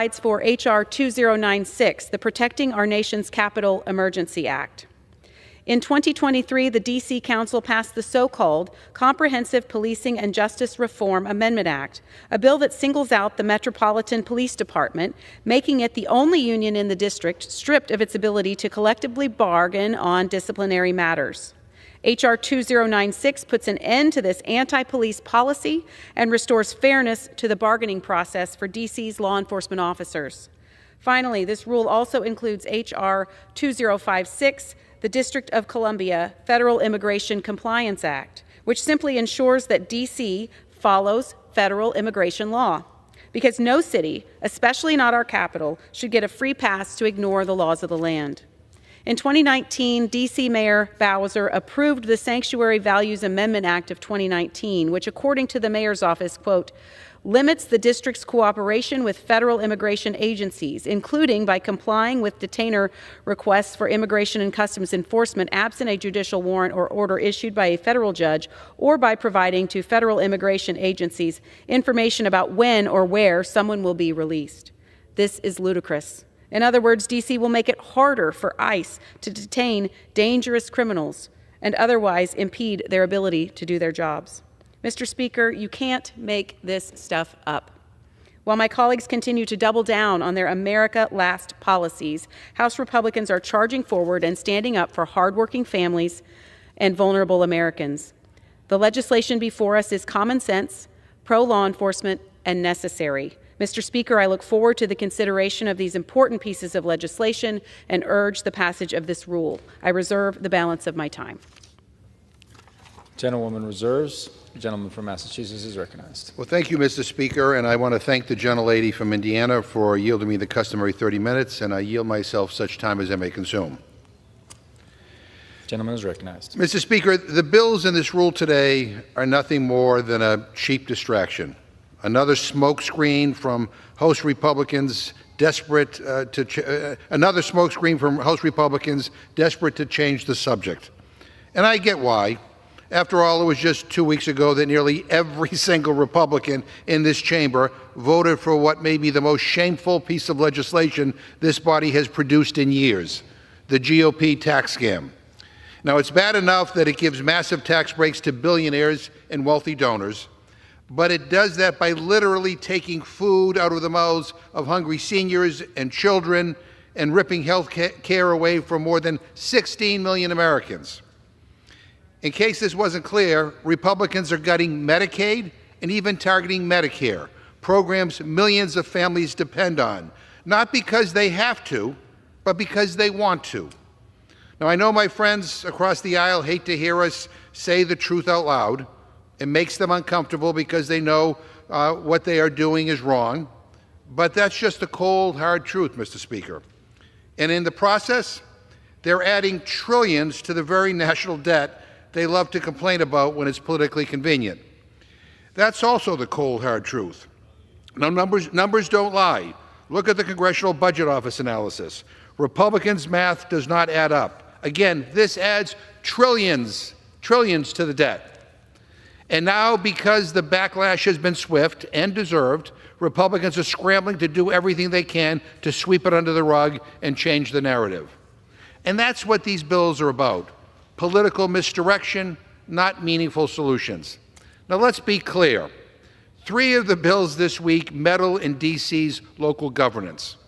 for H.R. 2096, the Protecting Our Nation's Capital Emergency Act. In 2023, the D.C. Council passed the so-called Comprehensive Policing and Justice Reform Amendment Act, a bill that singles out the Metropolitan Police Department, making it the only union in the district stripped of its ability to collectively bargain on disciplinary matters. H.R. 2096 puts an end to this anti-police policy and restores fairness to the bargaining process for D.C.'s law enforcement officers. Finally, this rule also includes H.R. 2056, the District of Columbia Federal Immigration Compliance Act, which simply ensures that D.C. follows federal immigration law, because no city, especially not our capital, should get a free pass to ignore the laws of the land. In 2019, D.C. Mayor Bowser approved the Sanctuary Values Amendment Act of 2019, which, according to the mayor's office, quote, limits the district's cooperation with federal immigration agencies, including by complying with detainer requests for Immigration and Customs Enforcement absent a judicial warrant or order issued by a federal judge, or by providing to federal immigration agencies information about when or where someone will be released. This is ludicrous. In other words, D.C. will make it harder for ICE to detain dangerous criminals and otherwise impede their ability to do their jobs. Mr. Speaker, you can't make this stuff up. While my colleagues continue to double down on their America Last policies, House Republicans are charging forward and standing up for hardworking families and vulnerable Americans. The legislation before us is common sense, pro-law enforcement, and necessary. Mr. Speaker, I look forward to the consideration of these important pieces of legislation and urge the passage of this rule. I reserve the balance of my time. Gentlewoman reserves. The gentleman from Massachusetts is recognized. Well, thank you, Mr. Speaker, and I want to thank the gentlelady from Indiana for yielding me the customary 30 minutes, and I yield myself such time as I may consume. Gentleman is recognized. Mr. Speaker, the bills in this rule today are nothing more than a cheap distraction. Another smokescreen from House Republicans desperate to change the subject. And I get why. After all, it was just 2 weeks ago that nearly every single Republican in this chamber voted for what may be the most shameful piece of legislation this body has produced in years, the GOP tax scam. Now, it's bad enough that it gives massive tax breaks to billionaires and wealthy donors, but it does that by literally taking food out of the mouths of hungry seniors and children and ripping health care away from more than 16 million Americans. In case this wasn't clear, Republicans are gutting Medicaid and even targeting Medicare, programs millions of families depend on, not because they have to, but because they want to. Now, I know my friends across the aisle hate to hear us say the truth out loud. It makes them uncomfortable because they know what they are doing is wrong. But that's just the cold, hard truth, Mr. Speaker. And in the process, they're adding trillions to the very national debt they love to complain about when it's politically convenient. That's also the cold, hard truth. Now, numbers don't lie. Look at the Congressional Budget Office analysis. Republicans' math does not add up. Again, this adds trillions to the debt. And now, because the backlash has been swift and deserved, Republicans are scrambling to do everything they can to sweep it under the rug and change the narrative. And that's what these bills are about: political misdirection, not meaningful solutions. Now, let's be clear. 3 of the bills this week meddle in D.C.'s local governance,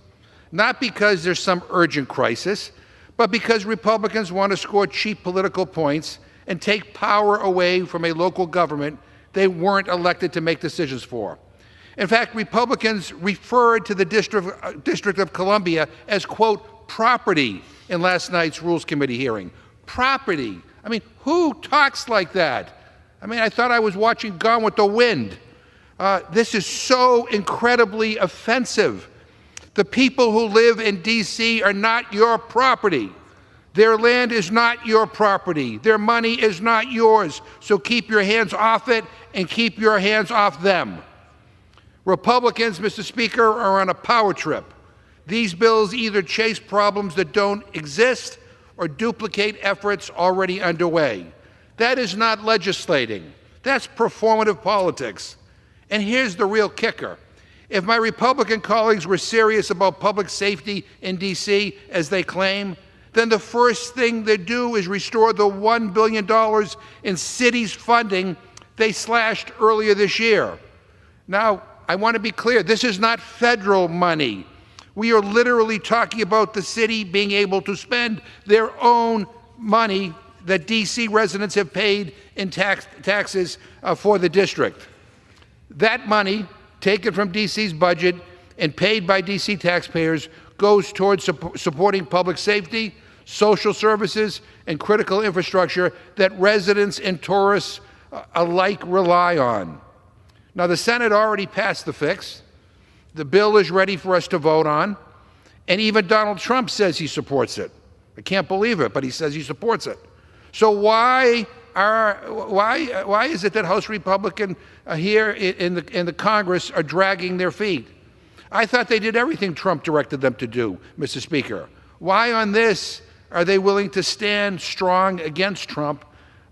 not because there's some urgent crisis, but because Republicans want to score cheap political points and take power away from a local government they weren't elected to make decisions for. In fact, Republicans referred to the District of Columbia as, quote, property in last night's Rules Committee hearing. Property. I mean, who talks like that? I mean, I thought I was watching Gone with the Wind. This is so incredibly offensive. The people who live in D.C. are not your property. Their land is not your property. Their money is not yours. So keep your hands off it and keep your hands off them. Republicans, Mr. Speaker, are on a power trip. These bills either chase problems that don't exist or duplicate efforts already underway. That is not legislating. That's performative politics. And here's the real kicker. If my Republican colleagues were serious about public safety in D.C., as they claim, then the first thing they do is restore the $1 billion in cities' funding they slashed earlier this year. Now, I want to be clear, this is not federal money. We are literally talking about the city being able to spend their own money that D.C. residents have paid in taxes for the district. That money, taken from D.C.'s budget and paid by D.C. taxpayers, goes towards supporting public safety, social services, and critical infrastructure that residents and tourists alike rely on. Now, the Senate already passed the fix. The bill is ready for us to vote on, and even Donald Trump says he supports it. I can't believe it, but he says he supports it. So why is it that House Republicans here in the Congress are dragging their feet? I thought they did everything Trump directed them to do, Mr. Speaker. Why on this are they willing to stand strong against Trump,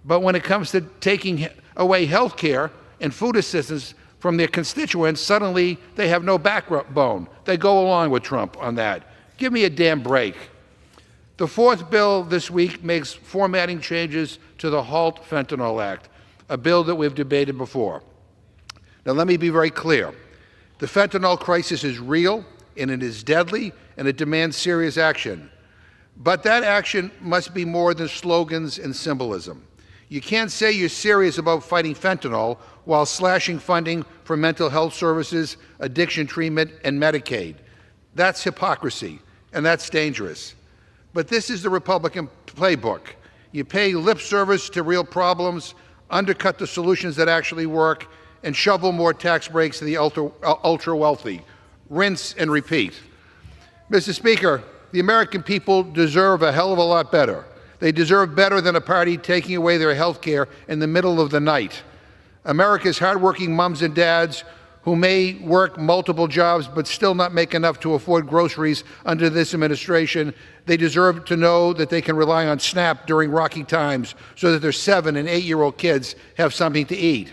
but when it comes to taking away health care and food assistance from their constituents, suddenly they have no backbone? They go along with Trump on that. Give me a damn break. The fourth bill this week makes formatting changes to the Halt Fentanyl Act, a bill that we've debated before. Now, let me be very clear. The fentanyl crisis is real, and it is deadly, and it demands serious action. But that action must be more than slogans and symbolism. You can't say you're serious about fighting fentanyl while slashing funding for mental health services, addiction treatment, and Medicaid. That's hypocrisy, and that's dangerous. But this is the Republican playbook. You pay lip service to real problems, undercut the solutions that actually work, and shovel more tax breaks to the ultra-wealthy. Rinse and repeat. Mr. Speaker, the American people deserve a hell of a lot better. They deserve better than a party taking away their health care in the middle of the night. America's hardworking moms and dads who may work multiple jobs but still not make enough to afford groceries under this administration, they deserve to know that they can rely on SNAP during rocky times so that their 7- and 8-year-old kids have something to eat.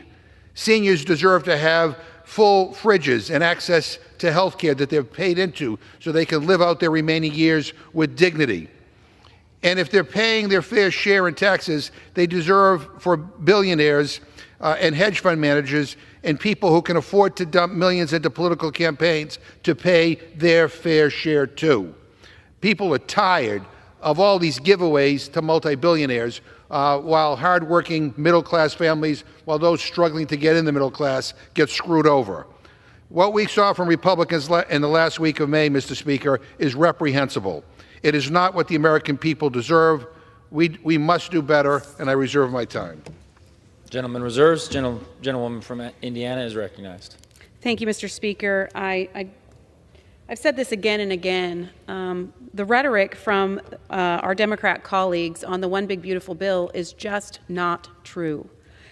Seniors deserve to have full fridges and access to health care that they've paid into so they can live out their remaining years with dignity. And if they're paying their fair share in taxes, they deserve for billionaires and hedge fund managers and people who can afford to dump millions into political campaigns to pay their fair share too. People are tired of all these giveaways to multi-billionaires while hardworking middle-class families, while those struggling to get in the middle class, get screwed over. What we saw from Republicans in the last week of May, Mr. Speaker, is reprehensible. It is not what the American people deserve. We must do better, and I reserve my time. Gentleman reserves. Gentlewoman from Indiana is recognized. Thank you, Mr. Speaker. I've said this again and again. The rhetoric from our Democrat colleagues on the One Big Beautiful Bill is just not true.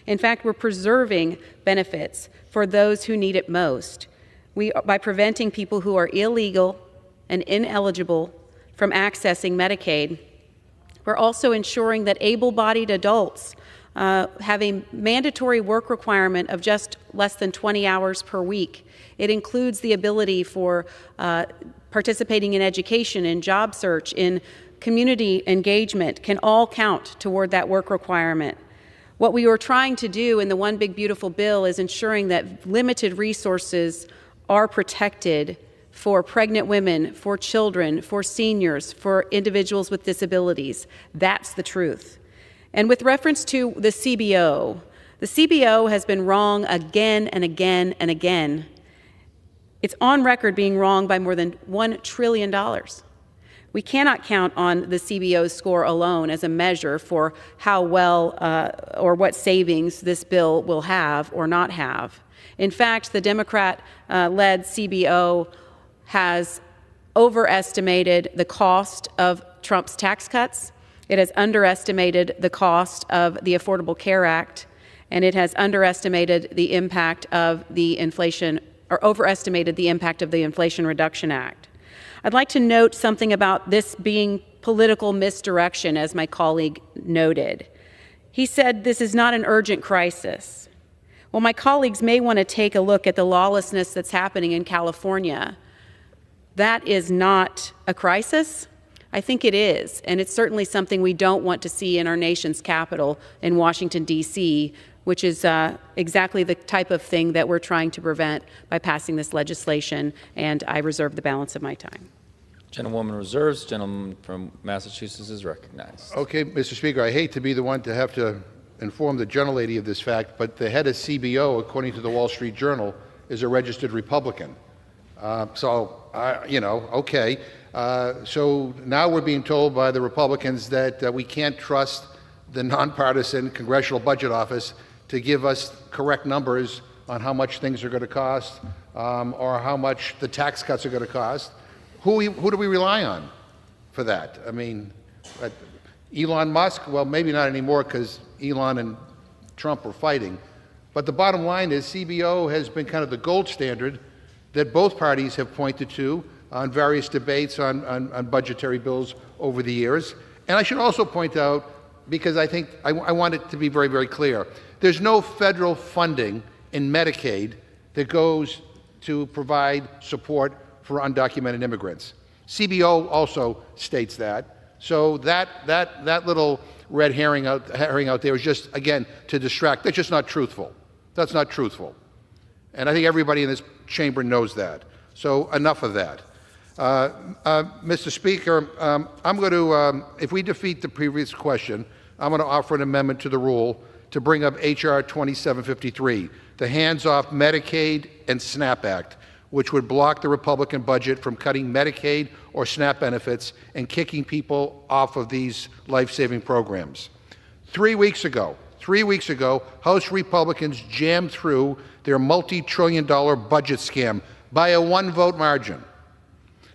In fact, we're preserving benefits for those who need it most. By preventing people who are illegal and ineligible from accessing Medicaid, we're also ensuring that able-bodied adults have a mandatory work requirement of just less than 20 hours per week. It includes the ability for participating in education, in job search, in community engagement can all count toward that work requirement. What we were trying to do in the One Big Beautiful Bill is ensuring that limited resources are protected for pregnant women, for children, for seniors, for individuals with disabilities. That's the truth. And with reference to the CBO has been wrong again and again and again. It's on record being wrong by more than $1 trillion. We cannot count on the CBO's score alone as a measure for how well or what savings this bill will have or not have. In fact, the Democrat-led CBO has overestimated the cost of Trump's tax cuts. It has underestimated the cost of the Affordable Care Act, and it has underestimated the impact of the Inflation Reduction Act. I'd like to note something about this being political misdirection, as my colleague noted. He said this is not an urgent crisis. Well, my colleagues may want to take a look at the lawlessness that's happening in California. That is not a crisis. I think it is, and it's certainly something we don't want to see in our nation's capital in Washington, D.C., which is exactly the type of thing that we're trying to prevent by passing this legislation, and I reserve the balance of my time. Gentlewoman reserves. Gentleman from Massachusetts is recognized. Okay, Mr. Speaker, I hate to be the one to have to inform the gentlelady of this fact, but the head of CBO, according to the Wall Street Journal, is a registered Republican. Okay. So now we're being told by the Republicans that we can't trust the nonpartisan Congressional Budget Office to give us correct numbers on how much things are going to cost or how much the tax cuts are going to cost. Who do we rely on for that? I mean, Elon Musk? Well, maybe not anymore because Elon and Trump are fighting. But the bottom line is CBO has been kind of the gold standard that both parties have pointed to on various debates on budgetary bills over the years. And I should also point out, because I think I want it to be very, very clear, there's no federal funding in Medicaid that goes to provide support for undocumented immigrants. CBO also states that. So that little red herring out there is just, again, to distract. That's just not truthful. That's not truthful. And I think everybody in this chamber knows that. So enough of that. Mr. Speaker, I'm going to, if we defeat the previous question, I'm going to offer an amendment to the rule to bring up H.R. 2753, the Hands-Off Medicaid and SNAP Act, which would block the Republican budget from cutting Medicaid or SNAP benefits and kicking people off of these life-saving programs. 3 weeks ago, House Republicans jammed through their multi-trillion-dollar budget scam by a one-vote margin.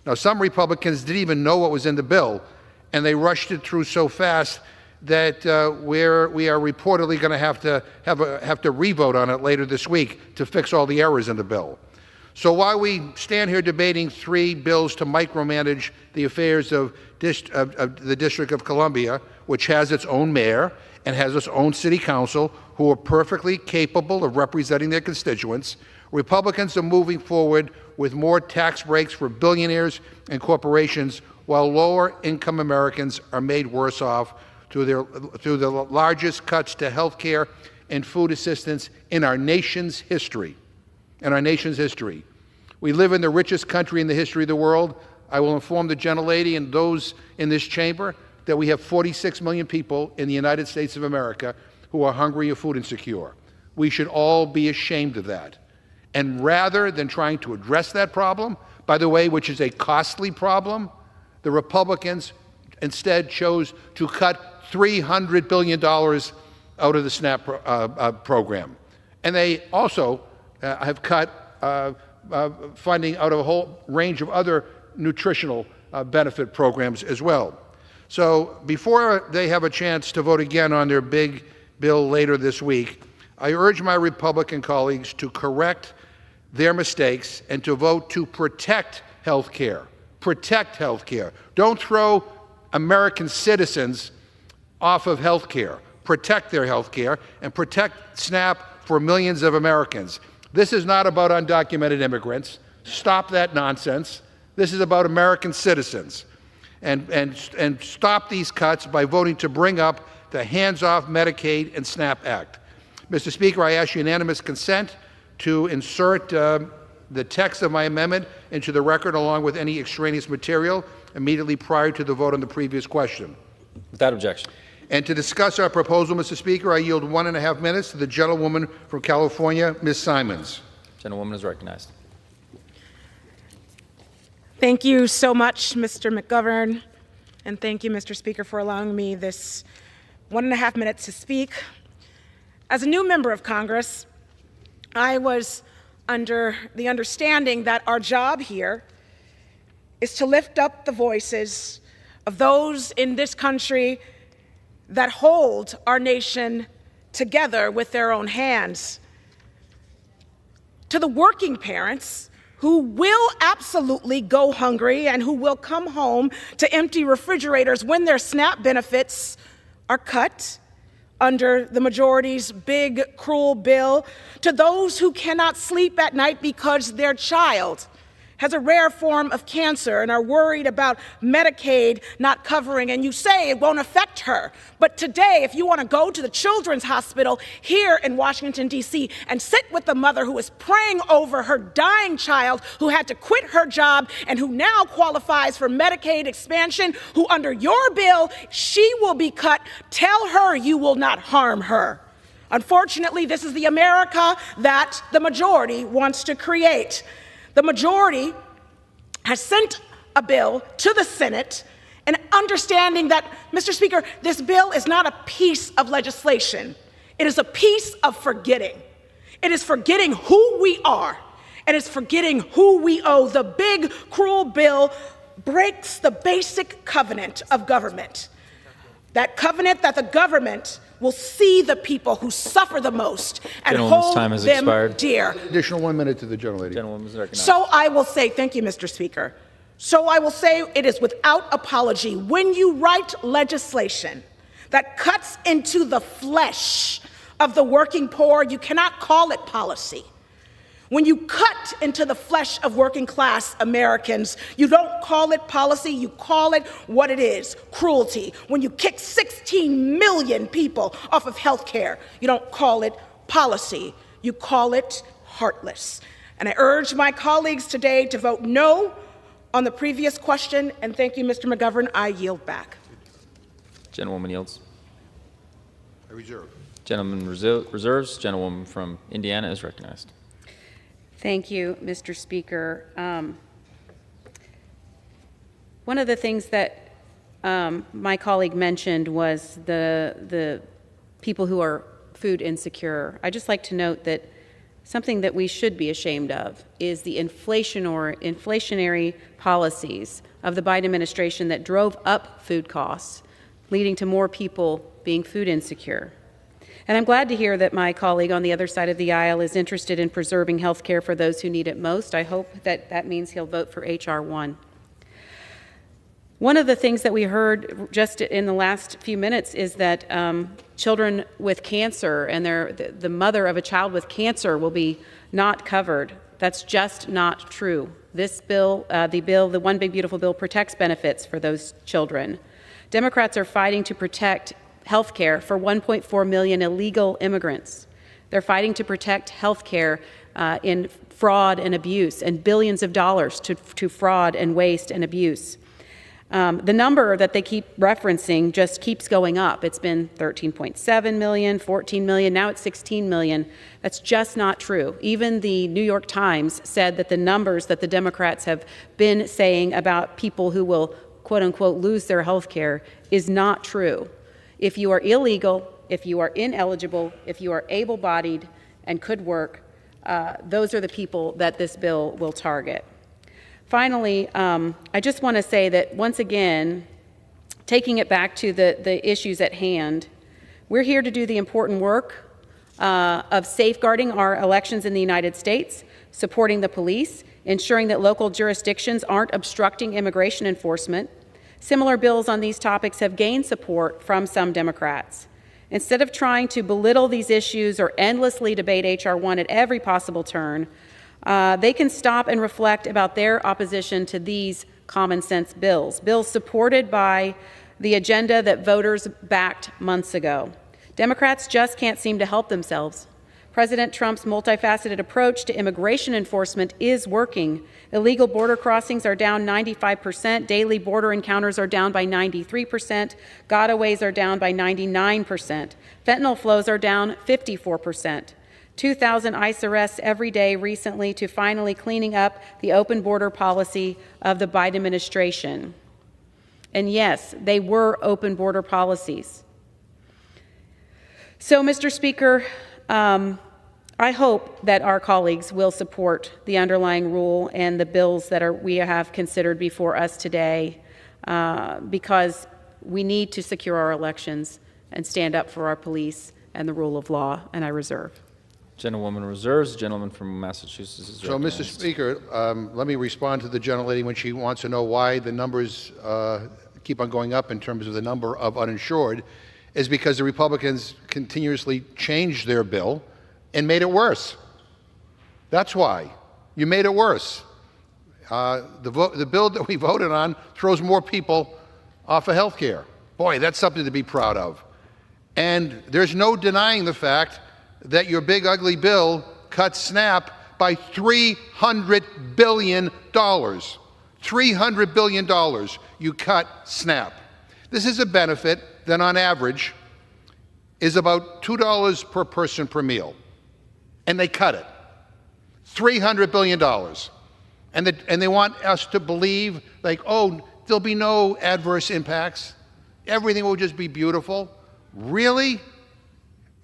Now, some Republicans didn't even know what was in the bill, and they rushed it through so fast that we are reportedly going to have to revote on it later this week to fix all the errors in the bill. So while we stand here debating 3 bills to micromanage the affairs of the District of Columbia, which has its own mayor and has its own city council who are perfectly capable of representing their constituents, Republicans are moving forward with more tax breaks for billionaires and corporations, while lower-income Americans are made worse off through the largest cuts to health care and food assistance in our nation's history. We live in the richest country in the history of the world. I will inform the gentlelady and those in this chamber that we have 46 million people in the United States of America who are hungry or food insecure. We should all be ashamed of that. And rather than trying to address that problem, by the way, which is a costly problem, the Republicans instead chose to cut $300 billion out of the SNAP program. And they also have cut funding out of a whole range of other nutritional benefit programs as well. So before they have a chance to vote again on their big bill later this week, I urge my Republican colleagues to correct their mistakes and to vote to protect health care. Protect health care. Don't throw American citizens off of health care. Protect their health care and protect SNAP for millions of Americans. This is not about undocumented immigrants. Stop that nonsense. This is about American citizens. And stop these cuts by voting to bring up the Hands-Off Medicaid and SNAP Act. Mr. Speaker, I ask unanimous consent to insert the text of my amendment into the record along with any extraneous material immediately prior to the vote on the previous question. Without objection. And to discuss our proposal, Mr. Speaker, I yield 1.5 minutes to the gentlewoman from California, Ms. Simons. Gentlewoman is recognized. Thank you so much, Mr. McGovern, and thank you, Mr. Speaker, for allowing me this 1.5 minutes to speak. As a new member of Congress, I was under the understanding that our job here is to lift up the voices of those in this country that hold our nation together with their own hands. To the working parents who will absolutely go hungry and who will come home to empty refrigerators when their SNAP benefits are cut, under the majority's big, cruel bill to those who cannot sleep at night because their child has a rare form of cancer and are worried about Medicaid not covering, and you say it won't affect her. But today, if you want to go to the Children's Hospital here in Washington, D.C., and sit with the mother who is praying over her dying child who had to quit her job and who now qualifies for Medicaid expansion, who under your bill, she will be cut, tell her you will not harm her. Unfortunately, this is the America that the majority wants to create. The majority has sent a bill to the Senate, and understanding that, Mr. Speaker, this bill is not a piece of legislation. It is a piece of forgetting. It is forgetting who we are, and it's forgetting who we owe. The big, cruel bill breaks the basic covenant of government. That covenant that the government will see the people who suffer the most and hold them dear. Additional 1 minute to the gentlelady. Gentlewoman is recognized. So I will say, thank you, Mr. Speaker. So I will say it is without apology. When you write legislation that cuts into the flesh of the working poor, you cannot call it policy. When you cut into the flesh of working class Americans, you don't call it policy, you call it what it is, cruelty. When you kick 16 million people off of health care, you don't call it policy, you call it heartless. And I urge my colleagues today to vote no on the previous question, and thank you, Mr. McGovern. I yield back. Gentlewoman yields. I reserve. Gentleman reserves. Gentlewoman from Indiana is recognized. Thank you, Mr. Speaker. One of the things that my colleague mentioned was the people who are food insecure. I'd just like to note that something that we should be ashamed of is the inflationary policies of the Biden administration that drove up food costs, leading to more people being food insecure. And I'm glad to hear that my colleague on the other side of the aisle is interested in preserving health care for those who need it most. I hope that that means he'll vote for H.R. 1. One of the things that we heard just in the last few minutes is that children with cancer and the mother of a child with cancer will be not covered. That's just not true. This bill, the One Big Beautiful Bill, protects benefits for those children. Democrats are fighting to protect health care for 1.4 million illegal immigrants. They're fighting to protect health care in fraud and abuse, and billions of dollars to fraud and waste and abuse. The number that they keep referencing just keeps going up. It's been 13.7 million, 14 million, now it's 16 million. That's just not true. Even the New York Times said that the numbers that the Democrats have been saying about people who will, quote unquote, lose their health care is not true. If you are illegal, if you are ineligible, if you are able-bodied and could work, those are the people that this bill will target. Finally, I just want to say that once again, taking it back to the issues at hand, we're here to do the important work of safeguarding our elections in the United States, supporting the police, ensuring that local jurisdictions aren't obstructing immigration enforcement. Similar bills on these topics have gained support from some Democrats. Instead of trying to belittle these issues or endlessly debate H.R. 1 at every possible turn, they can stop and reflect about their opposition to these common sense bills, bills supported by the agenda that voters backed months ago. Democrats just can't seem to help themselves. President Trump's multifaceted approach to immigration enforcement is working. Illegal border crossings are down 95%, daily border encounters are down by 93%, gotaways are down by 99%, fentanyl flows are down 54%. 2,000 ICE arrests every day recently to finally cleaning up the open border policy of the Biden administration. And yes, they were open border policies. So, Mr. Speaker, I hope that our colleagues will support the underlying rule and the bills that we have considered before us today, because we need to secure our elections and stand up for our police and the rule of law, and I reserve. Gentlewoman reserves. Gentleman from Massachusetts is recognized. So, Mr. Speaker, let me respond to the gentlelady when she wants to know why the numbers keep on going up in terms of the number of uninsured. is because the Republicans continuously changed their bill and made it worse. That's why. You made it worse. The bill that we voted on throws more people off of health care. Boy, that's something to be proud of. And there's no denying the fact that your big ugly bill cuts SNAP by $300 billion. $300 billion you cut SNAP. This is a benefit that on average is about $2 per person per meal. And they cut it. $300 billion. And they want us to believe, like, oh, there'll be no adverse impacts. Everything will just be beautiful. Really?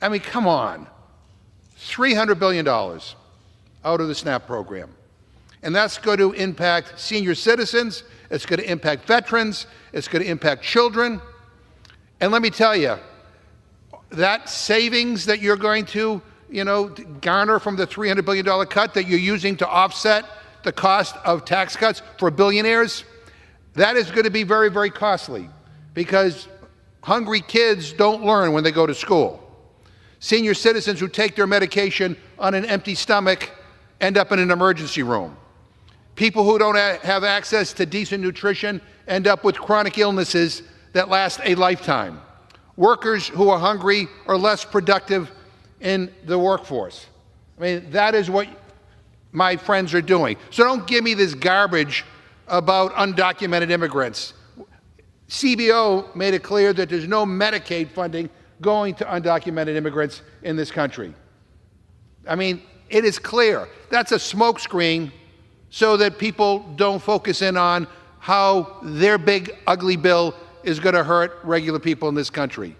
I mean, come on. $300 billion out of the SNAP program. And that's going to impact senior citizens. It's going to impact veterans. It's going to impact children. And let me tell you, that savings that you're going to, garner from the $300 billion cut that you're using to offset the cost of tax cuts for billionaires, that is going to be very, very costly because hungry kids don't learn when they go to school. Senior citizens who take their medication on an empty stomach end up in an emergency room. People who don't have access to decent nutrition end up with chronic illnesses that last a lifetime. Workers who are hungry are less productive in the workforce. I mean, that is what my friends are doing. So don't give me this garbage about undocumented immigrants. CBO made it clear that there's no Medicaid funding going to undocumented immigrants in this country. I mean, it is clear. That's a smokescreen so that people don't focus in on how their big, ugly bill is going to hurt regular people in this country.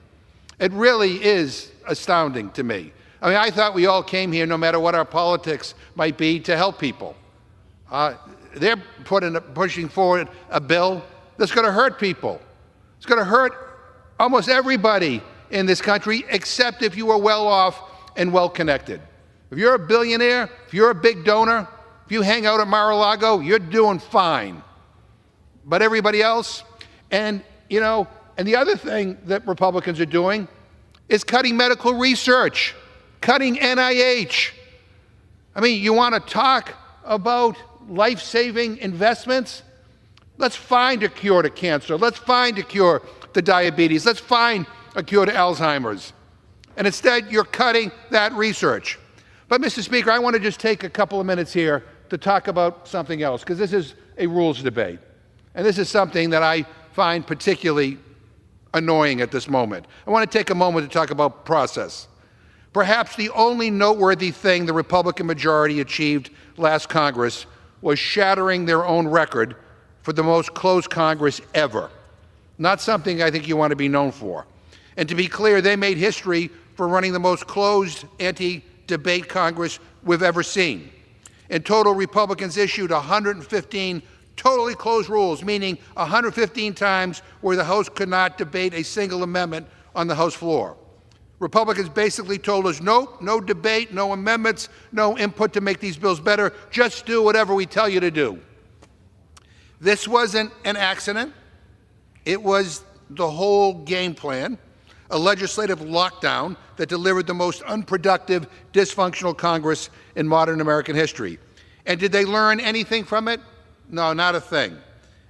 It really is astounding to me. I mean, I thought we all came here, no matter what our politics might be, to help people. They're pushing forward a bill that's going to hurt people. It's going to hurt almost everybody in this country, except if you are well off and well connected. If you're a billionaire, if you're a big donor, if you hang out at Mar-a-Lago, you're doing fine. But everybody else, and the other thing that Republicans are doing is cutting medical research, cutting NIH. I mean, you want to talk about life-saving investments? Let's find a cure to cancer. Let's find a cure to diabetes. Let's find a cure to Alzheimer's. And instead, you're cutting that research. But, Mr. Speaker, I want to just take a couple of minutes here to talk about something else, because this is a rules debate. And this is something that I find particularly annoying at this moment. I want to take a moment to talk about process. Perhaps the only noteworthy thing the Republican majority achieved last Congress was shattering their own record for the most closed Congress ever. Not something I think you want to be known for. And to be clear, they made history for running the most closed anti-debate Congress we've ever seen. In total, Republicans issued 115 totally closed rules, meaning 115 times where the House could not debate a single amendment on the House floor. Republicans basically told us, nope, no debate, no amendments, no input to make these bills better, just do whatever we tell you to do. This wasn't an accident. It was the whole game plan, a legislative lockdown that delivered the most unproductive, dysfunctional Congress in modern American history. And did they learn anything from it? No, not a thing.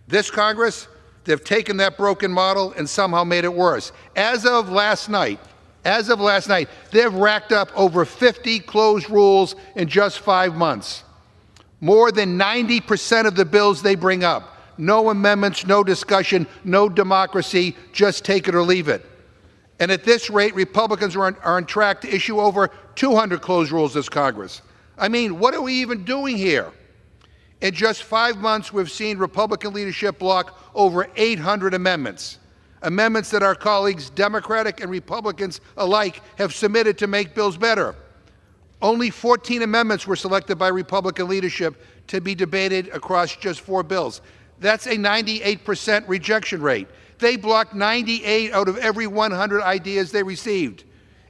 This Congress, they've taken that broken model and somehow made it worse. As of last night, they've racked up over 50 closed rules in just 5 months. More than 90% of the bills they bring up. No amendments, no discussion, no democracy, just take it or leave it. And at this rate, Republicans are on track to issue over 200 closed rules this Congress. I mean, what are we even doing here? In just 5 months, we've seen Republican leadership block over 800 amendments. Amendments that our colleagues, Democratic and Republicans alike, have submitted to make bills better. Only 14 amendments were selected by Republican leadership to be debated across just 4 bills. That's a 98% rejection rate. They blocked 98 out of every 100 ideas they received.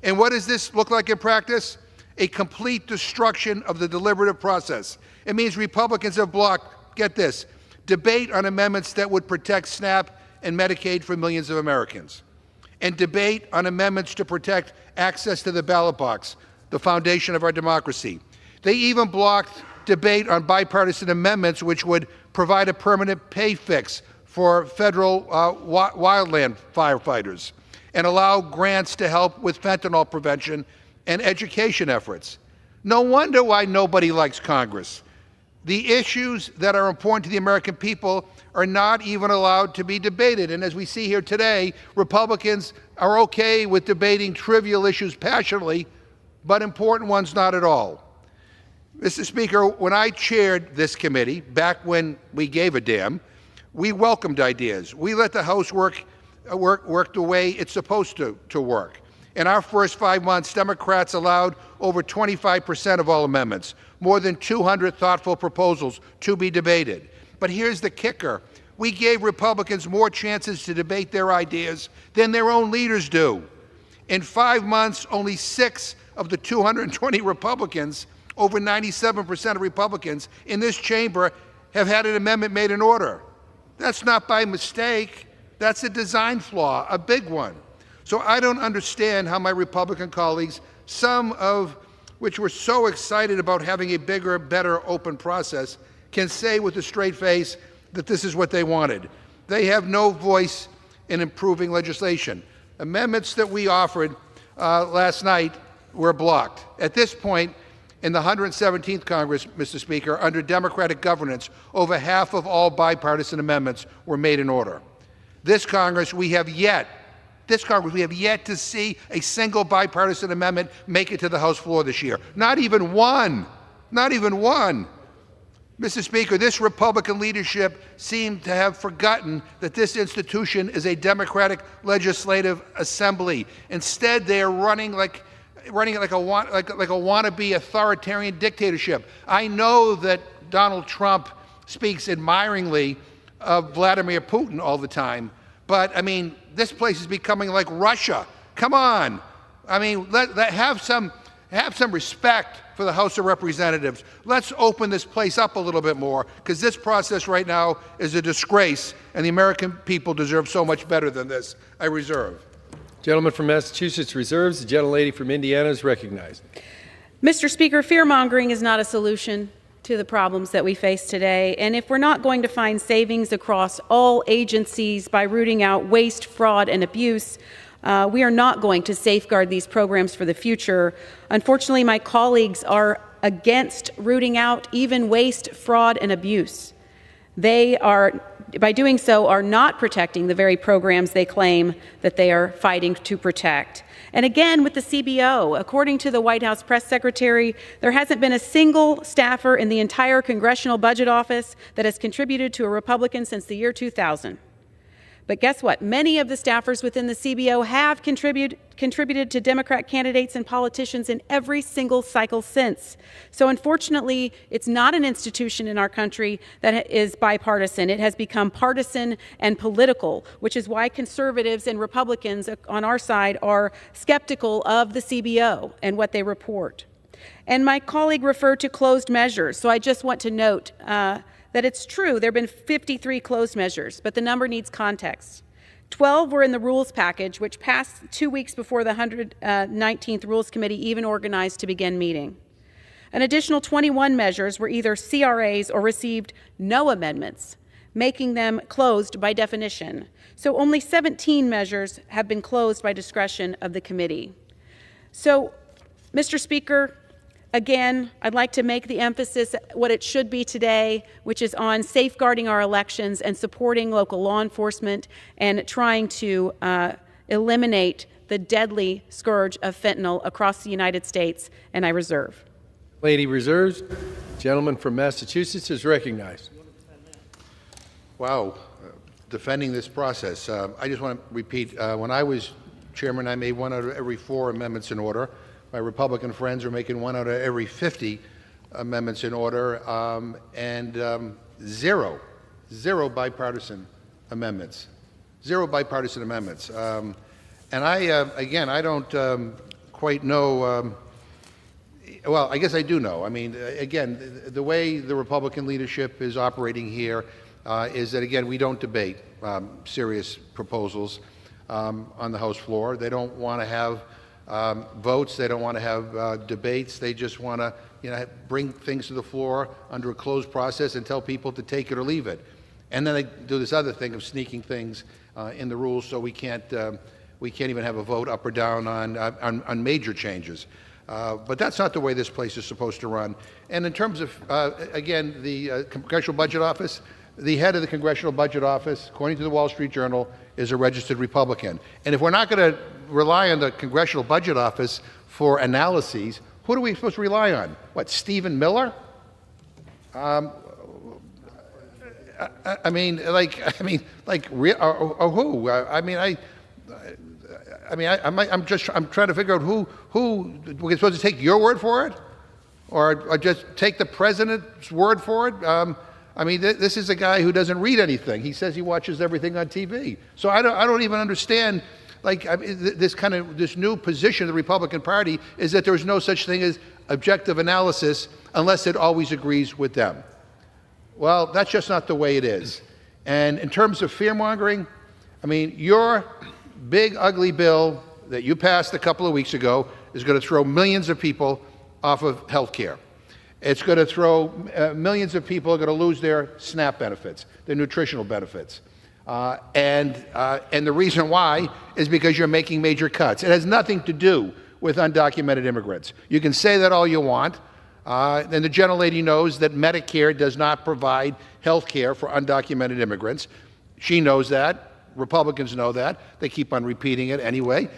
And what does this look like in practice? A complete destruction of the deliberative process. It means Republicans have blocked, get this, debate on amendments that would protect SNAP and Medicaid for millions of Americans. and debate on amendments to protect access to the ballot box, the foundation of our democracy. They even blocked debate on bipartisan amendments which would provide a permanent pay fix for federal wildland firefighters and allow grants to help with fentanyl prevention and education efforts. No wonder why nobody likes Congress. The issues that are important to the American people are not even allowed to be debated. And as we see here today, Republicans are okay with debating trivial issues passionately, but important ones not at all. Mr. Speaker, when I chaired this committee, back when we gave a damn, we welcomed ideas. We let the House work the way it's supposed to work. In our first 5 months, Democrats allowed over 25% of all amendments, more than 200 thoughtful proposals to be debated. But here's the kicker. We gave Republicans more chances to debate their ideas than their own leaders do. In 5 months, only 6 of the 220 Republicans, over 97% of Republicans in this chamber, have had an amendment made in order. That's not by mistake. That's a design flaw, a big one. So I don't understand how my Republican colleagues, some of which were so excited about having a bigger, better, open process, can say with a straight face that this is what they wanted. They have no voice in improving legislation. Amendments that we offered last night were blocked. At this point, in the 117th Congress, Mr. Speaker, under Democratic governance, over half of all bipartisan amendments were made in order. This Congress, we have yet to see a single bipartisan amendment make it to the House floor this year. Not even one. Not even one. Mr. Speaker, this Republican leadership seemed to have forgotten that this institution is a democratic legislative assembly. Instead, they are running like a wannabe authoritarian dictatorship. I know that Donald Trump speaks admiringly of Vladimir Putin all the time, but I mean, this place is becoming like Russia. Come on. I mean, have some respect for the House of Representatives. Let's open this place up a little bit more, because this process right now is a disgrace, and the American people deserve so much better than this. I reserve. Gentleman from Massachusetts reserves. The gentlelady from Indiana is recognized. Mr. Speaker, fear-mongering is not a solution to the problems that we face today. And if we're not going to find savings across all agencies by rooting out waste, fraud, and abuse, we are not going to safeguard these programs for the future. Unfortunately, my colleagues are against rooting out even waste, fraud, and abuse. They are, by doing so, are not protecting the very programs they claim that they are fighting to protect. And again, with the CBO, according to the White House press secretary, there hasn't been a single staffer in the entire Congressional Budget Office that has contributed to a Republican since the year 2000. But guess what? Many of the staffers within the CBO have contributed to Democrat candidates and politicians in every single cycle since. So unfortunately, it's not an institution in our country that is bipartisan. It has become partisan and political, which is why conservatives and Republicans on our side are skeptical of the CBO and what they report. And my colleague referred to closed measures. So I just want to note that it's true, there have been 53 closed measures, but the number needs context. 12 were in the rules package, which passed 2 weeks before the 119th Rules Committee even organized to begin meeting. An additional 21 measures were either CRAs or received no amendments, making them closed by definition. So only 17 measures have been closed by discretion of the committee. So, Mr. Speaker, again, I'd like to make the emphasis what it should be today, which is on safeguarding our elections and supporting local law enforcement and trying to eliminate the deadly scourge of fentanyl across the United States, and I reserve. Lady reserves. Gentleman from Massachusetts is recognized. Wow, defending this process. I just want to repeat, when I was chairman, I made 1 out of every 4 amendments in order. My Republican friends are making 1 out of every 50 amendments in order, and zero bipartisan amendments. Zero bipartisan amendments. And again, I don't quite know, well, I guess I do know. I mean, again, the way the Republican leadership is operating here is that, again, we don't debate serious proposals. on the House floor. They don't want to have votes. They don't want to have debates. They just want to, bring things to the floor under a closed process and tell people to take it or leave it. And then they do this other thing of sneaking things in the rules, so we can't even have a vote up or down on major changes. But that's not the way this place is supposed to run. And in terms of, again, the Congressional Budget Office, the head of the Congressional Budget Office, according to the Wall Street Journal, is a registered Republican. And if we're not going to rely on the Congressional Budget Office for analyses, who are we supposed to rely on? What, Stephen Miller? Or who? I'm trying to figure out who we're supposed to take your word for it, or just take the president's word for it. This is a guy who doesn't read anything. He says he watches everything on TV. So I don't even understand. This new position of the Republican Party is that there is no such thing as objective analysis unless it always agrees with them. Well, that's just not the way it is. And in terms of fear-mongering, your big, ugly bill that you passed a couple of weeks ago is going to throw millions of people off of health care. It's going to throw millions of people are going to lose their SNAP benefits, their nutritional benefits. And the reason why is because you're making major cuts. It has nothing to do with undocumented immigrants. You can say that all you want. And the gentlelady knows that Medicare does not provide health care for undocumented immigrants. She knows that. Republicans know that. They keep on repeating it anyway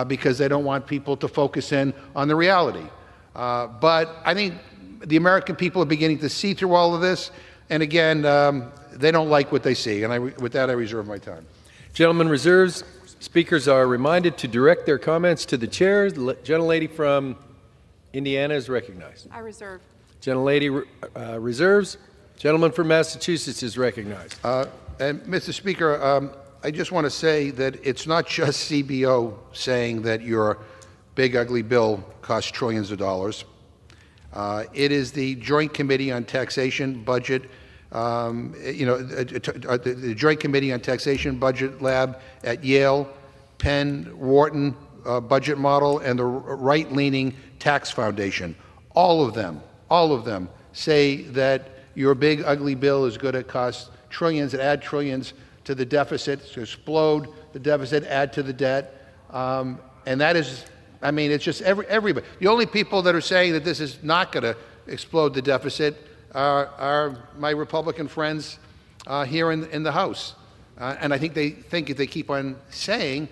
because they don't want people to focus in on the reality. But I think the American people are beginning to see through all of this. And again, they don't like what they see. And with that, I reserve my time. Gentleman reserves. Speakers are reminded to direct their comments to the chair. The gentlelady from Indiana is recognized. I reserve. Gentlelady reserves. Gentleman from Massachusetts is recognized. And Mr. Speaker, I just want to say that it's not just CBO saying that your big, ugly bill costs trillions of dollars. It is the Joint Committee on Taxation Budget, the Joint Committee on Taxation Budget Lab at Yale, Penn, Wharton Budget Model, and the right-leaning Tax Foundation. All of them say that your big, ugly bill is going to cost trillions and add trillions to the deficit, to explode the deficit, add to the debt. And that is, it's just everybody. The only people that are saying that this is not going to explode the deficit are my Republican friends here in the House. And I think if they keep on saying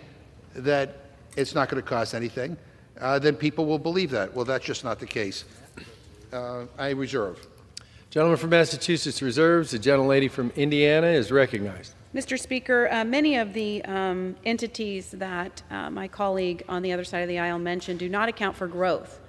that it's not going to cost anything, then people will believe that. Well, that's just not the case. I reserve. Gentleman from Massachusetts reserves. The gentlelady from Indiana is recognized. Mr. Speaker, many of the entities that my colleague on the other side of the aisle mentioned do not account for growth.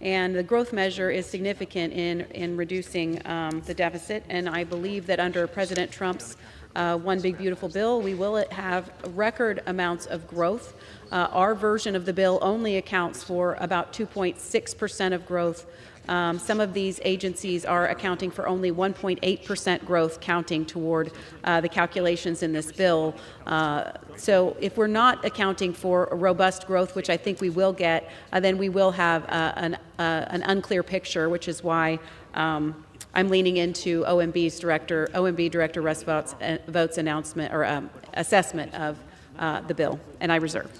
And the growth measure is significant in reducing the deficit. And I believe that under President Trump's One Big Beautiful Bill, we will have record amounts of growth. Our version of the bill only accounts for about 2.6% of growth. Some of these agencies are accounting for only 1.8% growth, counting toward the calculations in this bill. So if we're not accounting for a robust growth, which I think we will get, then we will have an unclear picture, which is why I'm leaning into OMB Director Russ Vought's announcement or assessment of the bill, and I reserve.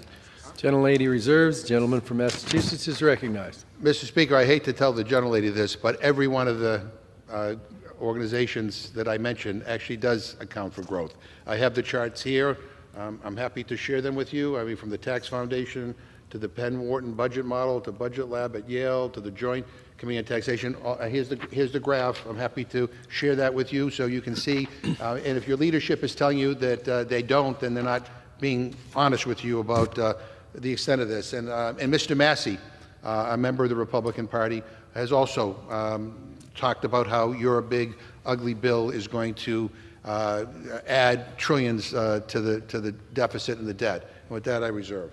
Gentlelady reserves. The gentleman from Massachusetts is recognized. Mr. Speaker, I hate to tell the gentlelady this, but every one of the organizations that I mentioned actually does account for growth. I have the charts here. I'm happy to share them with you. From the Tax Foundation to the Penn Wharton Budget Model to Budget Lab at Yale to the Joint Committee on Taxation. Here's the graph. I'm happy to share that with you so you can see. And if your leadership is telling you that they don't, then they're not being honest with you about the extent of this. And Mr. Massey, a member of the Republican Party, has also talked about how your big, ugly bill is going to add trillions to the deficit and the debt. And with that, I reserve.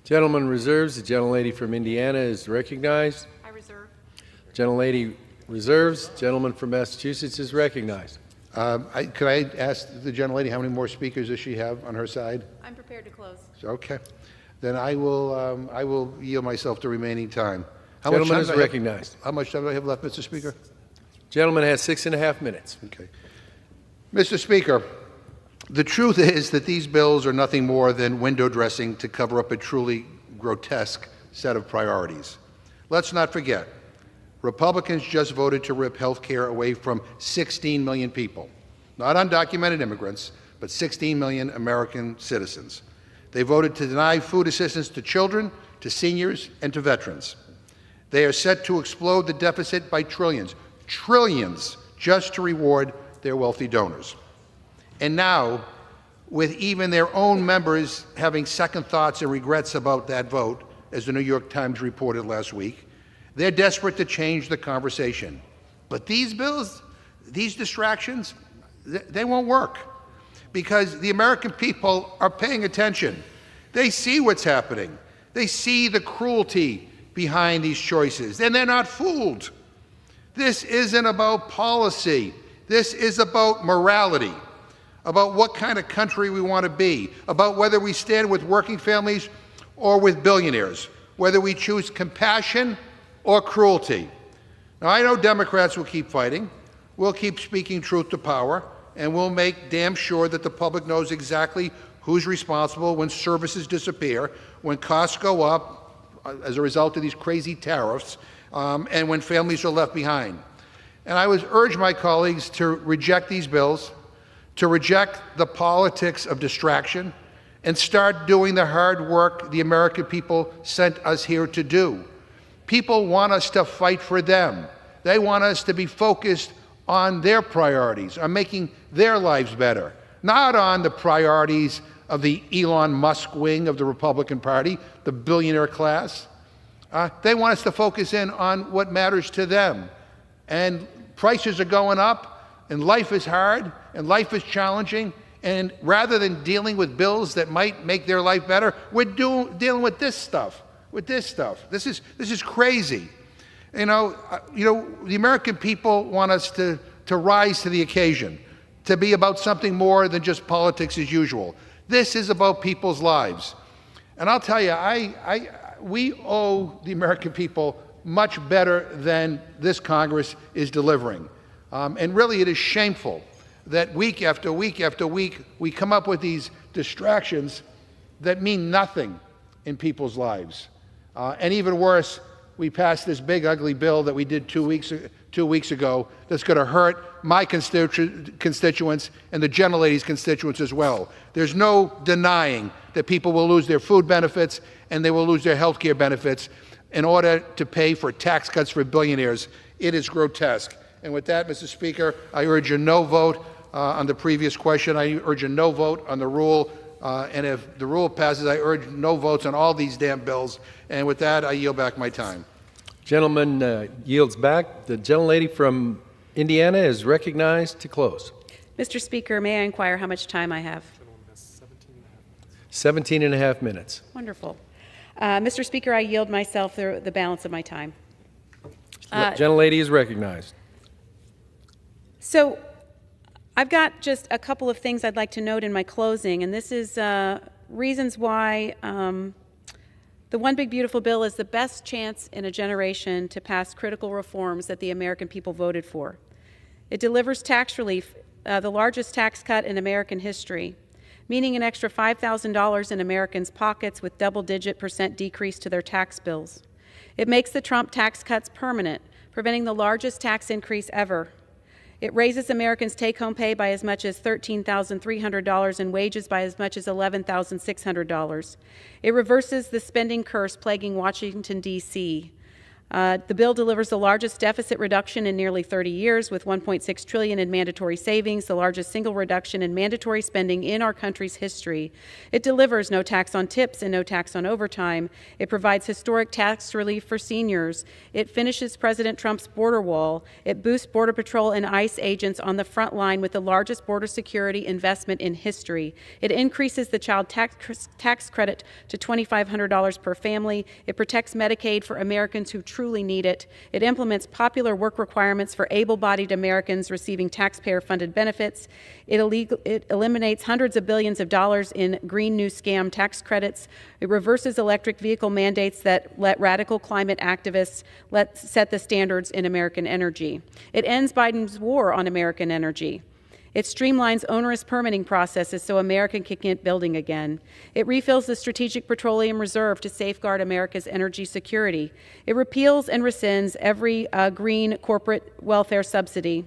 Gentleman reserves. The gentlelady from Indiana is recognized. I reserve. Gentlelady reserves. Gentleman from Massachusetts is recognized. Could I ask the gentlelady how many more speakers does she have on her side? I'm prepared to close. Okay. Then I will yield myself the remaining time. Gentleman is recognized. How much time do I have left, Mr. Speaker? Gentleman has 6.5 minutes. Okay. Mr. Speaker, the truth is that these bills are nothing more than window dressing to cover up a truly grotesque set of priorities. Let's not forget, Republicans just voted to rip health care away from 16 million people, not undocumented immigrants, but 16 million American citizens. They voted to deny food assistance to children, to seniors, and to veterans. They are set to explode the deficit by trillions, just to reward their wealthy donors. And now, with even their own members having second thoughts and regrets about that vote, as the New York Times reported last week, they're desperate to change the conversation. But these bills, these distractions, they won't work, because the American people are paying attention. They see what's happening. They see the cruelty behind these choices, and they're not fooled. This isn't about policy. This is about morality, about what kind of country we want to be, about whether we stand with working families or with billionaires, whether we choose compassion or cruelty. Now, I know Democrats will keep fighting. We'll keep speaking truth to power, and we'll make damn sure that the public knows exactly who's responsible when services disappear, when costs go up as a result of these crazy tariffs, and when families are left behind. And I would urge my colleagues to reject these bills, to reject the politics of distraction, and start doing the hard work the American people sent us here to do. People want us to fight for them. They want us to be focused on their priorities, on making their lives better, not on the priorities of the Elon Musk wing of the Republican Party, the billionaire class. They want us to focus in on what matters to them. And prices are going up, and life is hard, and life is challenging, and rather than dealing with bills that might make their life better, we're dealing with this stuff. This is crazy. The American people want us to rise to the occasion, to be about something more than just politics as usual. This is about people's lives. And I'll tell you, we owe the American people much better than this Congress is delivering. And really, it is shameful that week after week after week, we come up with these distractions that mean nothing in people's lives. And even worse, we passed this big, ugly bill that we did 2 weeks ago that's going to hurt my constituents and the gentlelady's constituents as well. There's no denying that people will lose their food benefits and they will lose their health care benefits in order to pay for tax cuts for billionaires. It is grotesque. And with that, Mr. Speaker, I urge a no vote on the previous question. I urge a no vote on the rule. And if the rule passes, I urge no votes on all these damn bills. And with that, I yield back my time. Gentleman yields back. The gentlelady from Indiana is recognized to close. Mr. Speaker, may I inquire how much time I have? 17.5 minutes. Wonderful. Mr. Speaker, I yield myself the balance of my time. Gentlelady is recognized. So I've got just a couple of things I'd like to note in my closing, and this is reasons why the One Big Beautiful Bill is the best chance in a generation to pass critical reforms that the American people voted for. It delivers tax relief, the largest tax cut in American history, meaning an extra $5,000 in Americans' pockets with double-digit % decrease to their tax bills. It makes the Trump tax cuts permanent, preventing the largest tax increase ever. It raises Americans' take-home pay by as much as $13,300 and wages by as much as $11,600. It reverses the spending curse plaguing Washington, D.C. The bill delivers the largest deficit reduction in nearly 30 years with $1.6 trillion in mandatory savings, the largest single reduction in mandatory spending in our country's history. It delivers no tax on tips and no tax on overtime. It provides historic tax relief for seniors. It finishes President Trump's border wall. It boosts Border Patrol and ICE agents on the front line with the largest border security investment in history. It increases the child tax credit to $2,500 per family. It protects Medicaid for Americans who truly need it. It implements popular work requirements for able-bodied Americans receiving taxpayer-funded benefits. It eliminates hundreds of billions of dollars in green new scam tax credits. It reverses electric vehicle mandates that let radical climate activists set the standards in American energy. It ends Biden's war on American energy. It streamlines onerous permitting processes so America can get building again. It refills the Strategic Petroleum Reserve to safeguard America's energy security. It repeals and rescinds every green corporate welfare subsidy.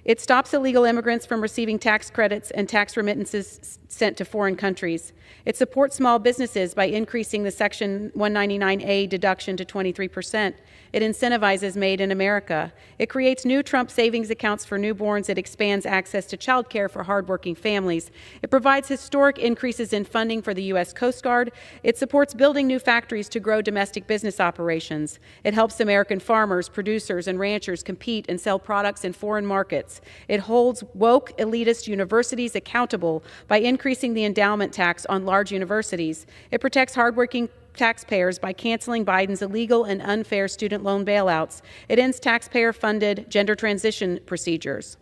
It stops illegal immigrants from receiving tax credits and tax remittances sent to foreign countries. It supports small businesses by increasing the Section 199A deduction to 23%. It incentivizes Made in America. It creates new Trump savings accounts for newborns. It expands access to child care for hardworking families. It provides historic increases in funding for the U.S. Coast Guard. It supports building new factories to grow domestic business operations. It helps American farmers, producers, and ranchers compete and sell products in foreign markets. It holds woke elitist universities accountable by increasing the endowment tax on large universities. It protects hardworking taxpayers by canceling Biden's illegal and unfair student loan bailouts. It ends taxpayer-funded gender transition procedures.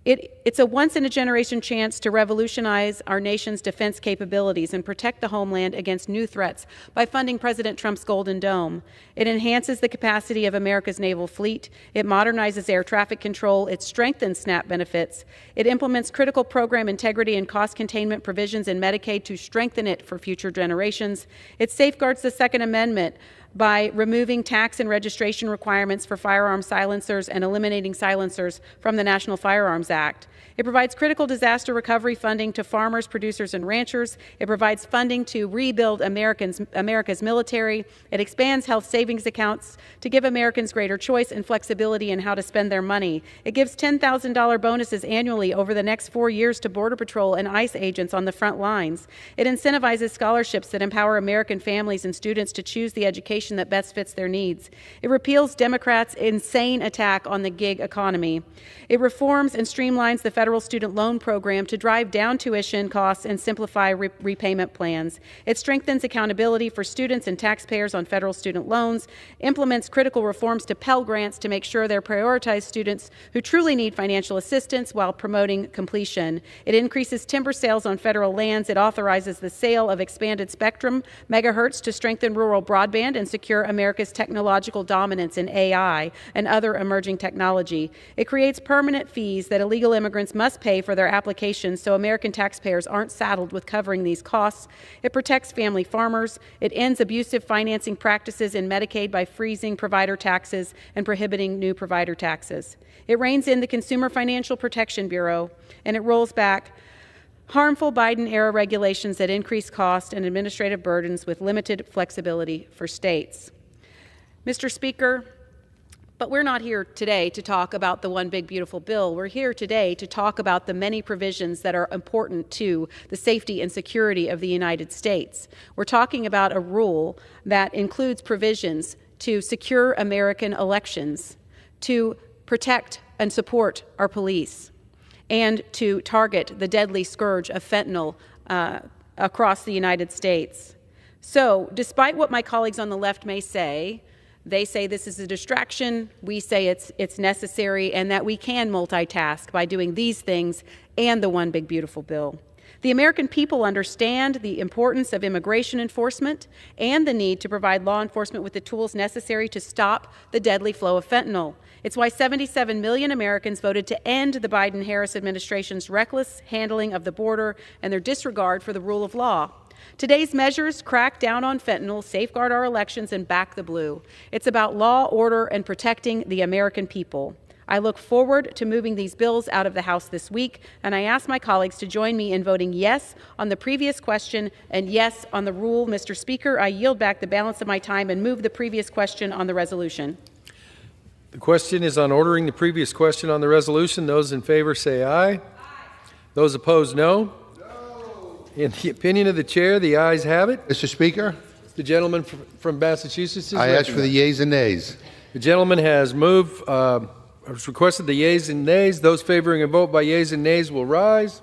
It's a once-in-a-generation chance to revolutionize our nation's defense capabilities and protect the homeland against new threats by funding President Trump's Golden Dome. It enhances the capacity of America's naval fleet. It modernizes air traffic control. It strengthens SNAP benefits. It implements critical program integrity and cost containment provisions in Medicaid to strengthen it for future generations. It safeguards the Second Amendment by removing tax and registration requirements for firearm silencers and eliminating silencers from the National Firearms Act. It provides critical disaster recovery funding to farmers, producers, and ranchers. It provides funding to rebuild America's military. It expands health savings accounts to give Americans greater choice and flexibility in how to spend their money. It gives $10,000 bonuses annually over the next 4 years to Border Patrol and ICE agents on the front lines. It incentivizes scholarships that empower American families and students to choose the education that best fits their needs. It repeals Democrats' insane attack on the gig economy. It reforms and streamlines the federal student loan program to drive down tuition costs and simplify repayment plans. It strengthens accountability for students and taxpayers on federal student loans, implements critical reforms to Pell Grants to make sure they're prioritized students who truly need financial assistance while promoting completion. It increases timber sales on federal lands. It authorizes the sale of expanded spectrum megahertz to strengthen rural broadband and secure America's technological dominance in AI and other emerging technology. It creates permanent fees that illegal immigrants must pay for their applications so American taxpayers aren't saddled with covering these costs. It protects family farmers. It ends abusive financing practices in Medicaid by freezing provider taxes and prohibiting new provider taxes. It reins in the Consumer Financial Protection Bureau, and it rolls back harmful Biden-era regulations that increase cost and administrative burdens with limited flexibility for states. Mr. Speaker, but we're not here today to talk about the one big beautiful bill. We're here today to talk about the many provisions that are important to the safety and security of the United States. We're talking about a rule that includes provisions to secure American elections, to protect and support our police, and to target the deadly scourge of fentanyl across the United States. So, despite what my colleagues on the left may say, they say this is a distraction, we say it's necessary, and that we can multitask by doing these things and the one big beautiful bill. The American people understand the importance of immigration enforcement and the need to provide law enforcement with the tools necessary to stop the deadly flow of fentanyl. It's why 77 million Americans voted to end the Biden-Harris administration's reckless handling of the border and their disregard for the rule of law. Today's measures crack down on fentanyl, safeguard our elections, and back the blue. It's about law, order, and protecting the American people. I look forward to moving these bills out of the House this week, and I ask my colleagues to join me in voting yes on the previous question and yes on the rule. Mr. Speaker, I yield back the balance of my time and move the previous question on the resolution. The question is on ordering the previous question on the resolution. Those in favor say aye. Aye. Those opposed, no. In the opinion of the chair, the ayes have it. Mr. Speaker, The gentleman from Massachusetts is I ask for the yeas and nays. The gentleman has requested the yeas and nays. Those favoring a vote by yeas and nays will rise.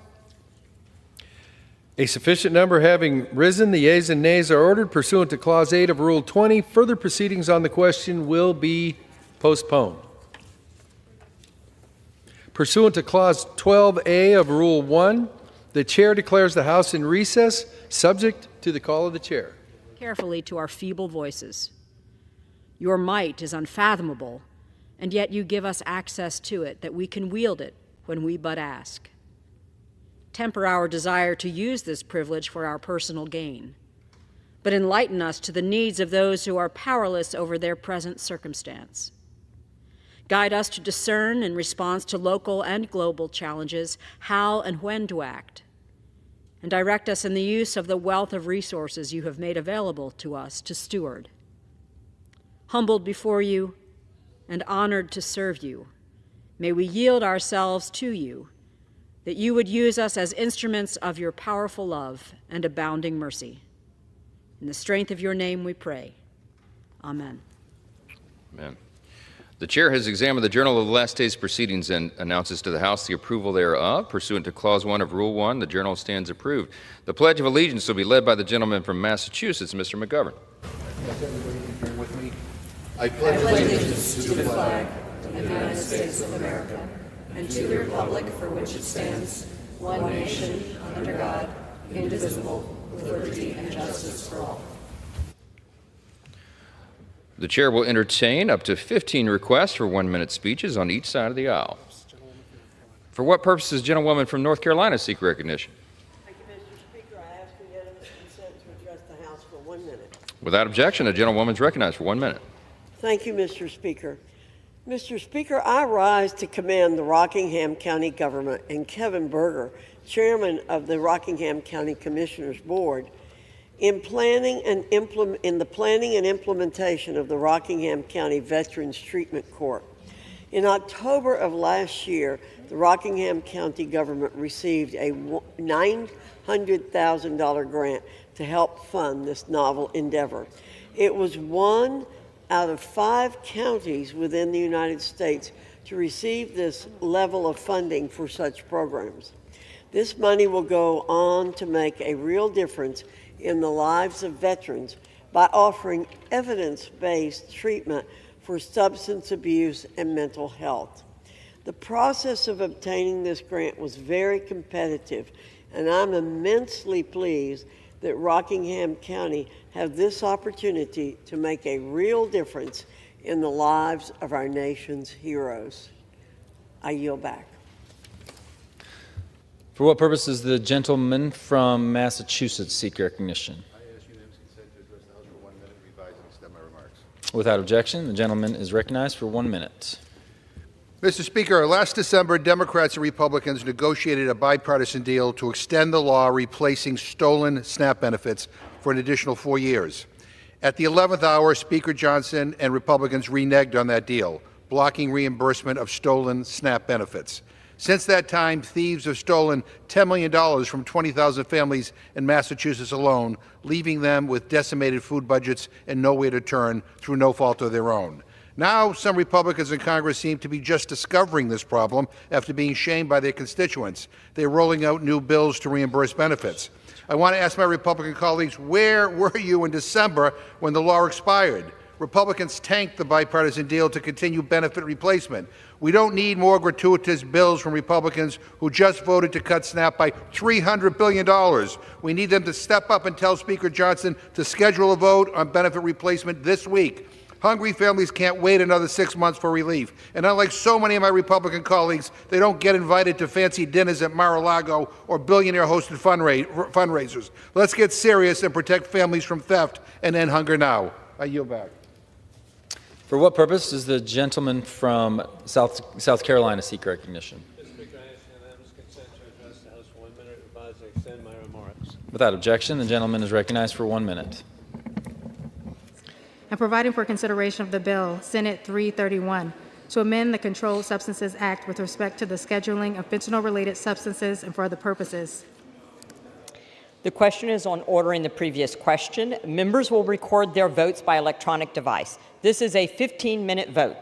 A sufficient number having risen, the yeas and nays are ordered pursuant to Clause 8 of Rule 20. Further proceedings on the question will be postponed. Pursuant to Clause 12A of Rule 1, the Chair declares the House in recess, subject to the call of the Chair. Carefully to our feeble voices. Your might is unfathomable, and yet you give us access to it, that we can wield it when we but ask. Temper our desire to use this privilege for our personal gain, but enlighten us to the needs of those who are powerless over their present circumstance. Guide us to discern in response to local and global challenges how and when to act, and direct us in the use of the wealth of resources you have made available to us to steward. Humbled before you and honored to serve you, may we yield ourselves to you, that you would use us as instruments of your powerful love and abounding mercy. In the strength of your name we pray. Amen. Amen. The Chair has examined the Journal of the last day's proceedings and announces to the House the approval thereof. Pursuant to Clause 1 of Rule 1, the Journal stands approved. The Pledge of Allegiance will be led by the gentleman from Massachusetts, Mr. McGovern. I pledge allegiance to the flag of the United States of America and to the republic for which it stands, one nation, under God, indivisible, with liberty and justice for all. The Chair will entertain up to 15 requests for 1-minute speeches on each side of the aisle. For what purpose does the gentlewoman from North Carolina seek recognition? Thank you, Mr. Speaker. I ask for unanimous consent to address the House for 1 minute. Without objection, the gentlewoman is recognized for 1 minute. Thank you, Mr. Speaker. Mr. Speaker, I rise to commend the Rockingham County government and Kevin Berger, chairman of the Rockingham County Commissioners Board, in the planning and implementation of the Rockingham County Veterans Treatment Court. In October of last year, the Rockingham County government received a $900,000 grant to help fund this novel endeavor. It was one out of 5 counties within the United States to receive this level of funding for such programs. This money will go on to make a real difference in the lives of veterans by offering evidence-based treatment for substance abuse and mental health. The process of obtaining this grant was very competitive, and I'm immensely pleased that Rockingham County have this opportunity to make a real difference in the lives of our nation's heroes. I yield back. For what purpose does the gentleman from Massachusetts seek recognition? I ask unanimous consent to address the House for 1 minute, revise and extend my remarks. Without objection, the gentleman is recognized for 1 minute. Mr. Speaker, last December, Democrats and Republicans negotiated a bipartisan deal to extend the law replacing stolen SNAP benefits for an additional 4 years. At the 11th hour, Speaker Johnson and Republicans reneged on that deal, blocking reimbursement of stolen SNAP benefits. Since that time, thieves have stolen $10 million from 20,000 families in Massachusetts alone, leaving them with decimated food budgets and nowhere to turn through no fault of their own. Now, some Republicans in Congress seem to be just discovering this problem after being shamed by their constituents. They're rolling out new bills to reimburse benefits. I want to ask my Republican colleagues, where were you in December when the law expired? Republicans tanked the bipartisan deal to continue benefit replacement. We don't need more gratuitous bills from Republicans who just voted to cut SNAP by $300 billion. We need them to step up and tell Speaker Johnson to schedule a vote on benefit replacement this week. Hungry families can't wait another 6 months for relief. And unlike so many of my Republican colleagues, they don't get invited to fancy dinners at Mar-a-Lago or billionaire-hosted fundraisers. Let's get serious and protect families from theft and end hunger now. I yield back. For what purpose does the gentleman from South Carolina seek recognition? Mr. Speaker, I ask unanimous consent to address the House for 1 minute, revise and extend my remarks. Without objection, the gentleman is recognized for 1 minute. And providing for consideration of the bill, Senate 331, to amend the Controlled Substances Act with respect to the scheduling of fentanyl-related substances and for other purposes. The question is on ordering the previous question. Members will record their votes by electronic device. This is a 15-minute vote.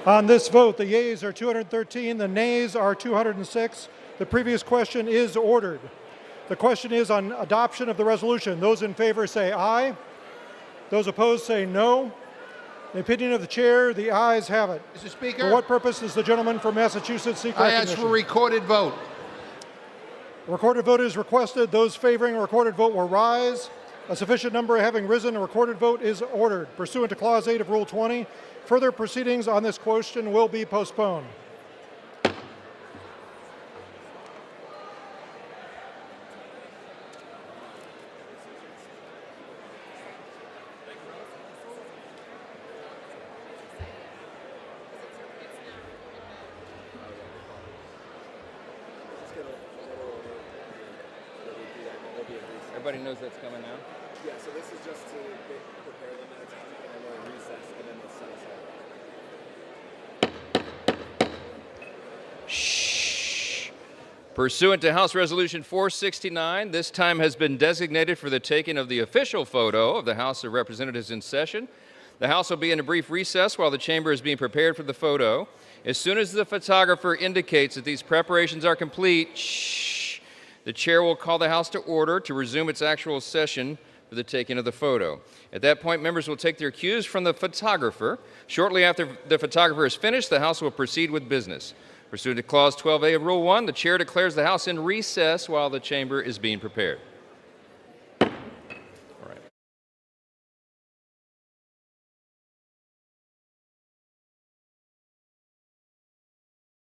On this vote, the yeas are 213, the nays are 206. The previous question is ordered. The question is on adoption of the resolution. Those in favor say aye. Those opposed say no. In the opinion of the chair, the ayes have it. Mr. Speaker. For what purpose does the gentleman from Massachusetts seek I recognition? ask for a recorded vote. A recorded vote is requested. Those favoring a recorded vote will rise. A sufficient number having risen, a recorded vote is ordered. Pursuant to Clause 8 of Rule 20, further proceedings on this question will be postponed. Everybody knows that's coming now? Yeah, so this is just to prepare the minutes and then we'll recess and then we'll set aside. Shh. Pursuant to House Resolution 469, this time has been designated for the taking of the official photo of the House of Representatives in session. The House will be in a brief recess while the chamber is being prepared for the photo. As soon as the photographer indicates that these preparations are complete, the chair will call the House to order to resume its actual session for the taking of the photo. At that point, members will take their cues from the photographer. Shortly after the photographer is finished, the House will proceed with business. Pursuant to Clause 12A of Rule 1, the chair declares the House in recess while the chamber is being prepared.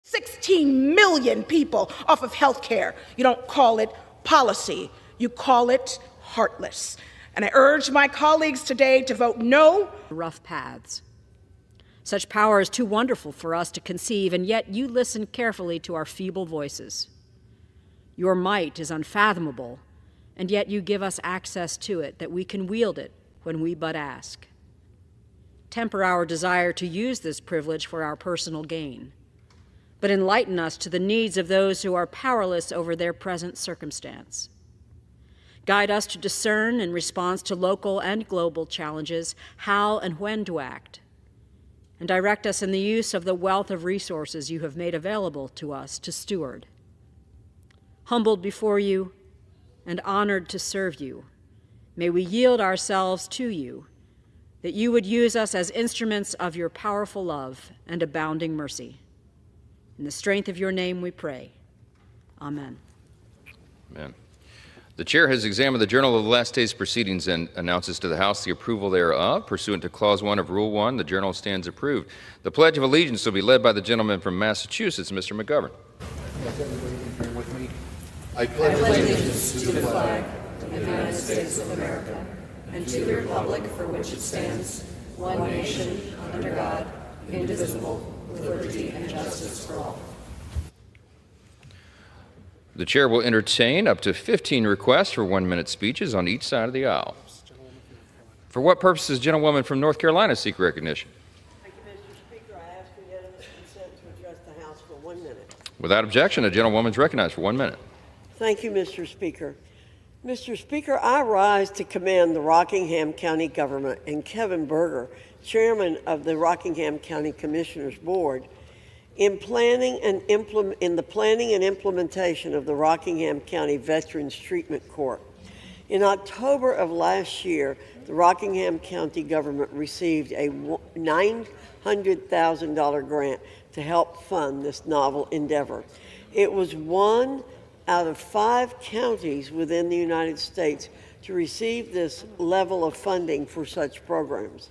16 million people off of health care. You don't call it policy, you call it heartless. And I urge my colleagues today to vote no. Rough paths. Such power is too wonderful for us to conceive, and yet you listen carefully to our feeble voices. Your might is unfathomable, and yet you give us access to it, that we can wield it when we but ask. Temper our desire to use this privilege for our personal gain, but enlighten us to the needs of those who are powerless over their present circumstance. Guide us to discern in response to local and global challenges how and when to act, and direct us in the use of the wealth of resources you have made available to us to steward. Humbled before you and honored to serve you, may we yield ourselves to you, that you would use us as instruments of your powerful love and abounding mercy. In the strength of your name we pray. Amen. Amen. The chair has examined the journal of the last day's proceedings and announces to the House the approval thereof. Pursuant to Clause 1 of Rule 1, the journal stands approved. The Pledge of Allegiance will be led by the gentleman from Massachusetts, Mr. McGovern. With me. I pledge allegiance to the flag of the United States of America and to the republic for which it stands, one nation, under God, indivisible, with liberty and justice for all. The chair will entertain up to 15 requests for 1-minute speeches on each side of the aisle. For what purpose does the gentlewoman from North Carolina seek recognition? Thank you, Mr. Speaker. I ask for unanimous consent to address the House for 1 minute. Without objection, the gentlewoman is recognized for 1 minute. Thank you, Mr. Speaker. Mr. Speaker, I rise to commend the Rockingham County government and Kevin Berger, chairman of the Rockingham County Commissioners Board, in the planning and implementation of the Rockingham County Veterans Treatment Court. In October of last year, the Rockingham County government received a $900,000 grant to help fund this novel endeavor. It was one out of 5 counties within the United States to receive this level of funding for such programs.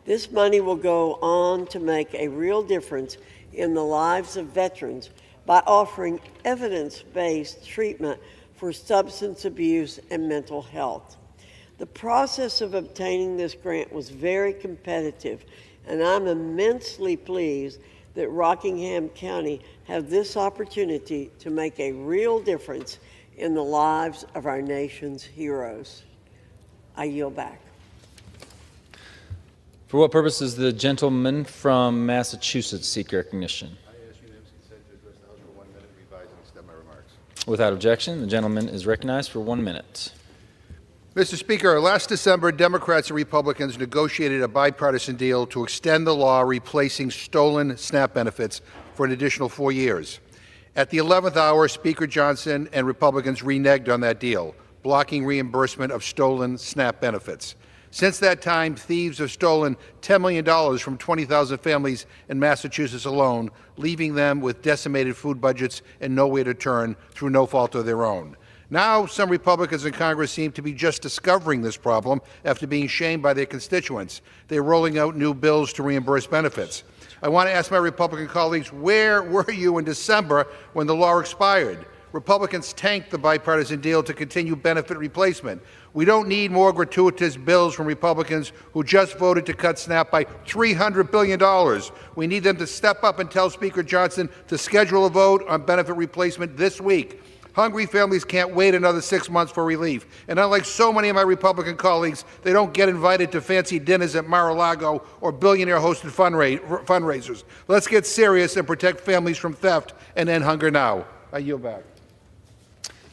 This money will go on to make a real difference in the lives of veterans by offering evidence-based treatment for substance abuse and mental health. The process of obtaining this grant was very competitive, and I'm immensely pleased that Rockingham County have this opportunity to make a real difference in the lives of our nation's heroes. I yield back. For what purpose does the gentleman from Massachusetts seek recognition? I ask unanimous consent to address the House for 1 minute, revise and extend my remarks. Without objection, the gentleman is recognized for 1 minute. Mr. Speaker, last December, Democrats and Republicans negotiated a bipartisan deal to extend the law replacing stolen SNAP benefits for an additional 4 years. At the 11th hour, Speaker Johnson and Republicans reneged on that deal, blocking reimbursement of stolen SNAP benefits. Since that time, thieves have stolen $10 million from 20,000 families in Massachusetts alone, leaving them with decimated food budgets and nowhere to turn through no fault of their own. Now, some Republicans in Congress seem to be just discovering this problem after being shamed by their constituents. They're rolling out new bills to reimburse benefits. I want to ask my Republican colleagues, where were you in December when the law expired? Republicans tanked the bipartisan deal to continue benefit replacement. We don't need more gratuitous bills from Republicans who just voted to cut SNAP by $300 billion. We need them to step up and tell Speaker Johnson to schedule a vote on benefit replacement this week. Hungry families can't wait another 6 months for relief. And unlike so many of my Republican colleagues, they don't get invited to fancy dinners at Mar-a-Lago or billionaire-hosted fundraisers. Let's get serious and protect families from theft and end hunger now. I yield back.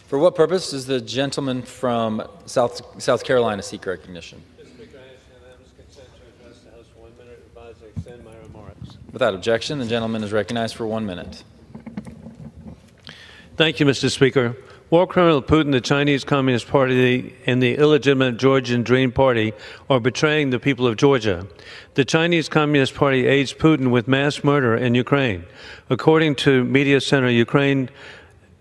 For what purpose does the gentleman from South Carolina seek recognition? Mr. Speaker, I ask unanimous consent to address the House for 1 minute. Advise I extend my remarks. Without objection, the gentleman is recognized for 1 minute. Thank you, Mr. Speaker. War criminal Putin, the Chinese Communist Party, and the illegitimate Georgian Dream Party are betraying the people of Georgia. The Chinese Communist Party aids Putin with mass murder in Ukraine. According to Media Center Ukraine,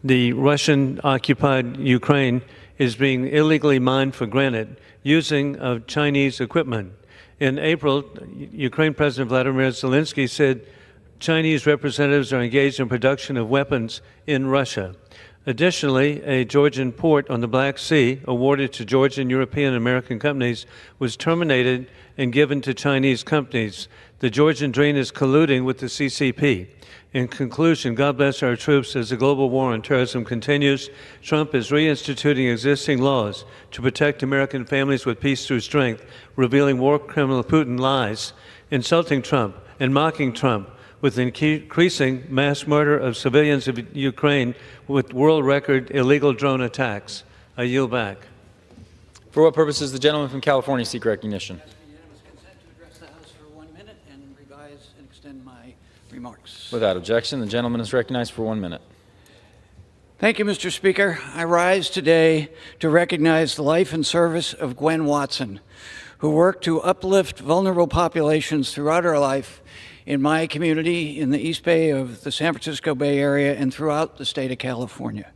the Russian-occupied Ukraine is being illegally mined for granite using Chinese equipment. In April, Ukraine President Vladimir Zelensky said Chinese representatives are engaged in production of weapons in Russia. Additionally, a Georgian port on the Black Sea, awarded to Georgian, European, and American companies, was terminated and given to Chinese companies. The Georgian Dream is colluding with the CCP. In conclusion, God bless our troops as the global war on terrorism continues. Trump is reinstituting existing laws to protect American families with peace through strength, revealing war criminal Putin lies, insulting Trump, and mocking Trump, with increasing mass murder of civilians of Ukraine with world record illegal drone attacks. I yield back. For what purpose does the gentleman from California seek recognition? Unanimous consent to address the House for 1 minute and revise and extend my remarks. Without objection, the gentleman is recognized for 1 minute. Thank you, Mr. Speaker. I rise today to recognize the life and service of Gwen Watson, who worked to uplift vulnerable populations throughout her life in my community in the East Bay of the San Francisco Bay Area and throughout the state of California.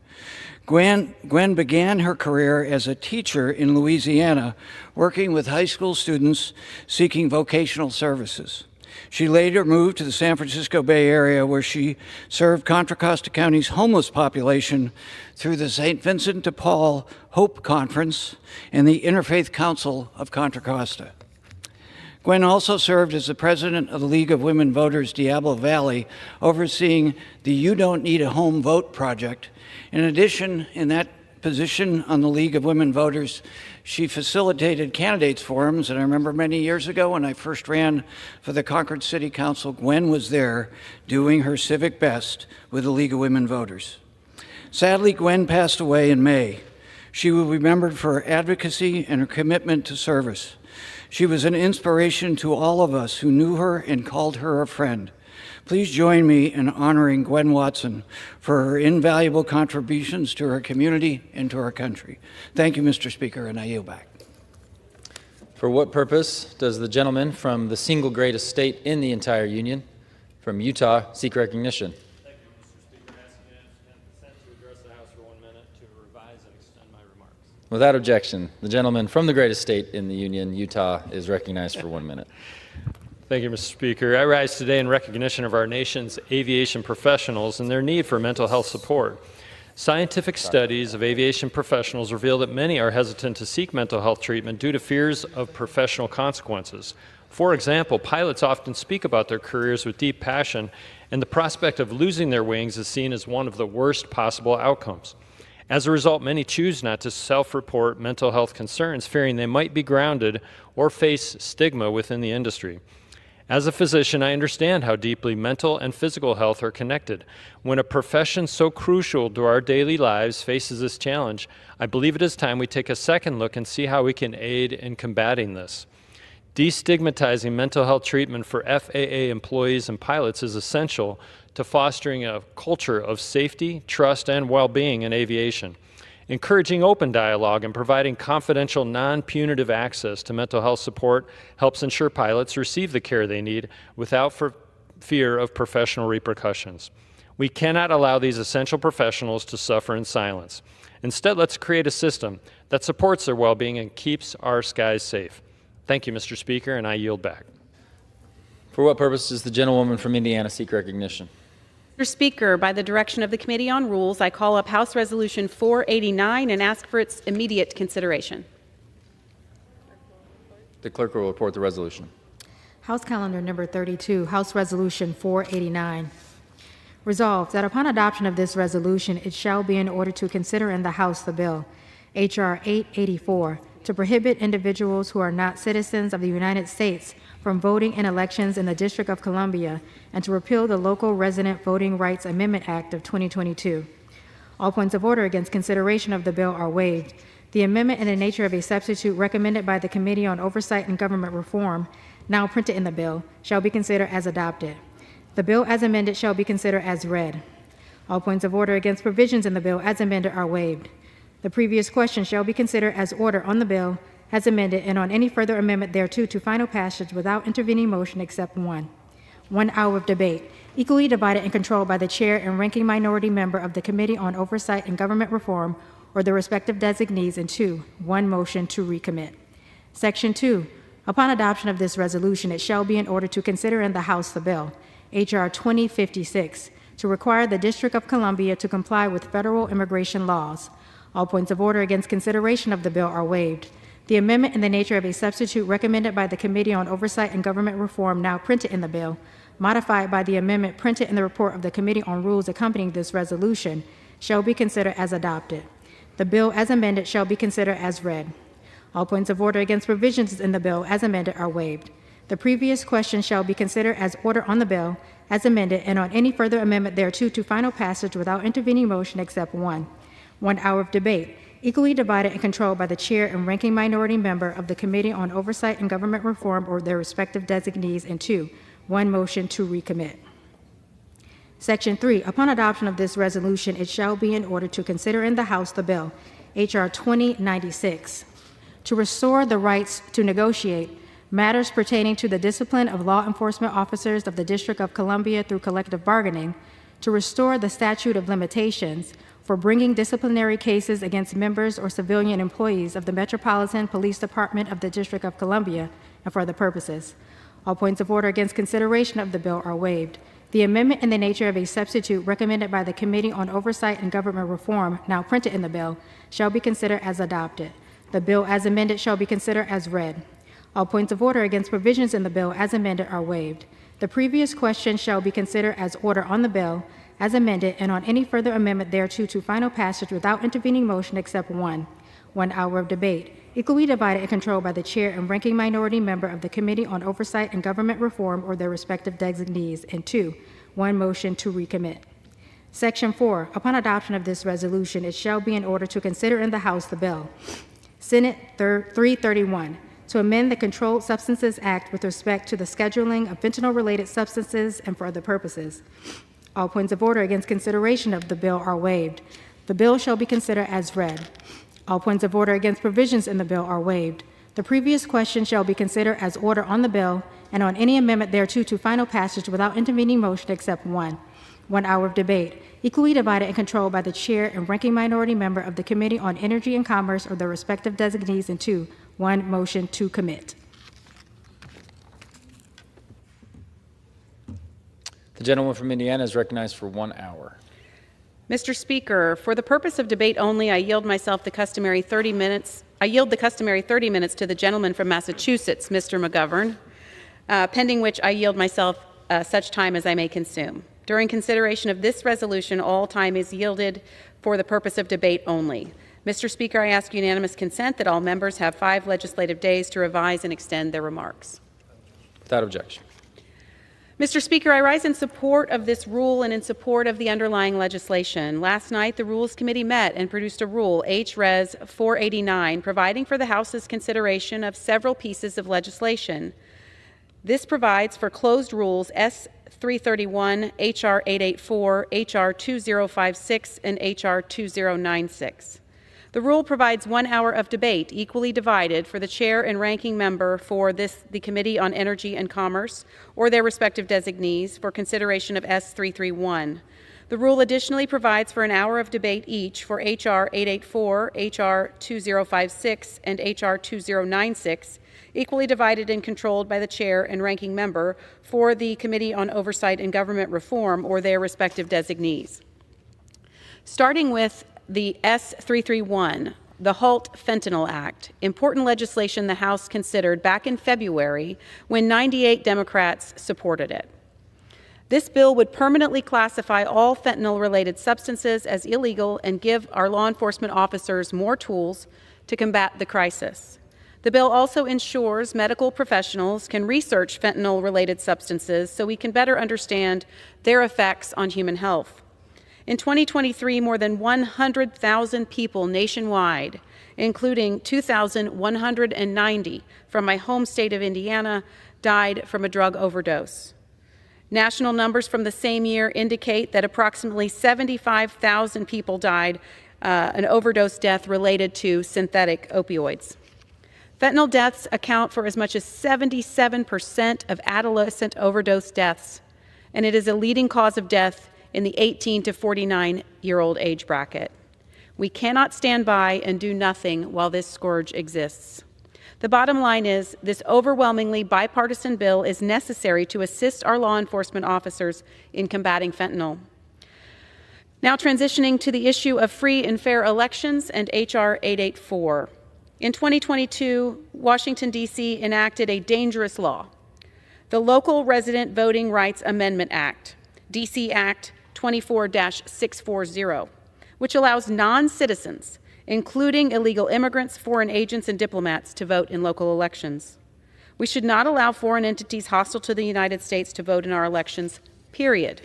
Gwen began her career as a teacher in Louisiana, working with high school students seeking vocational services. She later moved to the San Francisco Bay Area, where she served Contra Costa County's homeless population through the St. Vincent de Paul Hope Conference and the Interfaith Council of Contra Costa. Gwen also served as the president of the League of Women Voters Diablo Valley, overseeing the You Don't Need a Home Vote project. In addition, in that position on the League of Women Voters, she facilitated candidates forums, and I remember many years ago when I first ran for the Concord City Council, Gwen was there doing her civic best with the League of Women Voters. Sadly, Gwen passed away in May. She will be remembered for her advocacy and her commitment to service. She was an inspiration to all of us who knew her and called her a friend. Please join me in honoring Gwen Watson for her invaluable contributions to our community and to our country. Thank you, Mr. Speaker, and I yield back. For what purpose does the gentleman from the single greatest state in the entire Union, from Utah, seek recognition? Thank you, Mr. Speaker. I ask unanimous consent to address the House for 1 minute to revise and extend my remarks. Without objection, the gentleman from the greatest state in the Union, Utah, is recognized for 1 minute. Thank you, Mr. Speaker. I rise today in recognition of our nation's aviation professionals and their need for mental health support. Scientific studies of aviation professionals reveal that many are hesitant to seek mental health treatment due to fears of professional consequences. For example, pilots often speak about their careers with deep passion, and the prospect of losing their wings is seen as one of the worst possible outcomes. As a result, many choose not to self-report mental health concerns, fearing they might be grounded or face stigma within the industry. As a physician, I understand how deeply mental and physical health are connected. When a profession so crucial to our daily lives faces this challenge, I believe it is time we take a second look and see how we can aid in combating this. Destigmatizing mental health treatment for FAA employees and pilots is essential to fostering a culture of safety, trust, and well-being in aviation. Encouraging open dialogue and providing confidential, non-punitive access to mental health support helps ensure pilots receive the care they need without fear of professional repercussions. We cannot allow these essential professionals to suffer in silence. Instead, let's create a system that supports their well-being and keeps our skies safe. Thank you, Mr. Speaker, and I yield back. For what purpose does the gentlewoman from Indiana seek recognition? Mr. Speaker, by the direction of the Committee on Rules, I call up House Resolution 489 and ask for its immediate consideration. The clerk will report the resolution. House Calendar Number 32, House Resolution 489. Resolved that upon adoption of this resolution, it shall be in order to consider in the House the bill, H.R. 884, to prohibit individuals who are not citizens of the United States from voting in elections in the District of Columbia and to repeal the Local Resident Voting Rights Amendment Act of 2022. All points of order against consideration of the bill are waived. The amendment in the nature of a substitute recommended by the Committee on Oversight and Government Reform, now printed in the bill, shall be considered as adopted. The bill as amended shall be considered as read. All points of order against provisions in the bill as amended are waived. The previous question shall be considered as order on the bill as amended and on any further amendment thereto to final passage without intervening motion except one. 1 hour of debate, equally divided and controlled by the chair and ranking minority member of the Committee on Oversight and Government Reform or their respective designees, and 2, 1 motion to recommit. Section 2, upon adoption of this resolution, it shall be in order to consider in the House the bill, H.R. 2056, to require the District of Columbia to comply with federal immigration laws. All points of order against consideration of the bill are waived. The amendment in the nature of a substitute recommended by the Committee on Oversight and Government Reform, now printed in the bill, modified by the amendment printed in the report of the Committee on Rules accompanying this resolution, shall be considered as adopted. The bill as amended shall be considered as read. All points of order against provisions in the bill as amended are waived. The previous question shall be considered as order on the bill as amended and on any further amendment thereto to final passage without intervening motion except one. 1 hour of debate, equally divided and controlled by the chair and ranking minority member of the Committee on Oversight and Government Reform or their respective designees, and 2, 1 motion to recommit. Section 3, upon adoption of this resolution, it shall be in order to consider in the House the bill, H.R. 2096, to restore the rights to negotiate matters pertaining to the discipline of law enforcement officers of the District of Columbia through collective bargaining, to restore the statute of limitations for bringing disciplinary cases against members or civilian employees of the Metropolitan Police Department of the District of Columbia and for other purposes. All points of order against consideration of the bill are waived. The amendment in the nature of a substitute recommended by the Committee on Oversight and Government Reform, now printed in the bill, shall be considered as adopted. The bill as amended shall be considered as read. All points of order against provisions in the bill as amended are waived. The previous question shall be considered as order on the bill as amended and on any further amendment thereto to final passage without intervening motion except one. 1 hour of debate, equally divided and controlled by the chair and ranking minority member of the Committee on Oversight and Government Reform or their respective designees, and 2, 1 motion to recommit. Section 4, upon adoption of this resolution, it shall be in order to consider in the House the bill, Senate 331, to amend the Controlled Substances Act with respect to the scheduling of fentanyl-related substances and for other purposes. All points of order against consideration of the bill are waived. The bill shall be considered as read. All points of order against provisions in the bill are waived. The previous question shall be considered as order on the bill and on any amendment thereto to final passage without intervening motion except one. 1 hour of debate, equally divided and controlled by the chair and ranking minority member of the Committee on Energy and Commerce or their respective designees, and 2, 1 motion to commit. The gentleman from Indiana is recognized for 1 hour. Mr. Speaker, for the purpose of debate only, I yield myself the customary 30 minutes. I yield the customary 30 minutes to the gentleman from Massachusetts, Mr. McGovern, pending which I yield myself such time as I may consume. During consideration of this resolution, all time is yielded for the purpose of debate only. Mr. Speaker, I ask unanimous consent that all members have 5 legislative days to revise and extend their remarks. Without objection. Mr. Speaker, I rise in support of this rule and in support of the underlying legislation. Last night, the Rules Committee met and produced a rule, H.Res. 489, providing for the House's consideration of several pieces of legislation. This provides for closed rules S. 331, H.R. 884, H.R. 2056, and H.R. 2096. The rule provides 1 hour of debate, equally divided, for the chair and ranking member for the Committee on Energy and Commerce, or their respective designees, for consideration of S. 331. The rule additionally provides for 1 hour of debate each for H.R. 884, H.R. 2056, and H.R. 2096, equally divided and controlled by the chair and ranking member for the Committee on Oversight and Government Reform, or their respective designees. Starting with the S331, the HALT Fentanyl Act, important legislation the House considered back in February when 98 Democrats supported it. This bill would permanently classify all fentanyl-related substances as illegal and give our law enforcement officers more tools to combat the crisis. The bill also ensures medical professionals can research fentanyl-related substances so we can better understand their effects on human health. In 2023, more than 100,000 people nationwide, including 2,190 from my home state of Indiana, died from a drug overdose. National numbers from the same year indicate that approximately 75,000 people died an overdose death related to synthetic opioids. Fentanyl deaths account for as much as 77% of adolescent overdose deaths, and it is a leading cause of death in the 18 to 49-year-old age bracket. We cannot stand by and do nothing while this scourge exists. The bottom line is this overwhelmingly bipartisan bill is necessary to assist our law enforcement officers in combating fentanyl. Now transitioning to the issue of free and fair elections and H.R. 884. In 2022, Washington, D.C. enacted a dangerous law, the Local Resident Voting Rights Amendment Act, D.C. Act 24-640, which allows non-citizens, including illegal immigrants, foreign agents, and diplomats, to vote in local elections. We should not allow foreign entities hostile to the United States to vote in our elections, period.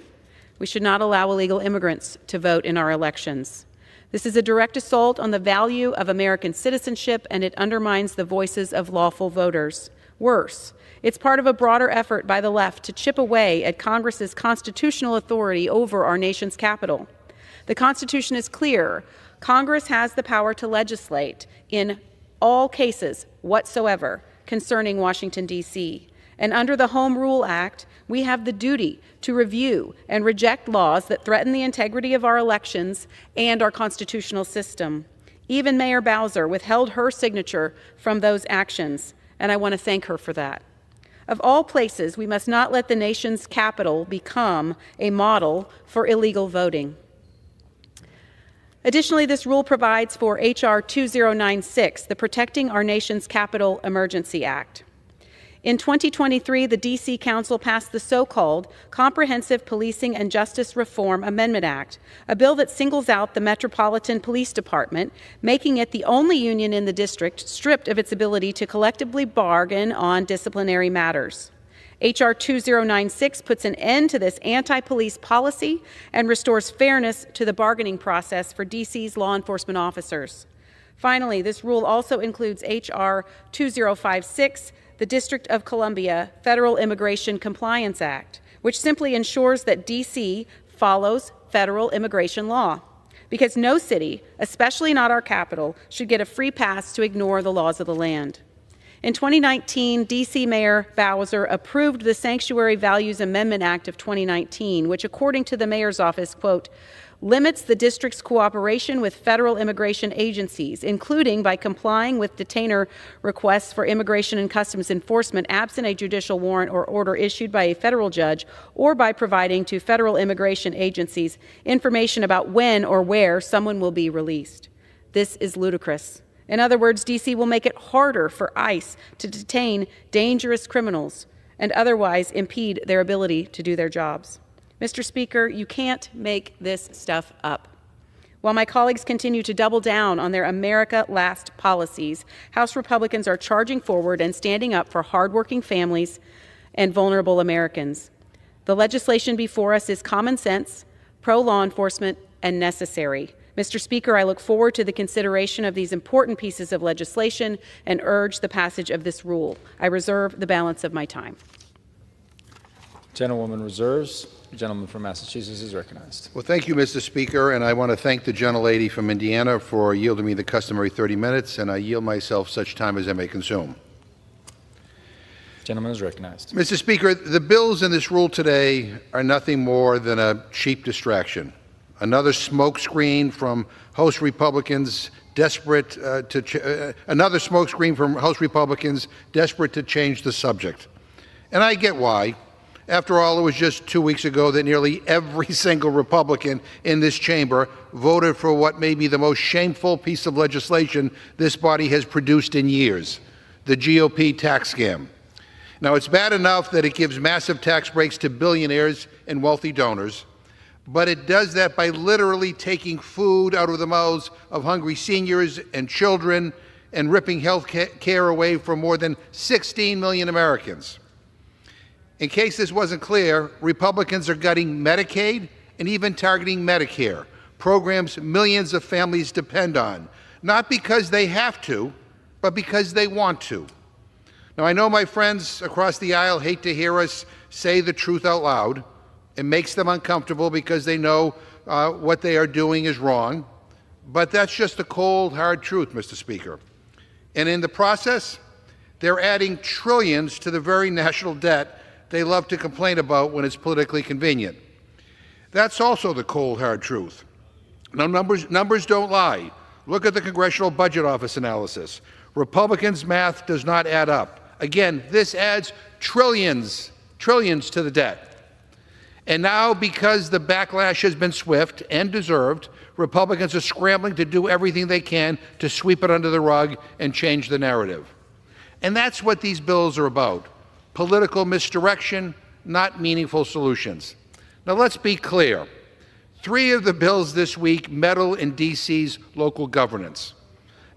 We should not allow illegal immigrants to vote in our elections. This is a direct assault on the value of American citizenship, and it undermines the voices of lawful voters. Worse, it's part of a broader effort by the left to chip away at Congress's constitutional authority over our nation's capital. The Constitution is clear. Congress has the power to legislate in all cases whatsoever concerning Washington, D.C. And under the Home Rule Act, we have the duty to review and reject laws that threaten the integrity of our elections and our constitutional system. Even Mayor Bowser withheld her signature from those actions, and I want to thank her for that. Of all places, we must not let the nation's capital become a model for illegal voting. Additionally, this rule provides for H.R. 2096, the Protecting Our Nation's Capital Emergency Act. In 2023, the D.C. Council passed the so-called Comprehensive Policing and Justice Reform Amendment Act, a bill that singles out the Metropolitan Police Department, making it the only union in the district stripped of its ability to collectively bargain on disciplinary matters. H.R. 2096 puts an end to this anti-police policy and restores fairness to the bargaining process for D.C.'s law enforcement officers. Finally, this rule also includes H.R. 2056, the District of Columbia Federal Immigration Compliance Act, which simply ensures that D.C. follows federal immigration law, because no city, especially not our capital, should get a free pass to ignore the laws of the land. In 2019, D.C. Mayor Bowser approved the Sanctuary Values Amendment Act of 2019, which, according to the mayor's office, quote, limits the district's cooperation with federal immigration agencies, including by complying with detainer requests for Immigration and Customs Enforcement absent a judicial warrant or order issued by a federal judge, or by providing to federal immigration agencies information about when or where someone will be released. This is ludicrous. In other words, D.C. will make it harder for ICE to detain dangerous criminals and otherwise impede their ability to do their jobs. Mr. Speaker, you can't make this stuff up. While my colleagues continue to double down on their America Last policies, House Republicans are charging forward and standing up for hardworking families and vulnerable Americans. The legislation before us is common sense, pro-law enforcement, and necessary. Mr. Speaker, I look forward to the consideration of these important pieces of legislation and urge the passage of this rule. I reserve the balance of my time. Gentlewoman reserves. The gentleman from Massachusetts is recognized. Well, thank you, Mr. Speaker, and I want to thank the gentlelady from Indiana for yielding me the customary 30 minutes, and I yield myself such time as I may consume. Gentleman is recognized. Mr. Speaker, the bills in this rule today are nothing more than a cheap distraction. Another smokescreen from House Republicans desperate another smokescreen from House Republicans desperate to change the subject. And I get why. After all, it was just 2 weeks ago that nearly every single Republican in this chamber voted for what may be the most shameful piece of legislation this body has produced in years, the GOP tax scam. Now, it's bad enough that it gives massive tax breaks to billionaires and wealthy donors, but it does that by literally taking food out of the mouths of hungry seniors and children and ripping health care away from more than 16 million Americans. In case this wasn't clear, Republicans are gutting Medicaid and even targeting Medicare, programs millions of families depend on, not because they have to, but because they want to. Now, I know my friends across the aisle hate to hear us say the truth out loud. It makes them uncomfortable because they know what they are doing is wrong, but that's just the cold, hard truth, Mr. Speaker. And in the process, they're adding trillions to the very national debt they love to complain about when it's politically convenient. That's also the cold, hard truth. Now, numbers don't lie. Look at the Congressional Budget Office analysis. Republicans' math does not add up. Again, this adds trillions to the debt. And now, because the backlash has been swift and deserved, Republicans are scrambling to do everything they can to sweep it under the rug and change the narrative. And that's what these bills are about. Political misdirection, not meaningful solutions. Now, let's be clear. 3 of the bills this week meddle in D.C.'s local governance.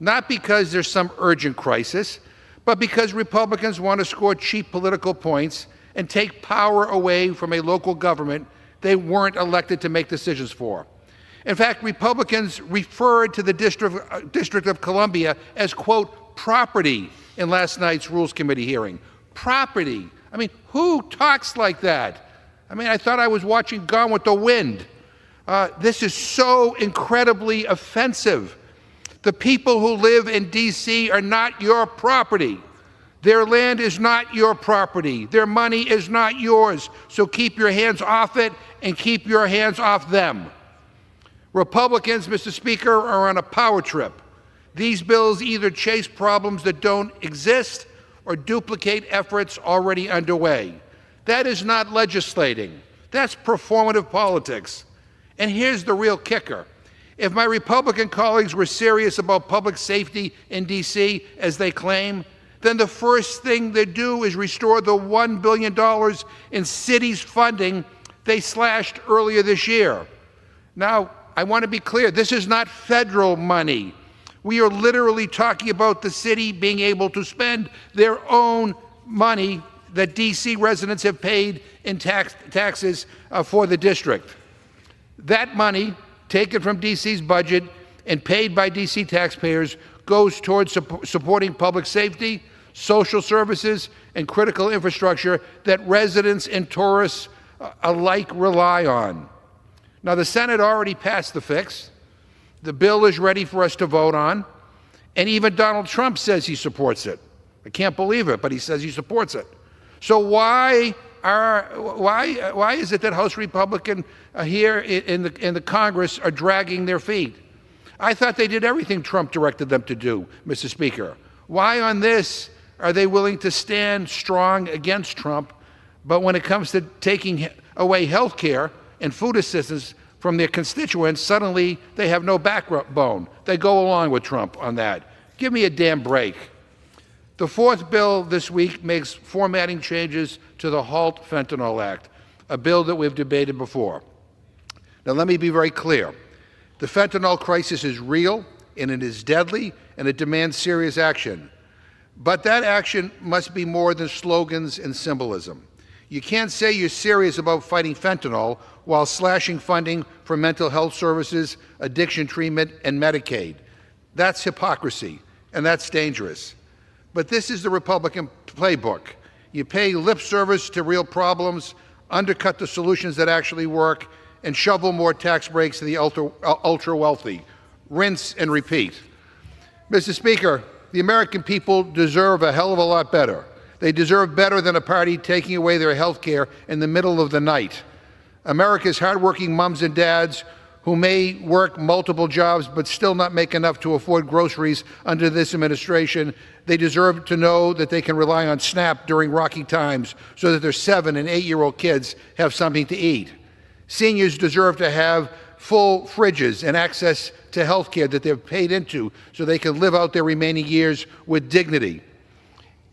Not because there's some urgent crisis, but because Republicans want to score cheap political points and take power away from a local government they weren't elected to make decisions for. In fact, Republicans referred to the District of Columbia as, quote, property in last night's Rules Committee hearing. Property. I mean, who talks like that? I mean, I thought I was watching Gone with the Wind. This is so incredibly offensive. The people who live in D.C. are not your property. Their land is not your property. Their money is not yours. So keep your hands off it and keep your hands off them. Republicans, Mr. Speaker, are on a power trip. These bills either chase problems that don't exist or duplicate efforts already underway. That is not legislating. That's performative politics. And here's the real kicker. If my Republican colleagues were serious about public safety in D.C., as they claim, then the first thing they do is restore the $1 billion in cities funding they slashed earlier this year. Now, I want to be clear, this is not federal money. We are literally talking about the city being able to spend their own money that D.C. residents have paid in taxes for the district. That money, taken from D.C.'s budget and paid by D.C. taxpayers, goes towards supporting public safety, social services, and critical infrastructure that residents and tourists alike rely on. Now, the Senate already passed the fix. The bill is ready for us to vote on, and even Donald Trump says he supports it. I can't believe it, but he says he supports it. So why is it that House Republicans here in the Congress are dragging their feet? I thought they did everything Trump directed them to do, Mr. Speaker. Why on this are they willing to stand strong against Trump, but when it comes to taking away health care and food assistance from their constituents, suddenly they have no backbone. They go along with Trump on that. Give me a damn break. The 4th bill this week makes formatting changes to the HALT Fentanyl Act, a bill that we've debated before. Now, let me be very clear. The fentanyl crisis is real, and it is deadly, and it demands serious action. But that action must be more than slogans and symbolism. You can't say you're serious about fighting fentanyl while slashing funding for mental health services, addiction treatment, and Medicaid. That's hypocrisy, and that's dangerous. But this is the Republican playbook. You pay lip service to real problems, undercut the solutions that actually work, and shovel more tax breaks to the ultra-wealthy. Rinse and repeat. Mr. Speaker, the American people deserve a hell of a lot better. They deserve better than a party taking away their health care in the middle of the night. America's hardworking moms and dads who may work multiple jobs but still not make enough to afford groceries under this administration, they deserve to know that they can rely on SNAP during rocky times so that their 7- and 8-year-old kids have something to eat. Seniors deserve to have full fridges and access to health care that they've paid into so they can live out their remaining years with dignity.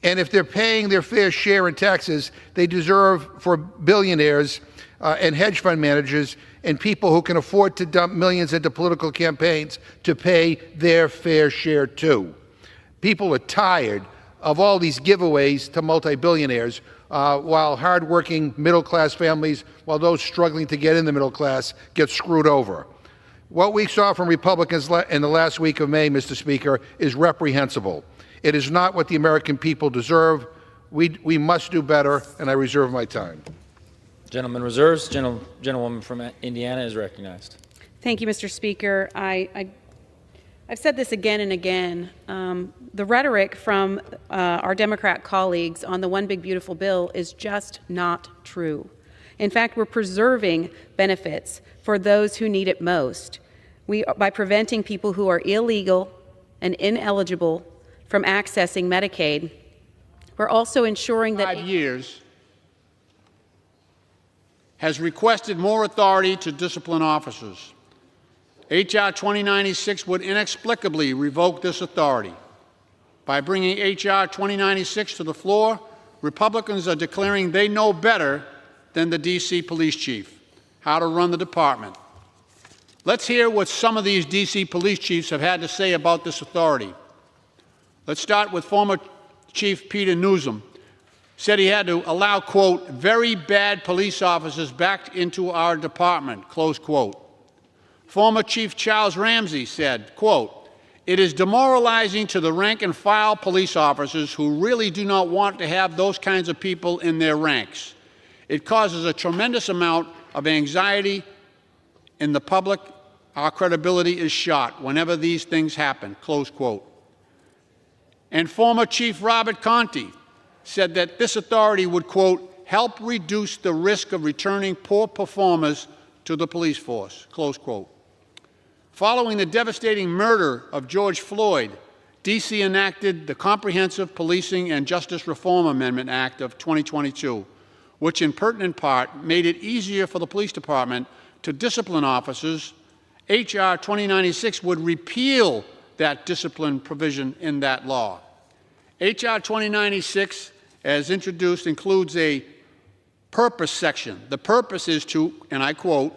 And if they're paying their fair share in taxes, they deserve for billionaires and hedge fund managers and people who can afford to dump millions into political campaigns to pay their fair share too. People are tired of all these giveaways to multi-billionaires while hard-working middle-class families, while those struggling to get in the middle class, get screwed over. What we saw from Republicans in the last week of May, Mr. Speaker, is reprehensible. It is not what the American people deserve. We must do better, and I reserve my time. Gentleman reserves. Gentlewoman from Indiana is recognized. Thank you, Mr. Speaker. I've said this again and again. The rhetoric from our Democrat colleagues on the One Big Beautiful Bill is just not true. In fact, we're preserving benefits for those who need it most. By preventing people who are illegal and ineligible from accessing Medicaid, we're also ensuring that 5 years has requested more authority to discipline officers. H.R. 2096 would inexplicably revoke this authority. By bringing H.R. 2096 to the floor, Republicans are declaring they know better than the D.C. police chief how to run the department. Let's hear what some of these D.C. police chiefs have had to say about this authority. Let's start with former Chief Peter Newsom. Said he had to allow, quote, very bad police officers back into our department, close quote. Former Chief Charles Ramsey said, quote, it is demoralizing to the rank and file police officers who really do not want to have those kinds of people in their ranks. It causes a tremendous amount of anxiety in the public. Our credibility is shot whenever these things happen, close quote. And former Chief Robert Conte said that this authority would, quote, help reduce the risk of returning poor performers to the police force, close quote. Following the devastating murder of George Floyd, D.C. enacted the Comprehensive Policing and Justice Reform Amendment Act of 2022, which in pertinent part made it easier for the police department to discipline officers. H.R. 2096 would repeal that discipline provision in that law. H.R. 2096, as introduced, includes a purpose section. The purpose is to, and I quote,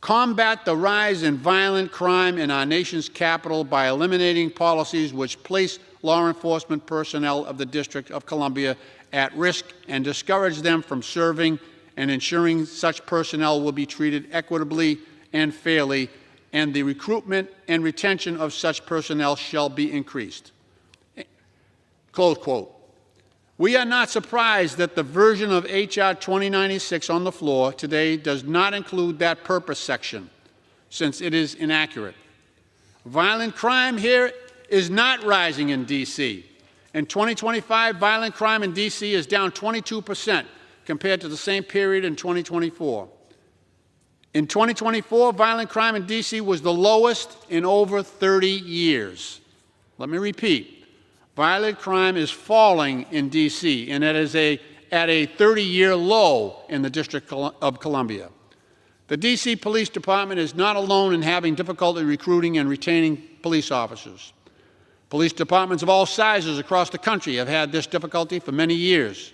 combat the rise in violent crime in our nation's capital by eliminating policies which place law enforcement personnel of the District of Columbia at risk and discourage them from serving, and ensuring such personnel will be treated equitably and fairly, and the recruitment and retention of such personnel shall be increased. Close quote. We are not surprised that the version of H.R. 2096 on the floor today does not include that purpose section, since it is inaccurate. Violent crime here is not rising in D.C. In 2025, violent crime in D.C. is down 22% compared to the same period in 2024. In 2024, violent crime in D.C. was the lowest in over 30 years. Let me repeat. Violent crime is falling in D.C., and it is at a 30-year low in the District of Columbia. The D.C. Police Department is not alone in having difficulty recruiting and retaining police officers. Police departments of all sizes across the country have had this difficulty for many years.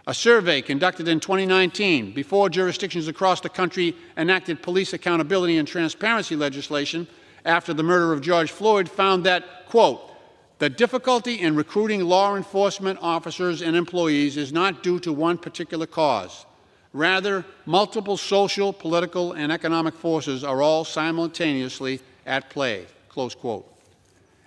A survey conducted in 2019, before jurisdictions across the country enacted police accountability and transparency legislation after the murder of George Floyd, found that, quote, The difficulty in recruiting law enforcement officers and employees is not due to one particular cause. Rather, multiple social, political, and economic forces are all simultaneously at play." Close quote.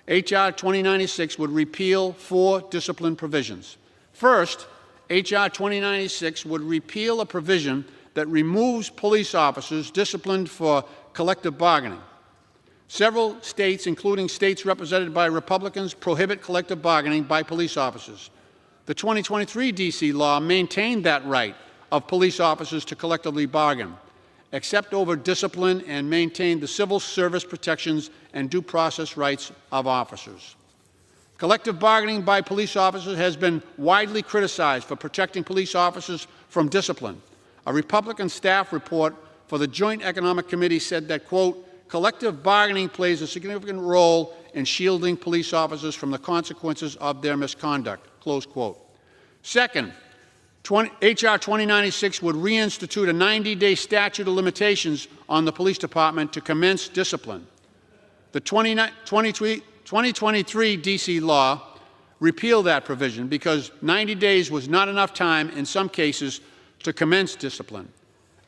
H.R. 2096 would repeal 4 discipline provisions. First, H.R. 2096 would repeal a provision that removes police officers disciplined for collective bargaining. Several states, including states represented by Republicans, prohibit collective bargaining by police officers. The 2023 D.C. law maintained that right of police officers to collectively bargain, except over discipline, and maintained the civil service protections and due process rights of officers. Collective bargaining by police officers has been widely criticized for protecting police officers from discipline. A Republican staff report for the Joint Economic Committee said that, quote, "Collective bargaining plays a significant role in shielding police officers from the consequences of their misconduct," close quote. Second, H.R. 2096 would reinstitute a 90-day statute of limitations on the police department to commence discipline. The 2023 D.C. law repealed that provision because 90 days was not enough time in some cases to commence discipline.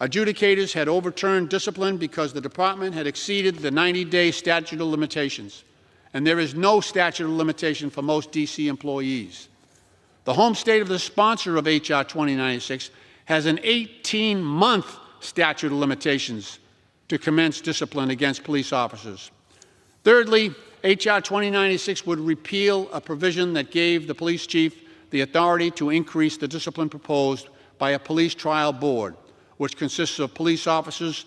Adjudicators had overturned discipline because the department had exceeded the 90-day statute of limitations, and there is no statute of limitation for most D.C. employees. The home state of the sponsor of H.R. 2096 has an 18-month statute of limitations to commence discipline against police officers. Thirdly, H.R. 2096 would repeal a provision that gave the police chief the authority to increase the discipline proposed by a police trial board, which consists of police officers.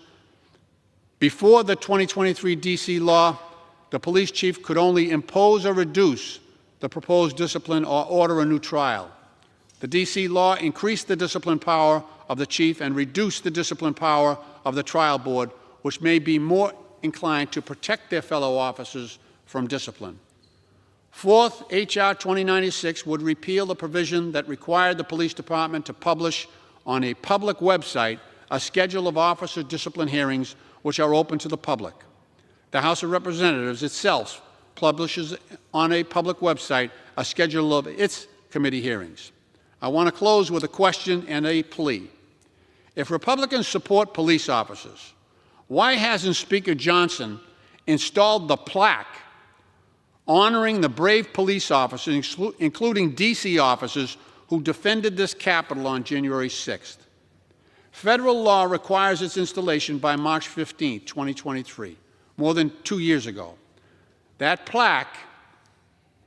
Before the 2023 D.C. law, the police chief could only impose or reduce the proposed discipline or order a new trial. The D.C. law increased the discipline power of the chief and reduced the discipline power of the trial board, which may be more inclined to protect their fellow officers from discipline. Fourth, H.R. 2096 would repeal the provision that required the police department to publish on a public website a schedule of officer discipline hearings which are open to the public. The House of Representatives itself publishes on a public website a schedule of its committee hearings. I want to close with a question and a plea. If Republicans support police officers, why hasn't Speaker Johnson installed the plaque honoring the brave police officers, including D.C. officers, who defended this Capitol on January 6th? Federal law requires its installation by March 15, 2023, more than 2 years ago. That plaque,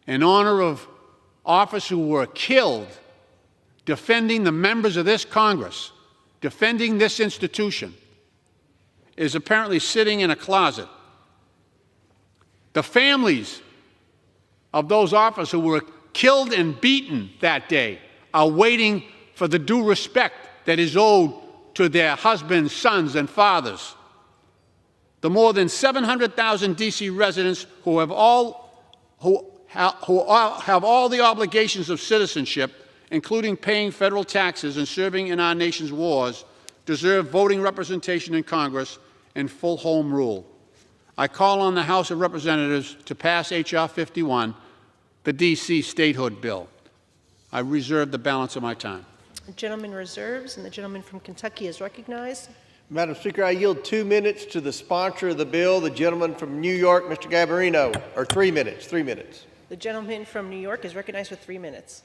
in honor of officers who were killed defending the members of this Congress, defending this institution, is apparently sitting in a closet. The families of those officers who were killed and beaten that day are waiting for the due respect that is owed to their husbands, sons, and fathers. The more than 700,000 D.C. residents who have all the obligations of citizenship, including paying federal taxes and serving in our nation's wars, deserve voting representation in Congress and full home rule. I call on the House of Representatives to pass H.R. 51, the D.C. statehood bill. I reserve the balance of my time. The gentleman reserves, and the gentleman from Kentucky is recognized. Madam Speaker, I yield 2 minutes to the sponsor of the bill, the gentleman from New York, Mr. Garbarino, or 3 minutes, 3 minutes. The gentleman from New York is recognized for 3 minutes.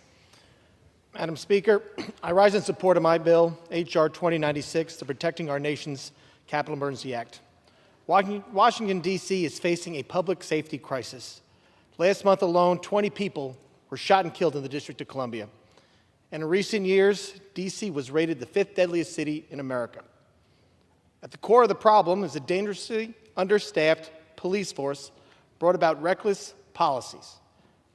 Madam Speaker, I rise in support of my bill, H.R. 2096, the Protecting Our Nation's Capital Emergency Act. Washington, D.C. is facing a public safety crisis. Last month alone, 20 people were shot and killed in the District of Columbia. And in recent years, D.C. was rated the 5th deadliest city in America. At the core of the problem is a dangerously understaffed police force brought about reckless policies.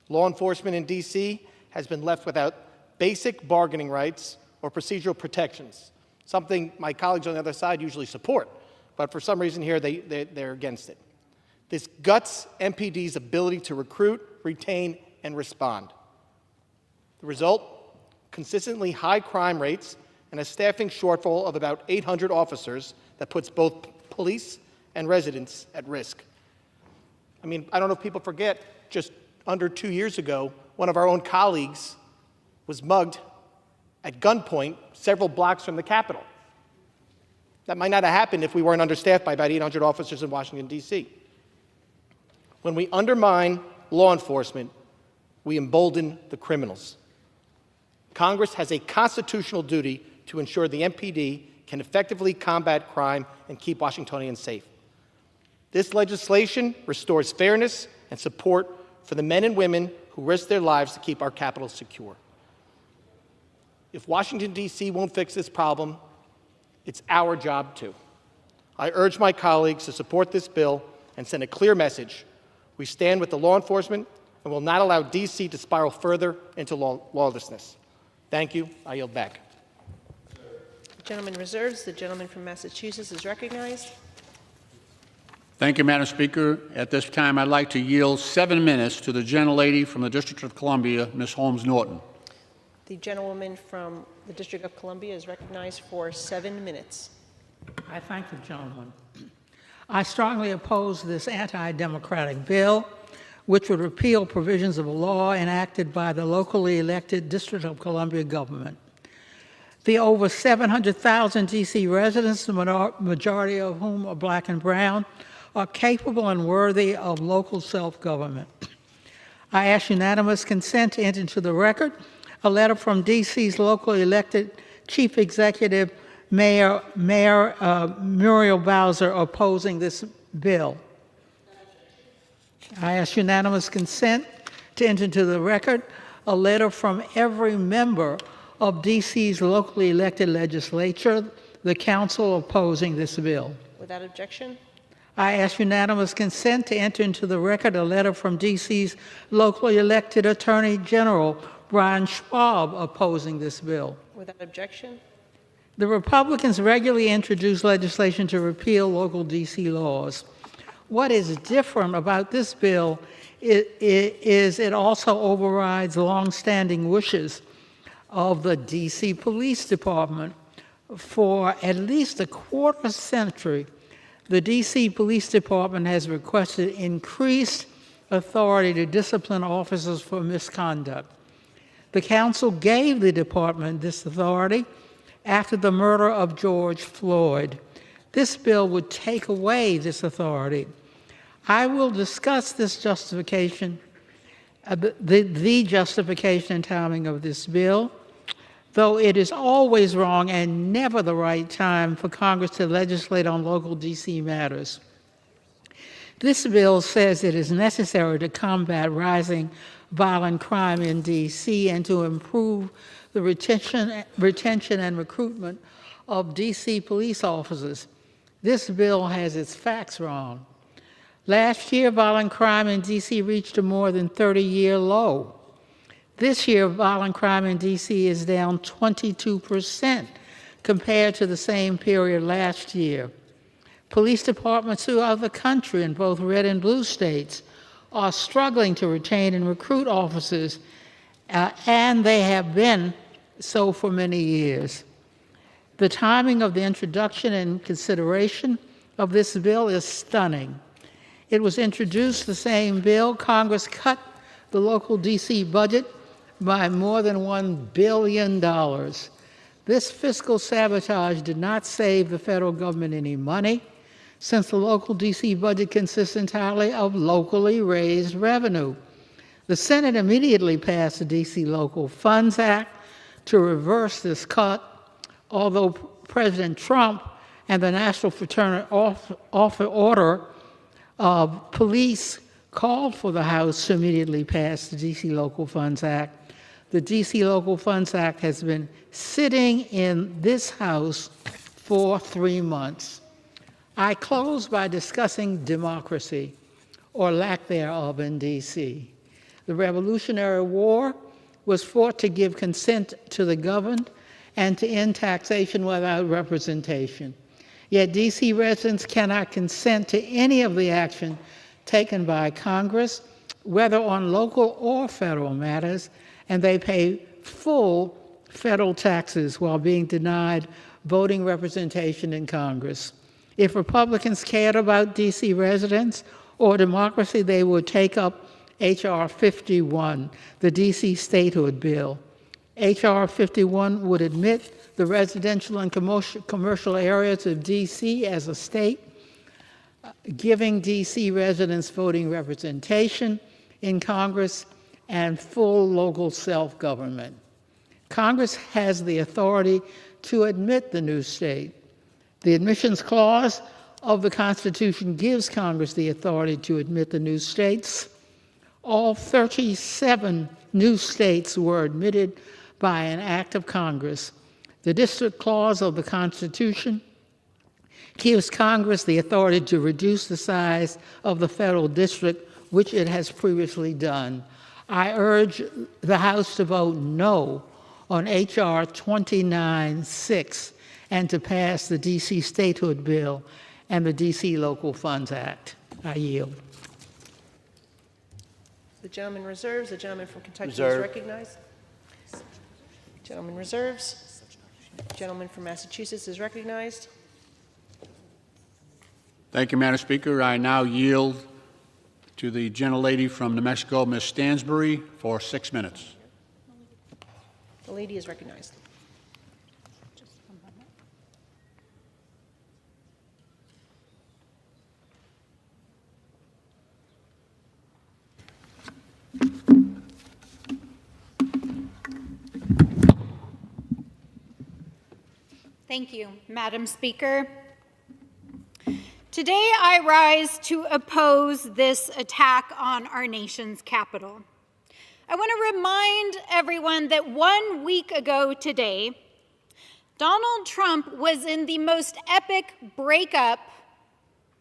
Law enforcement in D.C. has been left without basic bargaining rights or procedural protections, something my colleagues on the other side usually support, but for some reason here they're against it. This guts MPD's ability to recruit, retain, and respond. The result? Consistently high crime rates and a staffing shortfall of about 800 officers that puts both police and residents at risk. I mean, I don't know if people forget, just under 2 years ago, one of our own colleagues was mugged at gunpoint several blocks from the Capitol. That might not have happened if we weren't understaffed by about 800 officers in Washington, D.C. When we undermine law enforcement, we embolden the criminals. Congress has a constitutional duty to ensure the MPD can effectively combat crime and keep Washingtonians safe. This legislation restores fairness and support for the men and women who risk their lives to keep our capital secure. If Washington, D.C. won't fix this problem, it's our job to. I urge my colleagues to support this bill and send a clear message. We stand with the law enforcement and will not allow D.C. to spiral further into lawlessness. Thank you. I yield back. The gentleman reserves. The gentleman from Massachusetts is recognized. Thank you, Madam Speaker. At this time, I'd like to yield 7 minutes to the gentlelady from the District of Columbia, Ms. Holmes Norton. The gentlewoman from the District of Columbia is recognized for 7 minutes. I thank the gentleman. I strongly oppose this anti-democratic bill, which would repeal provisions of a law enacted by the locally elected District of Columbia government. The over 700,000 D.C. residents, the majority of whom are black and brown, are capable and worthy of local self-government. I ask unanimous consent to enter into the record a letter from D.C.'s locally elected Chief Executive Mayor Muriel Bowser opposing this bill. I ask unanimous consent to enter into the record a letter from every member of D.C.'s locally elected legislature, the council opposing this bill. Without objection. I ask unanimous consent to enter into the record a letter from D.C.'s locally elected Attorney General, Brian Schwab, opposing this bill. Without objection. The Republicans regularly introduce legislation to repeal local D.C. laws. What is different about this bill is it also overrides longstanding wishes of the D.C. Police Department. For at least a quarter century, the D.C. Police Department has requested increased authority to discipline officers for misconduct. The council gave the department this authority after the murder of George Floyd. This bill would take away this authority. I will discuss this justification, the justification and timing of this bill, though it is always wrong and never the right time for Congress to legislate on local D.C. matters. This bill says it is necessary to combat rising violent crime in D.C. and to improve the retention and recruitment of D.C. police officers. This bill has its facts wrong. Last year, violent crime in D.C. reached a more than 30-year low. This year, violent crime in D.C. is down 22% compared to the same period last year. Police departments throughout the country in both red and blue states are struggling to retain and recruit officers, and they have been so for many years. The timing of the introduction and consideration of this bill is stunning. It was introduced the same bill. Congress cut the local D.C. budget by more than $1 billion. This fiscal sabotage did not save the federal government any money, since the local D.C. budget consists entirely of locally raised revenue. The Senate immediately passed the D.C. Local Funds Act to reverse this cut, although President Trump and the National Fraternal Order of Police called for the House to immediately pass the D.C. Local Funds Act. The D.C. Local Funds Act has been sitting in this House for 3 months. I close by discussing democracy, or lack thereof, in D.C. The Revolutionary War was fought to give consent to the governed and to end taxation without representation. Yet D.C. residents cannot consent to any of the action taken by Congress, whether on local or federal matters, and they pay full federal taxes while being denied voting representation in Congress. If Republicans cared about D.C. residents or democracy, they would take up H.R. 51, the D.C. Statehood Bill. H.R. 51 would admit the residential and commercial areas of D.C. as a state, giving D.C. residents voting representation in Congress and full local self-government. Congress has the authority to admit the new state. The admissions clause of the Constitution gives Congress the authority to admit the new states. All 37 new states were admitted by an act of Congress. The District Clause of the Constitution gives Congress the authority to reduce the size of the federal district, which it has previously done. I urge the House to vote no on H.R. 29-6 and to pass the D.C. Statehood Bill and the D.C. Local Funds Act. I yield. The gentleman reserves. The gentleman from Kentucky is recognized. Gentleman reserves. Gentleman from Massachusetts is recognized. Thank you, Madam Speaker. I now yield to the gentlelady from New Mexico, Ms. Stansbury, for 6 minutes. The lady is recognized. Thank you, Madam Speaker. Today I rise to oppose this attack on our nation's capital. I want to remind everyone that 1 week ago today, Donald Trump was in the most epic breakup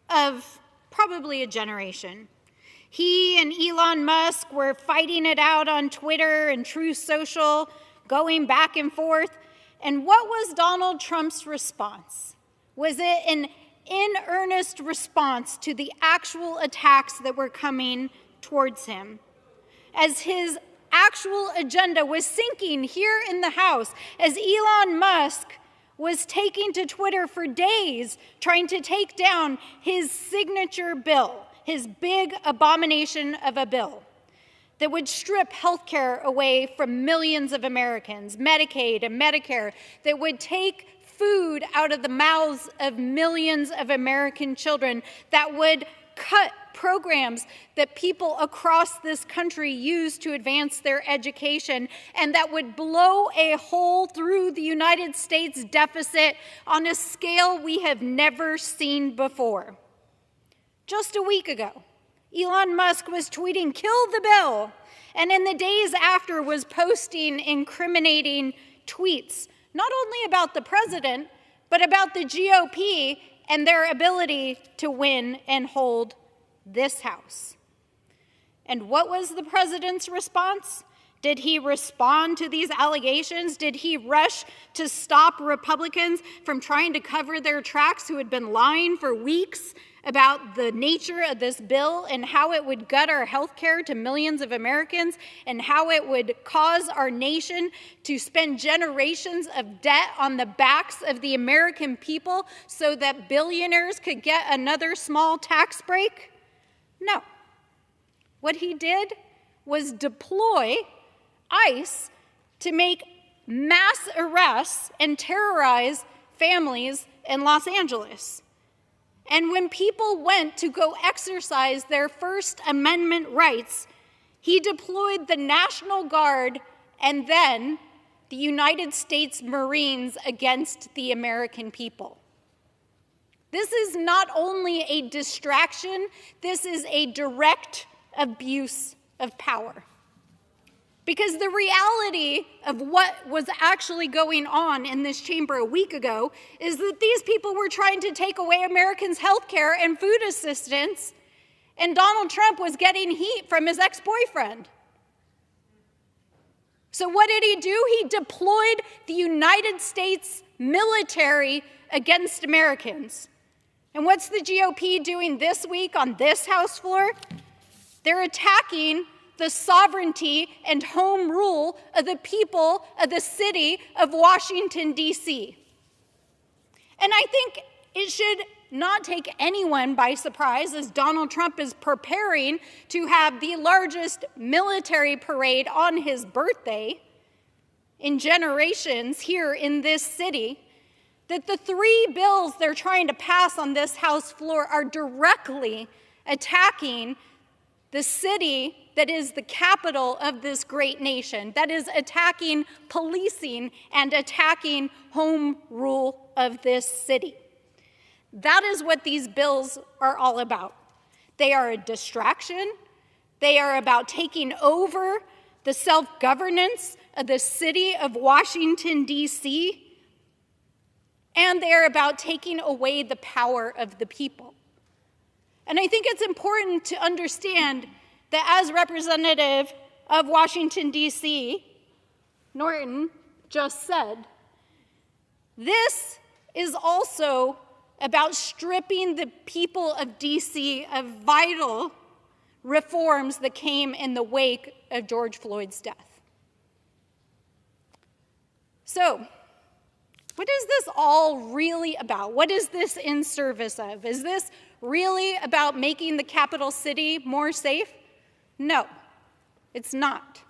of probably a generation. He and Elon Musk were fighting it out on Twitter and Truth Social, going back and forth. And what was Donald Trump's response? Was it an in earnest response to the actual attacks that were coming towards him? As his actual agenda was sinking here in the House, as Elon Musk was taking to Twitter for days trying to take down his signature bill, his big abomination of a bill that would strip health care away from millions of Americans, Medicaid and Medicare, that would take food out of the mouths of millions of American children, that would cut programs that people across this country use to advance their education, and that would blow a hole through the United States deficit on a scale we have never seen before. Just a week ago, Elon Musk was tweeting, "Kill the bill," and in the days after was posting incriminating tweets, not only about the president, but about the GOP and their ability to win and hold this House. And what was the president's response? Did he respond to these allegations? Did he rush to stop Republicans from trying to cover their tracks who had been lying for weeks about the nature of this bill and how it would gut our health care to millions of Americans and how it would cause our nation to spend generations of debt on the backs of the American people so that billionaires could get another small tax break? No. What he did was deploy ICE to make mass arrests and terrorize families in Los Angeles. And when people went to go exercise their First Amendment rights, he deployed the National Guard and then the United States Marines against the American people. This is not only a distraction, this is a direct abuse of power. Because the reality of what was actually going on in this chamber a week ago is that these people were trying to take away Americans' health care and food assistance, and Donald Trump was getting heat from his ex-boyfriend. So what did he do? He deployed the United States military against Americans. And what's the GOP doing this week on this House floor? They're attacking the sovereignty and home rule of the people of the city of Washington, D.C. And I think it should not take anyone by surprise as Donald Trump is preparing to have the largest military parade on his birthday in generations here in this city, that the three bills they're trying to pass on this House floor are directly attacking the city that is the capital of this great nation, that is attacking policing and attacking home rule of this city. That is what these bills are all about. They are a distraction. They are about taking over the self-governance of the city of Washington, D.C., and they are about taking away the power of the people. And I think it's important to understand that as representative of Washington, D.C., Norton just said, this is also about stripping the people of D.C. of vital reforms that came in the wake of George Floyd's death. So, what is this all really about? What is this in service of? Is this really about making the capital city more safe? No, it's not.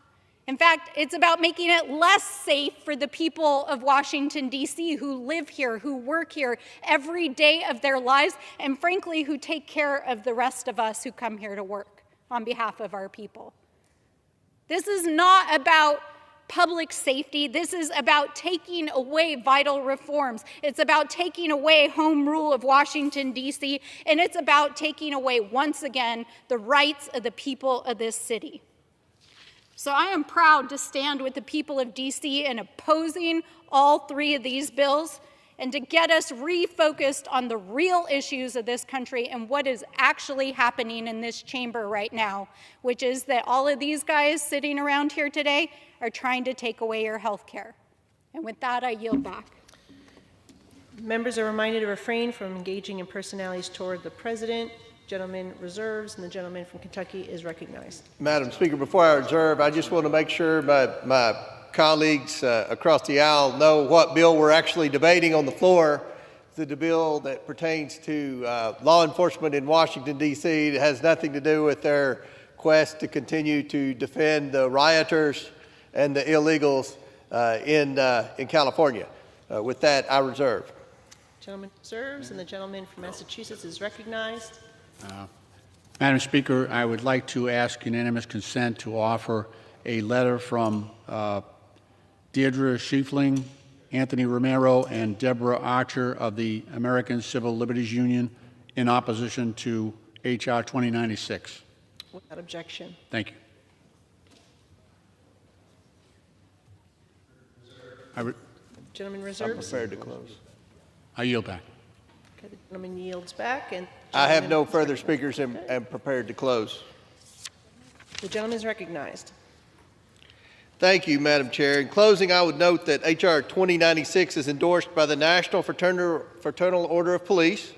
In fact, it's about making it less safe for the people of Washington, D.C., who live here, who work here every day of their lives, and frankly, who take care of the rest of us who come here to work on behalf of our people. This is not about public safety. This is about taking away vital reforms. It's about taking away home rule of Washington, D.C., and it's about taking away, once again, the rights of the people of this city. So I am proud to stand with the people of D.C. in opposing all three of these bills and to get us refocused on the real issues of this country and what is actually happening in this chamber right now, which is that all of these guys sitting around here today are trying to take away your health care. And with that, I yield back. Members are reminded to refrain from engaging in personalities toward the president. Gentleman reserves, and the gentleman from Kentucky is recognized. Madam Speaker, before I reserve, I just want to make sure my colleagues across the aisle know what bill we're actually debating on the floor. The bill that pertains to law enforcement in Washington, D.C. It has nothing to do with their quest to continue to defend the rioters and the illegals in California. With that, I reserve. Gentleman reserves, and the gentleman from Massachusetts is recognized. Madam Speaker, I would like to ask unanimous consent to offer a letter from Deirdre Schiefling, Anthony Romero, and Deborah Archer of the American Civil Liberties Union in opposition to H.R. 2096. Without objection. Thank you. Gentleman reserves. I'm prepared to close. I yield back. Okay, the gentleman yields back. And I have no further speakers and am prepared to close. The gentleman is recognized. Thank you, Madam Chair. In closing, I would note that H.R. 2096 is endorsed by the National Fraternal Order of Police.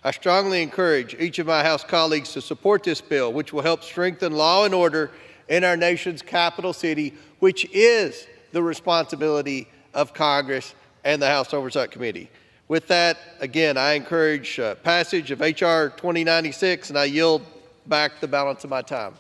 I strongly encourage each of my House colleagues to support this bill, which will help strengthen law and order in our nation's capital city, which is the responsibility of Congress and the House Oversight Committee. With that, again, I encourage passage of H.R. 2096, and I yield back the balance of my time.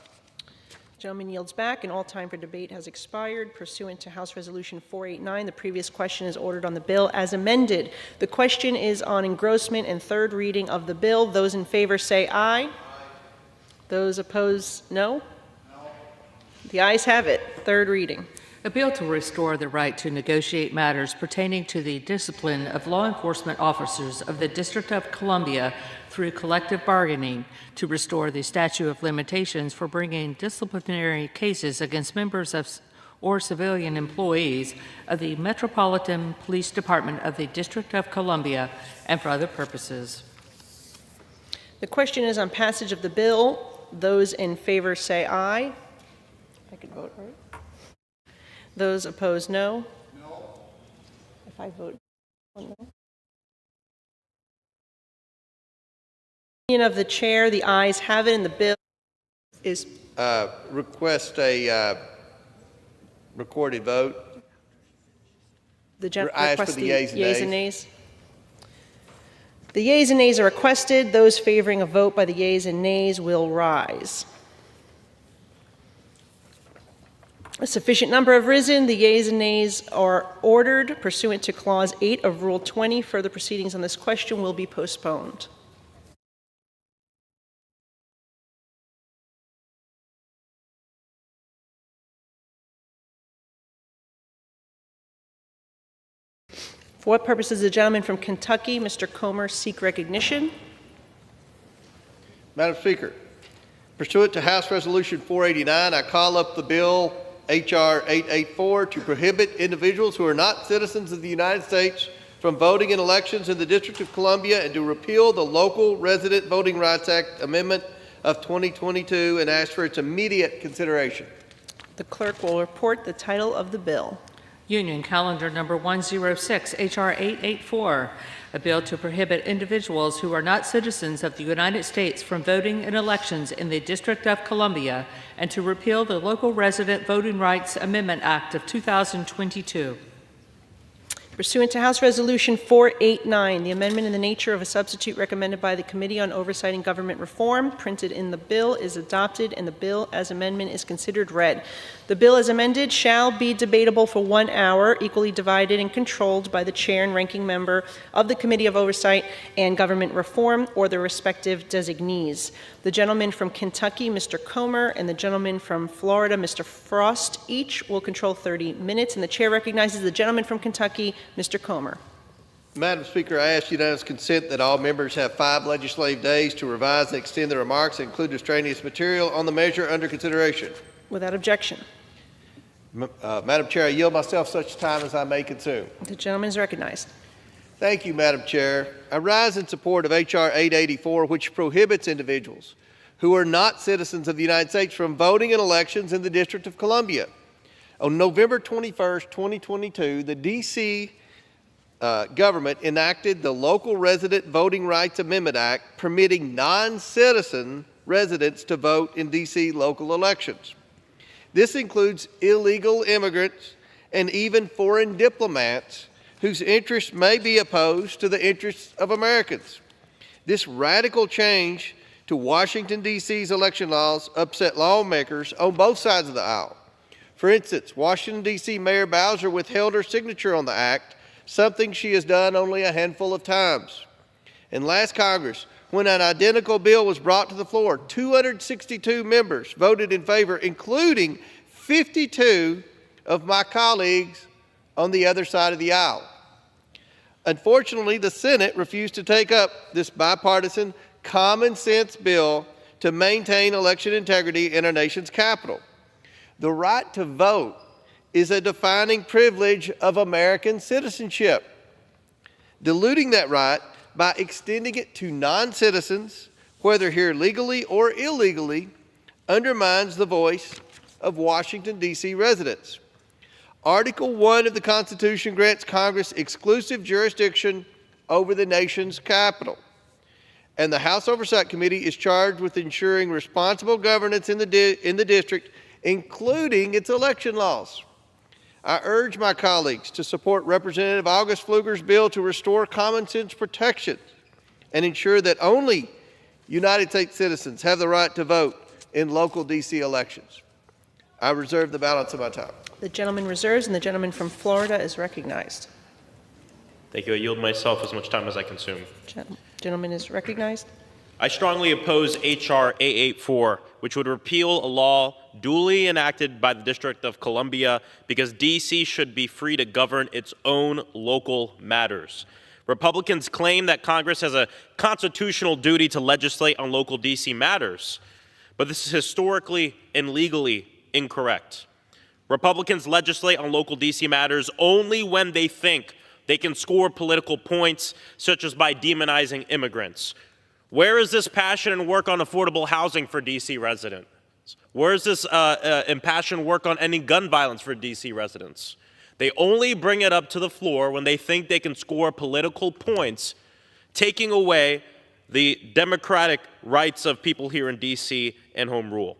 Gentleman yields back, and all time for debate has expired. Pursuant to House Resolution 489, the previous question is ordered on the bill as amended. The question is on engrossment and third reading of the bill. Those in favor say aye. Aye. Those opposed, no? No. The ayes have it. Third reading. A bill to restore the right to negotiate matters pertaining to the discipline of law enforcement officers of the District of Columbia through collective bargaining, to restore the statute of limitations for bringing disciplinary cases against members of or civilian employees of the Metropolitan Police Department of the District of Columbia, and for other purposes. The question is on passage of the bill. Those in favor say aye. I can vote, right? Those opposed, no? No. If I vote no. Opinion of the chair, the ayes have it, and the bill is... request a recorded vote. I ask for the yeas and nays. The yeas and nays are requested. Those favoring a vote by the yeas and nays will rise. A sufficient number have risen. The yeas and nays are ordered pursuant to Clause 8 of Rule 20. Further proceedings on this question will be postponed. For what purpose does the gentleman from Kentucky, Mr. Comer, seek recognition? Madam Speaker, pursuant to House Resolution 489, I call up the bill H.R. 884 to prohibit individuals who are not citizens of the United States from voting in elections in the District of Columbia and to repeal the Local Resident Voting Rights Act Amendment of 2022 and ask for its immediate consideration. The clerk will report the title of the bill. Union Calendar Number 106, H.R. 884, a bill to prohibit individuals who are not citizens of the United States from voting in elections in the District of Columbia and to repeal the Local Resident Voting Rights Amendment Act of 2022. Pursuant to House Resolution 489, the amendment in the nature of a substitute recommended by the Committee on Oversight and Government Reform, printed in the bill, is adopted, and the bill as amendment is considered read. The bill as amended shall be debatable for 1 hour, equally divided and controlled by the chair and ranking member of the Committee of Oversight and Government Reform or their respective designees. The gentleman from Kentucky, Mr. Comer, and the gentleman from Florida, Mr. Frost, each will control 30 minutes, and the chair recognizes the gentleman from Kentucky, Mr. Comer. Madam Speaker, I ask unanimous consent that all members have 5 legislative days to revise and extend their remarks and include extraneous material on the measure under consideration. Without objection. Madam Chair, I yield myself such time as I may consume. The gentleman is recognized. Thank you, Madam Chair. I rise in support of H.R. 884, which prohibits individuals who are not citizens of the United States from voting in elections in the District of Columbia. On November 21st, 2022, the D.C. government enacted the Local Resident Voting Rights Amendment Act, permitting non-citizen residents to vote in D.C. local elections. This includes illegal immigrants and even foreign diplomats whose interests may be opposed to the interests of Americans. This radical change to Washington, D.C.'s election laws upset lawmakers on both sides of the aisle. For instance, Washington, D.C. Mayor Bowser withheld her signature on the act, something she has done only a handful of times. In last Congress, when an identical bill was brought to the floor, 262 members voted in favor, including 52 of my colleagues on the other side of the aisle. Unfortunately, the Senate refused to take up this bipartisan, common sense bill to maintain election integrity in our nation's capital. The right to vote is a defining privilege of American citizenship. Diluting that right by extending it to non-citizens, whether here legally or illegally, undermines the voice of Washington, D.C. residents. Article 1 of the Constitution grants Congress exclusive jurisdiction over the nation's capital, and the House Oversight Committee is charged with ensuring responsible governance in the district, including its election laws. I urge my colleagues to support Representative August Pfluger's bill to restore common sense protections and ensure that only United States citizens have the right to vote in local D.C. elections. I reserve the balance of my time. The gentleman reserves, and the gentleman from Florida is recognized. Thank you. I yield myself as much time as I consume. Gentleman is recognized. I strongly oppose H.R. 884, which would repeal a law duly enacted by the District of Columbia because D.C. should be free to govern its own local matters. Republicans claim that Congress has a constitutional duty to legislate on local D.C. matters, but this is historically and legally incorrect. Republicans legislate on local D.C. matters only when they think they can score political points, such as by demonizing immigrants. Where is this passion and work on affordable housing for D.C. residents? Where is this impassioned work on ending gun violence for D.C. residents? They only bring it up to the floor when they think they can score political points, taking away the democratic rights of people here in D.C. and home rule.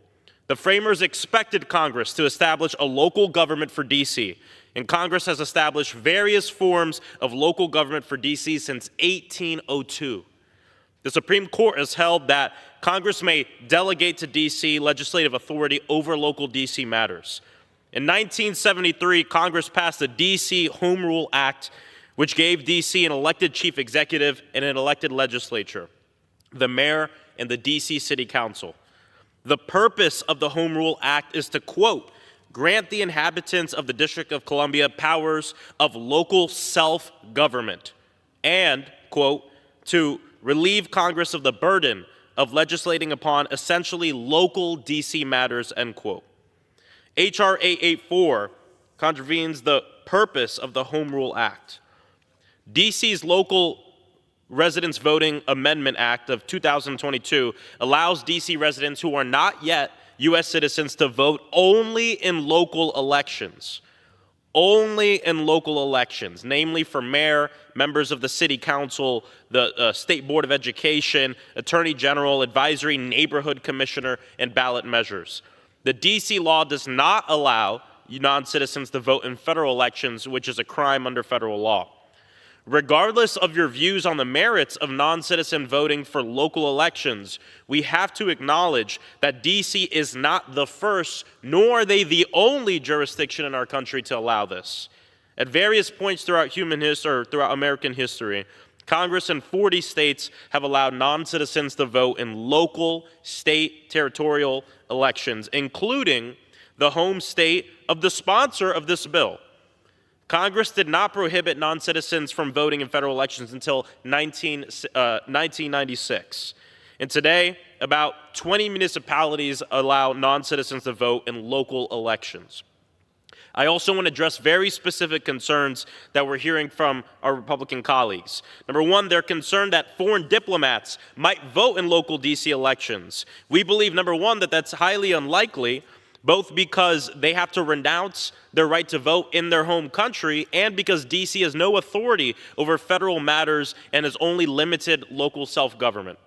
The framers expected Congress to establish a local government for D.C., and Congress has established various forms of local government for D.C. since 1802. The Supreme Court has held that Congress may delegate to D.C. legislative authority over local D.C. matters. In 1973, Congress passed the D.C. Home Rule Act, which gave D.C. an elected chief executive and an elected legislature, the mayor and the D.C. City Council. The purpose of the Home Rule Act is to, quote, grant the inhabitants of the District of Columbia powers of local self-government and, quote, to relieve Congress of the burden of legislating upon essentially local D.C. matters, end quote. H.R. 884 contravenes the purpose of the Home Rule Act. D.C.'s Local Residents Voting Amendment Act of 2022 allows D.C. residents who are not yet U.S. citizens to vote only in local elections. Only in local elections, namely for mayor, members of the city council, the State Board of Education, Attorney General, Advisory Neighborhood Commissioner, and ballot measures. The D.C. law does not allow non-citizens to vote in federal elections, which is a crime under federal law. Regardless of your views on the merits of non-citizen voting for local elections, we have to acknowledge that D.C. is not the first, nor are they the only jurisdiction in our country to allow this. At various points throughout throughout American history, Congress in 40 states have allowed non-citizens to vote in local, state, territorial elections, including the home state of the sponsor of this bill. Congress did not prohibit non-citizens from voting in federal elections until 1996. And today, about 20 municipalities allow non-citizens to vote in local elections. I also want to address very specific concerns that we're hearing from our Republican colleagues. Number one, they're concerned that foreign diplomats might vote in local D.C. elections. We believe, number one, that that's highly unlikely, both because they have to renounce their right to vote in their home country and because D.C. has no authority over federal matters and has only limited local self-government.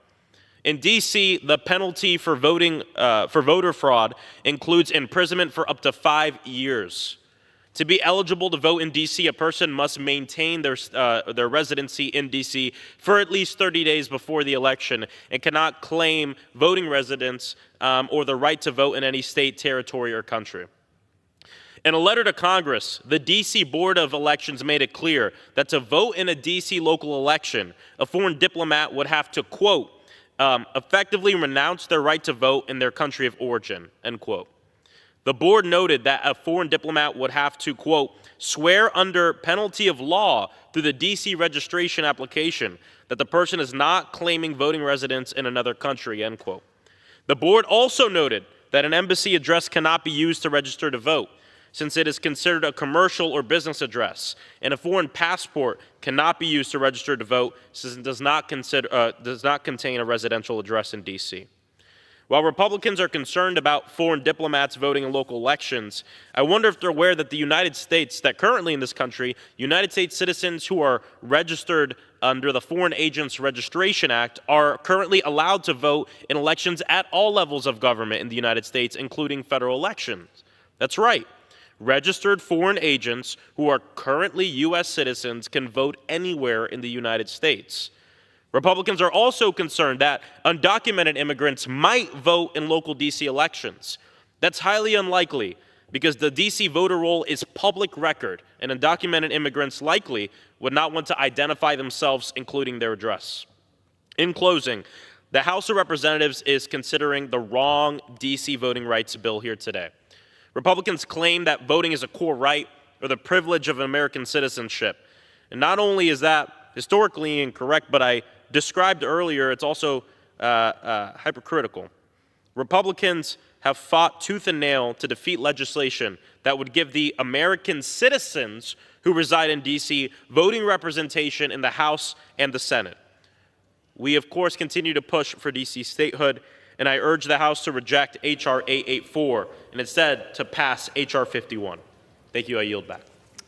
In D.C., the penalty for voter fraud includes imprisonment for up to 5 years. To be eligible to vote in D.C., a person must maintain their residency in D.C. for at least 30 days before the election and cannot claim voting residence or the right to vote in any state, territory, or country. In a letter to Congress, the D.C. Board of Elections made it clear that to vote in a D.C. local election, a foreign diplomat would have to, quote, effectively renounce their right to vote in their country of origin, end quote. The board noted that a foreign diplomat would have to, quote, swear under penalty of law through the D.C. registration application that the person is not claiming voting residence in another country, end quote. The board also noted that an embassy address cannot be used to register to vote, since it is considered a commercial or business address, and a foreign passport cannot be used to register to vote since it does not contain a residential address in D.C. While Republicans are concerned about foreign diplomats voting in local elections, I wonder if they're aware that the United States, that currently in this country, United States citizens who are registered under the Foreign Agents Registration Act are currently allowed to vote in elections at all levels of government in the United States, including federal elections. That's right. Registered foreign agents who are currently U.S. citizens can vote anywhere in the United States. Republicans are also concerned that undocumented immigrants might vote in local D.C. elections. That's highly unlikely because the D.C. voter roll is public record, and undocumented immigrants likely would not want to identify themselves, including their address. In closing, the House of Representatives is considering the wrong D.C. voting rights bill here today. Republicans claim that voting is a core right or the privilege of American citizenship. And not only is that historically incorrect, but I described earlier, it's also hypocritical. Republicans have fought tooth and nail to defeat legislation that would give the American citizens who reside in D.C. voting representation in the House and the Senate. We, of course, continue to push for D.C. statehood, and I urge the House to reject H.R. 884 and instead to pass H.R. 51. Thank you. I yield back.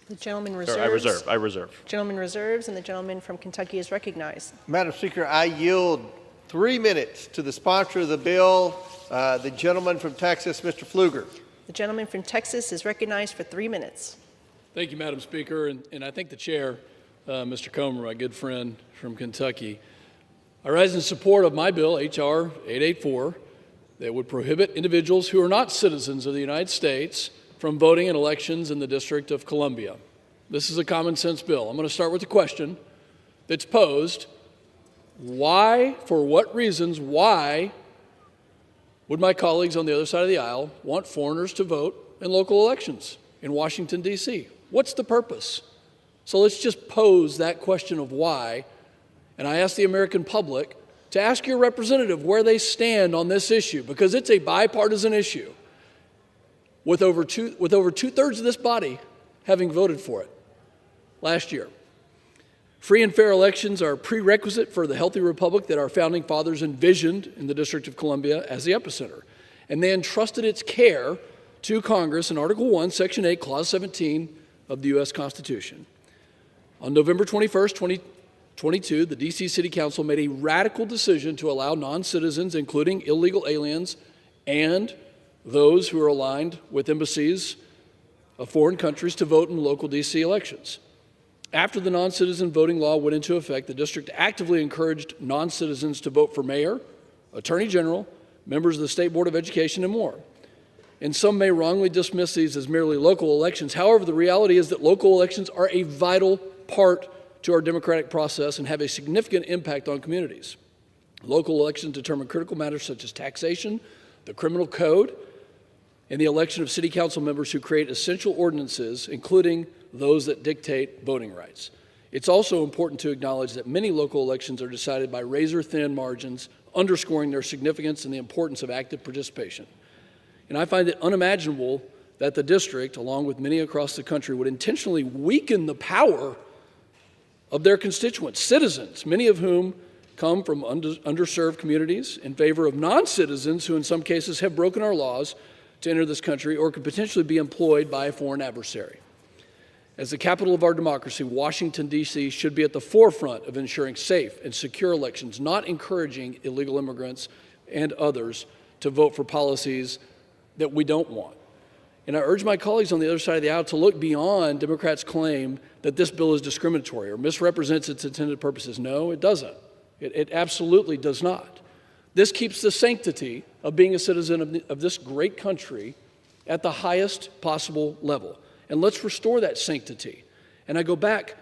The gentleman reserves. I reserve. Gentleman reserves, and the gentleman from Kentucky is recognized. Madam Speaker, I yield 3 minutes to the sponsor of the bill, the gentleman from Texas, Mr. Pfluger. The gentleman from Texas is recognized for 3 minutes. Thank you, Madam Speaker, and I thank the chair, Mr. Comer, my good friend from Kentucky. I rise in support of my bill, H.R. 884, that would prohibit individuals who are not citizens of the United States from voting in elections in the District of Columbia. This is a common sense bill. I'm going to start with the question that's posed. Why, for what reasons, why would my colleagues on the other side of the aisle want foreigners to vote in local elections in Washington, D.C.? What's the purpose? So let's just pose that question of why, and I ask the American public to ask your representative where they stand on this issue, because it's a bipartisan issue, with over two-thirds of this body having voted for it last year. Free and fair elections are a prerequisite for the healthy republic that our founding fathers envisioned in the District of Columbia as the epicenter, and they entrusted its care to Congress in Article 1, Section 8, Clause 17 of the U.S. Constitution. On November 21st, 2022, the D.C. City Council made a radical decision to allow non-citizens, including illegal aliens and those who are aligned with embassies of foreign countries, to vote in local D.C. elections. After the non-citizen voting law went into effect, the district actively encouraged non-citizens to vote for mayor, attorney general, members of the State Board of Education, and more. And some may wrongly dismiss these as merely local elections. However, the reality is that local elections are a vital part to our democratic process and have a significant impact on communities. Local elections determine critical matters such as taxation, the criminal code, and the election of city council members who create essential ordinances, including those that dictate voting rights. It's also important to acknowledge that many local elections are decided by razor-thin margins, underscoring their significance and the importance of active participation. And I find it unimaginable that the district, along with many across the country, would intentionally weaken the power of their constituents, citizens, many of whom come from underserved communities, in favor of non-citizens who in some cases have broken our laws to enter this country or could potentially be employed by a foreign adversary. As the capital of our democracy, Washington, D.C. should be at the forefront of ensuring safe and secure elections, not encouraging illegal immigrants and others to vote for policies that we don't want. And I urge my colleagues on the other side of the aisle to look beyond Democrats' claim that this bill is discriminatory or misrepresents its intended purposes. No, it doesn't. It absolutely does not. This keeps the sanctity of being a citizen of this great country at the highest possible level. And let's restore that sanctity. And I go back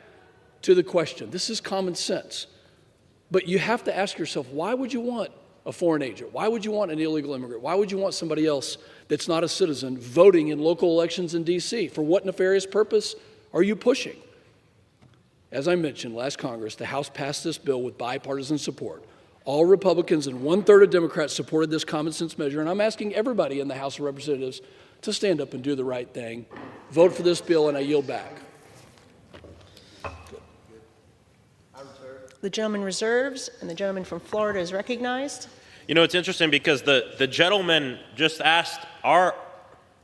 to the question. This is common sense. But you have to ask yourself, why would you want a foreign agent? Why would you want an illegal immigrant? Why would you want somebody else that's not a citizen voting in local elections in D.C.? For what nefarious purpose are you pushing? As I mentioned, last Congress, the House passed this bill with bipartisan support. All Republicans and one-third of Democrats supported this common sense measure, and I'm asking everybody in the House of Representatives to stand up and do the right thing. Vote for this bill, and I yield back. The gentleman reserves, and the gentleman from Florida is recognized. You know, it's interesting because the gentleman just asked our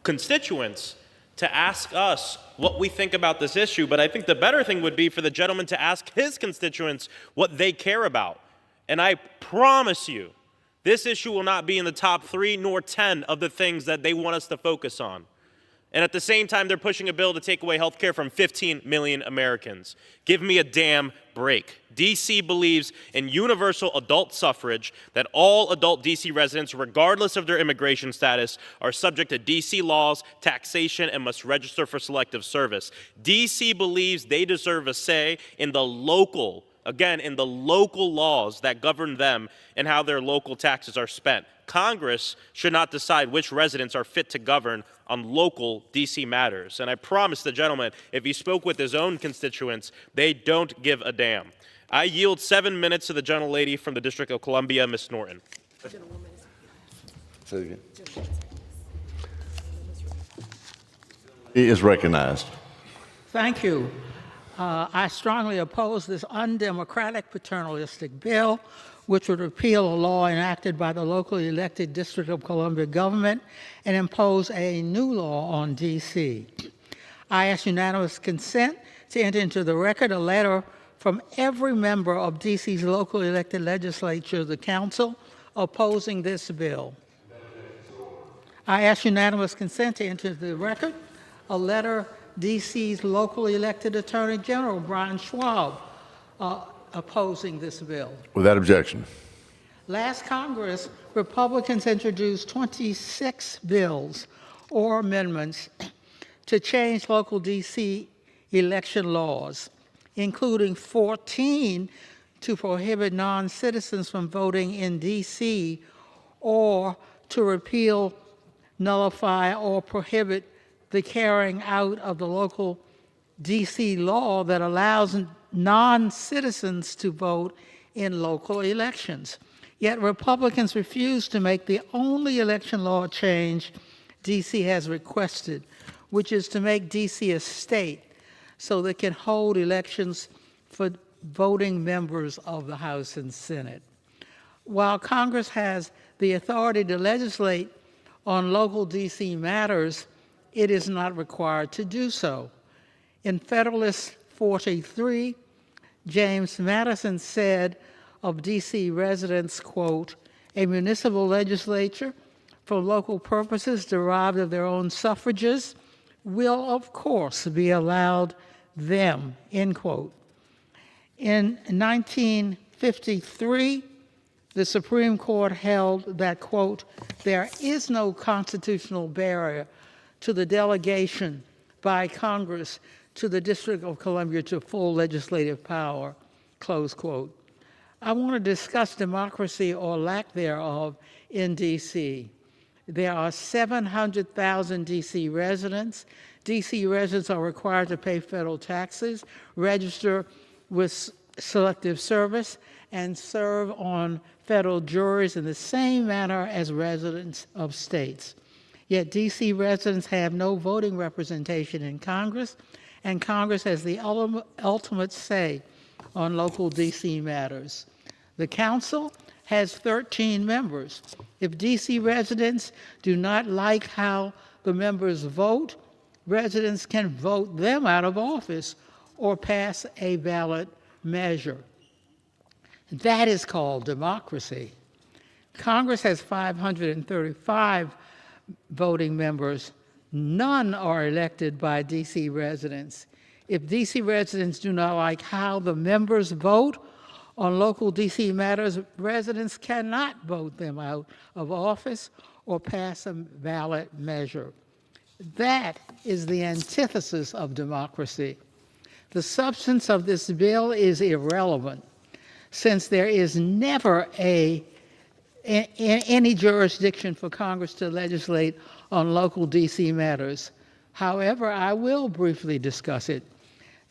constituents to ask us what we think about this issue, but I think the better thing would be for the gentleman to ask his constituents what they care about. And I promise you, this issue will not be in the top 3 nor 10 of the things that they want us to focus on. And at the same time, they're pushing a bill to take away health care from 15 million Americans. Give me a damn break. D.C. believes in universal adult suffrage, that all adult D.C. residents, regardless of their immigration status, are subject to D.C. laws, taxation, and must register for selective service. D.C. believes they deserve a say in the local, again, in the local laws that govern them and how their local taxes are spent. Congress should not decide which residents are fit to govern on local D.C. matters. And I promise the gentleman, if he spoke with his own constituents, they don't give a damn. I yield 7 minutes to the gentlelady from the District of Columbia, Ms. Norton. He is recognized. Thank you. I strongly oppose this undemocratic paternalistic bill, which would repeal a law enacted by the locally elected District of Columbia government and impose a new law on D.C. I ask unanimous consent to enter into the record a letter from every member of D.C.'s locally elected legislature, the council, opposing this bill. I ask unanimous consent to enter into the record a letter D.C.'s local elected Attorney General, Brian Schwab, opposing this bill. Without objection. Last Congress, Republicans introduced 26 bills or amendments to change local D.C. election laws, including 14 to prohibit non-citizens from voting in D.C. or to repeal, nullify, or prohibit the carrying out of the local D.C. law that allows non-citizens to vote in local elections. Yet Republicans refuse to make the only election law change D.C. has requested, which is to make D.C. a state so they can hold elections for voting members of the House and Senate. While Congress has the authority to legislate on local D.C. matters, it is not required to do so. In Federalist 43, James Madison said of D.C. residents, quote, "A municipal legislature for local purposes derived of their own suffrages will, of course, be allowed them," end quote. In 1953, the Supreme Court held that, quote, "There is no constitutional barrier to the delegation by Congress to the District of Columbia to full legislative power," close quote. I want to discuss democracy or lack thereof in D.C. There are 700,000 D.C. residents. D.C. residents are required to pay federal taxes, register with Selective Service, and serve on federal juries in the same manner as residents of states. Yet D.C. residents have no voting representation in Congress, and Congress has the ultimate say on local D.C. matters. The Council has 13 members. If D.C. residents do not like how the members vote, residents can vote them out of office or pass a ballot measure. That is called democracy. Congress has 535 voting members. None are elected by D.C. residents. If D.C. residents do not like how the members vote on local D.C. matters, residents cannot vote them out of office or pass a ballot measure. That is the antithesis of democracy. The substance of this bill is irrelevant, since there is never any jurisdiction for Congress to legislate on local D.C. matters. However, I will briefly discuss it.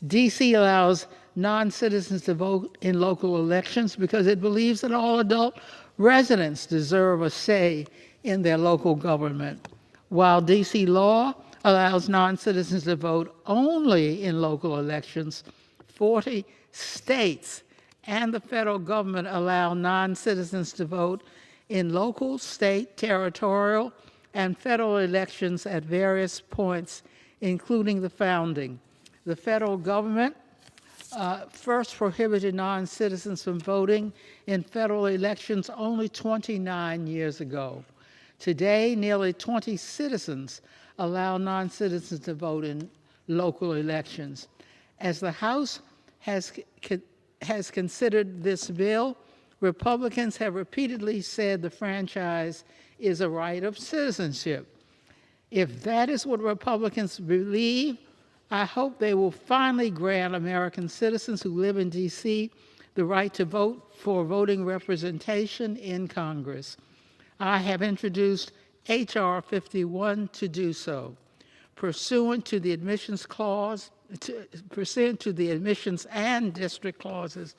D.C. allows non-citizens to vote in local elections because it believes that all adult residents deserve a say in their local government, while D.C. law allows non-citizens to vote only in local elections. 40 states and the federal government allow non-citizens to vote in local, state, territorial, and federal elections at various points, including the founding. The federal government first prohibited non-citizens from voting in federal elections only 29 years ago. Today, nearly 20 citizens allow non-citizens to vote in local elections. As the House has considered this bill, Republicans have repeatedly said the franchise is a right of citizenship. If that is what Republicans believe, I hope they will finally grant American citizens who live in D.C. the right to vote for voting representation in Congress. I have introduced H.R. 51 to do so. Pursuant to the admissions clause, pursuant to the admissions and district clauses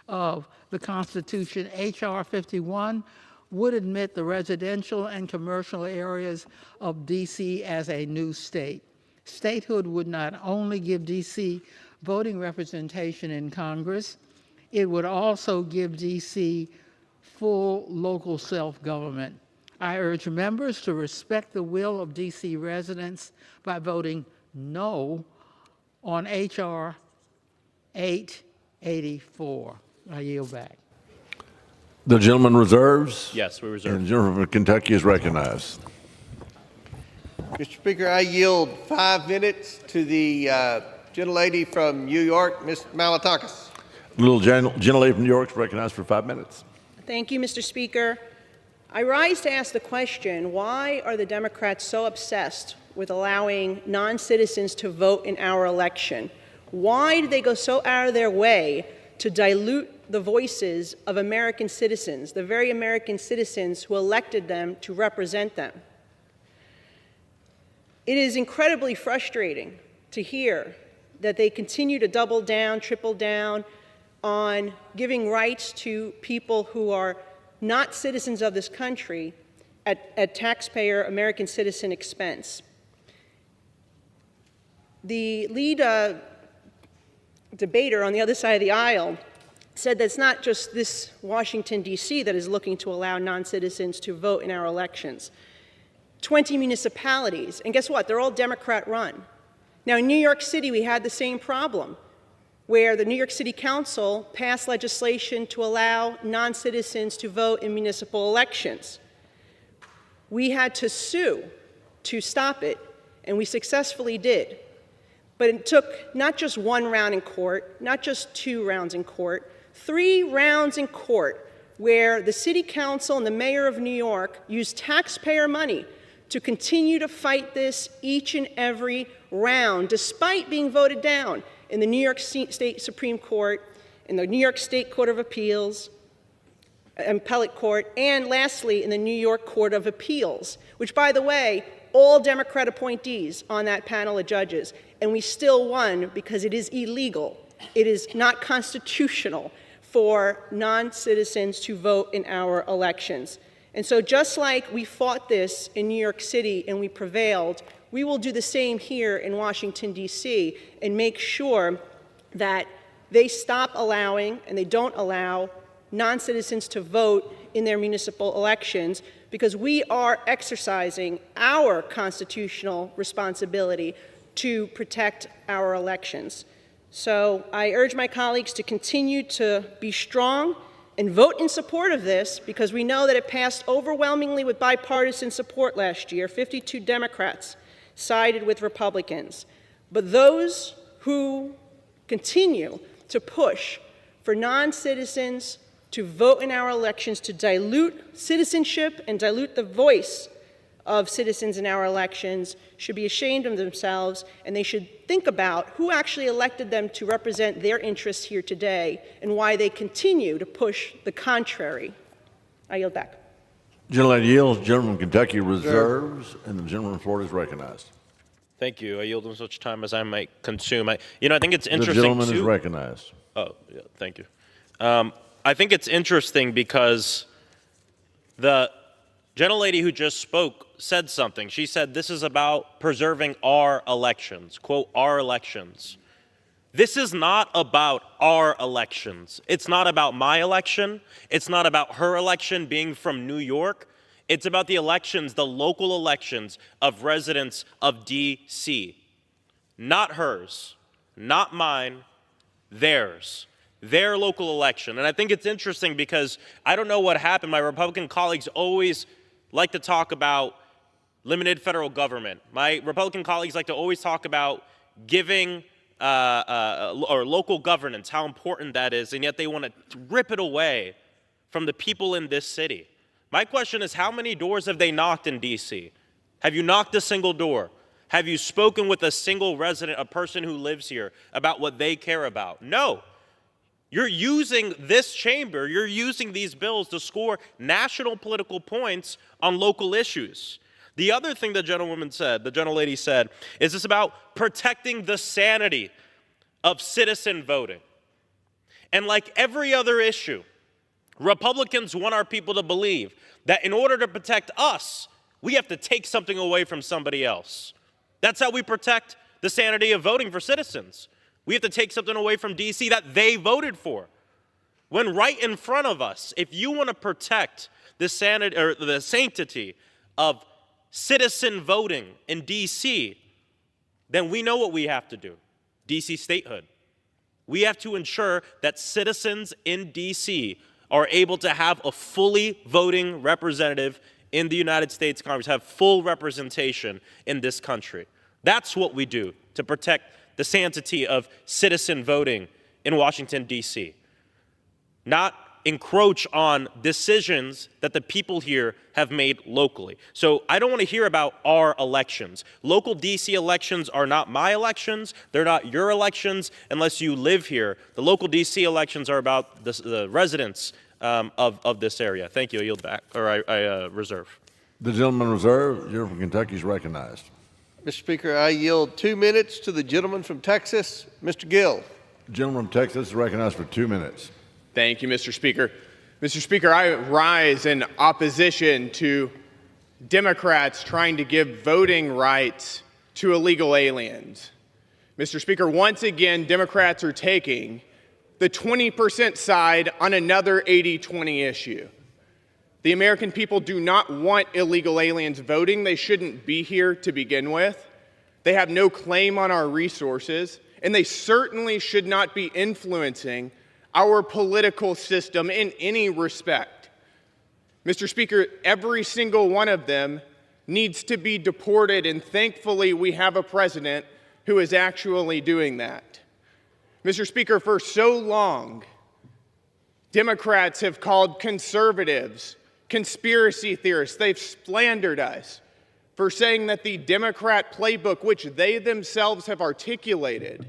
of the Constitution, H.R. 51 would admit the residential and commercial areas of D.C. as a new state. Statehood would not only give D.C. voting representation in Congress, it would also give D.C. full local self-government. I urge members to respect the will of D.C. residents by voting no on H.R. 884. I yield back. The gentleman reserves. Yes, we reserve. And the gentleman from Kentucky is recognized. Mr. Speaker, I yield 5 minutes to the gentlelady from New York, Ms. Malatakis. Little gentlelady from New York is recognized for 5 minutes. Thank you, Mr. Speaker. I rise to ask the question, why are the Democrats so obsessed with allowing non-citizens to vote in our election? Why do they go so out of their way to dilute the voices of American citizens, the very American citizens who elected them to represent them? It is incredibly frustrating to hear that they continue to double down, triple down on giving rights to people who are not citizens of this country at taxpayer American citizen expense. The lead debater on the other side of the aisle said that it's not just this Washington, D.C. that is looking to allow non-citizens to vote in our elections. 20 municipalities, and guess what? They're all Democrat-run. Now, in New York City, we had the same problem, where the New York City Council passed legislation to allow non-citizens to vote in municipal elections. We had to sue to stop it, and we successfully did. But it took not just one round in court, not just 2 rounds in court, 3 rounds in court, where the City Council and the Mayor of New York used taxpayer money to continue to fight this each and every round, despite being voted down in the New York State Supreme Court, in the New York State Court of Appeals, Appellate Court, and lastly, in the New York Court of Appeals, which, by the way, all Democrat appointees on that panel of judges, and we still won because it is illegal. It is not constitutional for non-citizens to vote in our elections. And so just like we fought this in New York City and we prevailed, we will do the same here in Washington, D.C., and make sure that they stop allowing and they don't allow non-citizens to vote in their municipal elections, because we are exercising our constitutional responsibility to protect our elections. So I urge my colleagues to continue to be strong and vote in support of this, because we know that it passed overwhelmingly with bipartisan support last year. 52 Democrats sided with Republicans. But those who continue to push for non-citizens to vote in our elections, to dilute citizenship and dilute the voice of citizens in our elections, should be ashamed of themselves, and they should think about who actually elected them to represent their interests here today and why they continue to push the contrary. I yield back. Gentleman yields. Gentleman from Kentucky reserves, and the gentleman from Florida is recognized. Thank you. I yield as much time as I might consume. I think it's interesting. The gentleman is recognized. Oh, yeah, thank you. I think it's interesting because the gentlelady who just spoke said something. She said this is about preserving our elections, quote, our elections. This is not about our elections. It's not about my election. It's not about her election being from New York. It's about the elections, the local elections of residents of D.C. Not hers, not mine, theirs. Their local election. And I think it's interesting because I don't know what happened. My Republican colleagues always like to talk about limited federal government. My Republican colleagues like to always talk about giving or local governance, how important that is, and yet they want to rip it away from the people in this city. My question is, how many doors have they knocked in D.C.? Have you knocked a single door? Have you spoken with a single resident, a person who lives here, about what they care about? No. You're using this chamber, you're using these bills to score national political points on local issues. The other thing the gentlelady said, is this about protecting the sanity of citizen voting. And like every other issue, Republicans want our people to believe that in order to protect us, we have to take something away from somebody else. That's how we protect the sanity of voting for citizens. We have to take something away from D.C. that they voted for. When right in front of us, if you want to protect the sanity or the sanctity of citizen voting in D.C., then we know what we have to do. D.C. statehood. We have to ensure that citizens in D.C. are able to have a fully voting representative in the United States Congress have full representation in this country. That's what we do to protect the sanctity of citizen voting in Washington, D.C. Not encroach on decisions that the people here have made locally. So I don't want to hear about our elections. Local D.C. elections are not my elections. They're not your elections unless you live here. The local D.C. elections are about the residents of this area. Thank you. I yield back, or I reserve. The gentleman reserved. The gentleman from Kentucky is recognized. Mr. Speaker, I yield 2 minutes to the gentleman from Texas, Mr. Gill. The gentleman from Texas is recognized for 2 minutes. Thank you, Mr. Speaker. Mr. Speaker, I rise in opposition to Democrats trying to give voting rights to illegal aliens. Mr. Speaker, once again, Democrats are taking the 20% side on another 80-20 issue. The American people do not want illegal aliens voting. They shouldn't be here to begin with. They have no claim on our resources, and they certainly should not be influencing our political system in any respect. Mr. Speaker, every single one of them needs to be deported, and thankfully we have a president who is actually doing that. Mr. Speaker, for so long, Democrats have called conservatives conspiracy theorists. They've slandered us for saying that the Democrat playbook, which they themselves have articulated,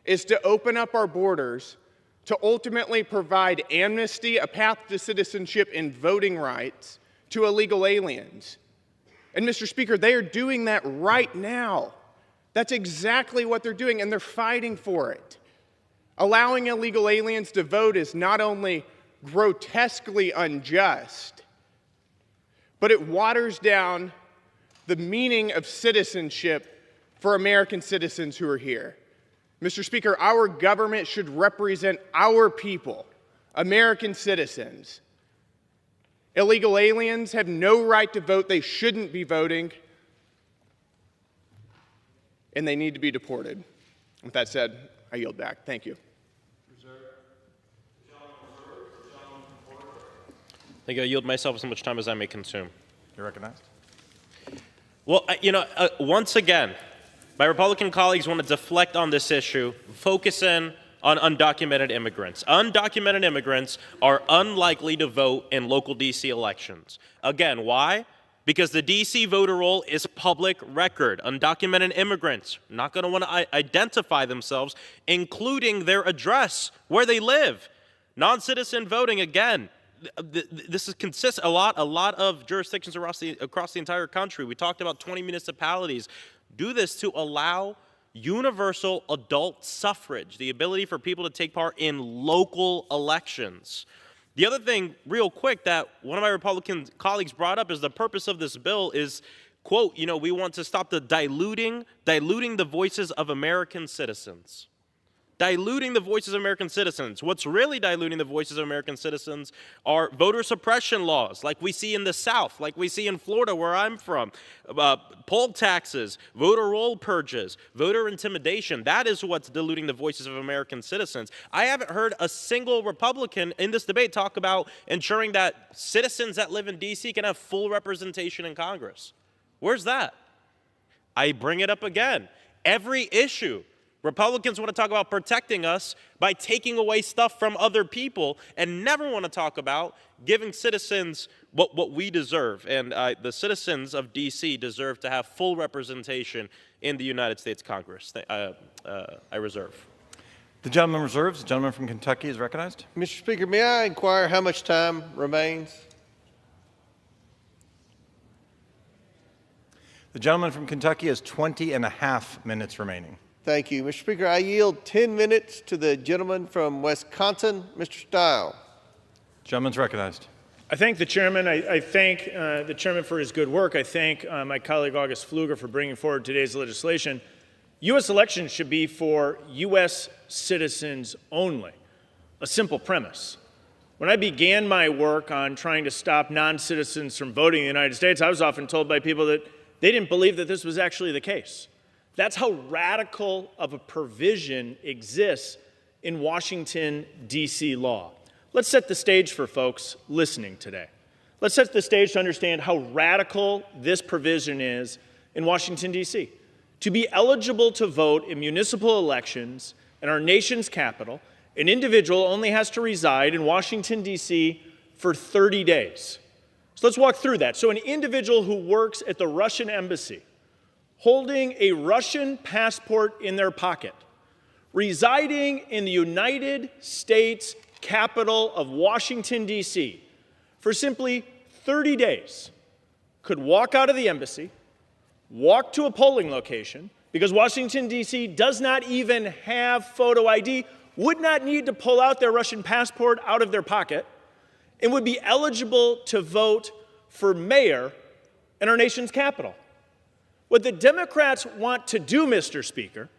is to open up our borders to ultimately provide amnesty, a path to citizenship, and voting rights to illegal aliens. And Mr. Speaker, they are doing that right now. That's exactly what they're doing, and they're fighting for it. Allowing illegal aliens to vote is not only grotesquely unjust, but it waters down the meaning of citizenship for American citizens who are here. Mr. Speaker, our government should represent our people, American citizens. Illegal aliens have no right to vote. They shouldn't be voting, and they need to be deported. With that said, I yield back. Thank you. I think I yield myself as much time as I may consume. You're recognized. Well, once again, my Republican colleagues want to deflect on this issue, focus in on undocumented immigrants. Undocumented immigrants are unlikely to vote in local D.C. elections. Again, why? Because the D.C. voter roll is public record. Undocumented immigrants are not going to want to identify themselves, including their address, where they live. Non-citizen voting, again, this is consistent. A lot of jurisdictions across the entire country. We talked about 20 municipalities. Do this to allow universal adult suffrage, the ability for people to take part in local elections. The other thing, real quick, that one of my Republican colleagues brought up is the purpose of this bill is, quote, we want to stop the diluting the voices of American citizens. Diluting the voices of American citizens. What's really diluting the voices of American citizens are voter suppression laws, like we see in the South, like we see in Florida, where I'm from. Poll taxes, voter roll purges, voter intimidation. That is what's diluting the voices of American citizens. I haven't heard a single Republican in this debate talk about ensuring that citizens that live in D.C. can have full representation in Congress. Where's that? I bring it up again. Every issue, Republicans want to talk about protecting us by taking away stuff from other people and never want to talk about giving citizens what we deserve. And the citizens of D.C. deserve to have full representation in the United States Congress. I reserve. The gentleman reserves. The gentleman from Kentucky is recognized. Mr. Speaker, may I inquire how much time remains? The gentleman from Kentucky has 20.5 minutes remaining. Thank you. Mr. Speaker, I yield 10 minutes to the gentleman from Wisconsin, Mr. Stile. Gentleman's recognized. I thank the chairman. I thank the chairman for his good work. I thank my colleague August Pfluger for bringing forward today's legislation. U.S. elections should be for U.S. citizens only. A simple premise. When I began my work on trying to stop non-citizens from voting in the United States, I was often told by people that they didn't believe that this was actually the case. That's how radical of a provision exists in Washington, D.C. law. Let's set the stage for folks listening today. Let's set the stage to understand how radical this provision is in Washington, D.C. To be eligible to vote in municipal elections in our nation's capital, an individual only has to reside in Washington, D.C. for 30 days. So let's walk through that. So an individual who works at the Russian embassy, holding a Russian passport in their pocket, residing in the United States capital of Washington, D.C., for simply 30 days, could walk out of the embassy, walk to a polling location, because Washington, D.C. does not even have photo ID, would not need to pull out their Russian passport out of their pocket, and would be eligible to vote for mayor in our nation's capital. What the Democrats want to do, Mr. Speaker,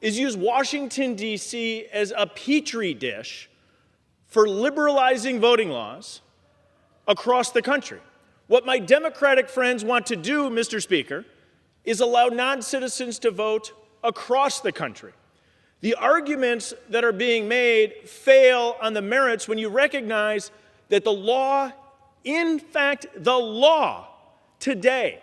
is use Washington, D.C. as a petri dish for liberalizing voting laws across the country. What my Democratic friends want to do, Mr. Speaker, is allow non-citizens to vote across the country. The arguments that are being made fail on the merits when you recognize that the law, in fact, the law today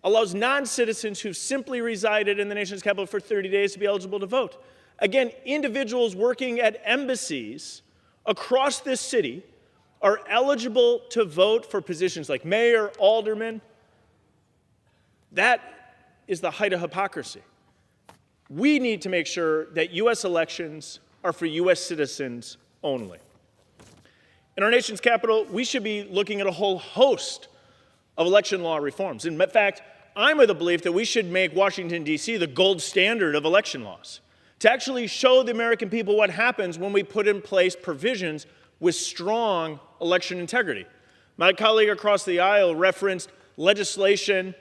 allows non-citizens who simply resided in the nation's capital for 30 days to be eligible to vote. Again, individuals working at embassies across this city are eligible to vote for positions like mayor, alderman. That is the height of hypocrisy. We need to make sure that U.S. elections are for U.S. citizens only. In our nation's capital, we should be looking at a whole host of election law reforms. In fact, I'm of the belief that we should make Washington, D.C. the gold standard of election laws, to actually show the American people what happens when we put in place provisions with strong election integrity. My colleague across the aisle referenced legislation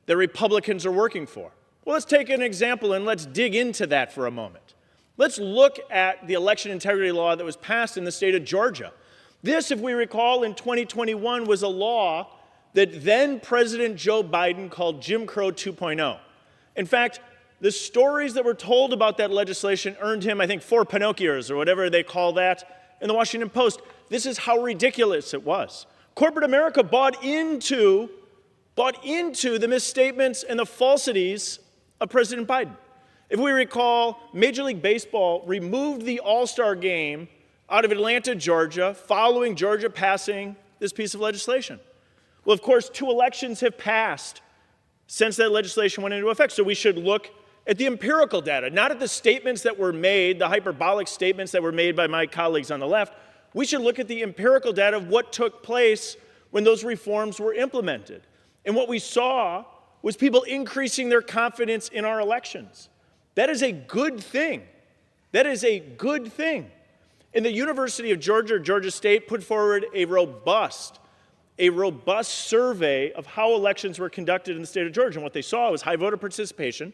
that Republicans are working for. Well, let's take an example and let's dig into that for a moment. Let's look at the election integrity law that was passed in the state of Georgia. This, if we recall, in 2021 was a law that then President Joe Biden called Jim Crow 2.0. In fact, the stories that were told about that legislation earned him, I think, 4 Pinocchios or whatever they call that in the Washington Post. This is how ridiculous it was. Corporate America bought into the misstatements and the falsities of President Biden. If we recall, Major League Baseball removed the All-Star game out of Atlanta, Georgia, following Georgia passing this piece of legislation. Well, of course, 2 elections have passed since that legislation went into effect, so we should look at the empirical data, not at the statements that were made, the hyperbolic statements that were made by my colleagues on the left. We should look at the empirical data of what took place when those reforms were implemented. And what we saw was people increasing their confidence in our elections. That is a good thing. That is a good thing. And the University of Georgia, Georgia State, put forward a robust survey of how elections were conducted in the state of Georgia. And what they saw was high voter participation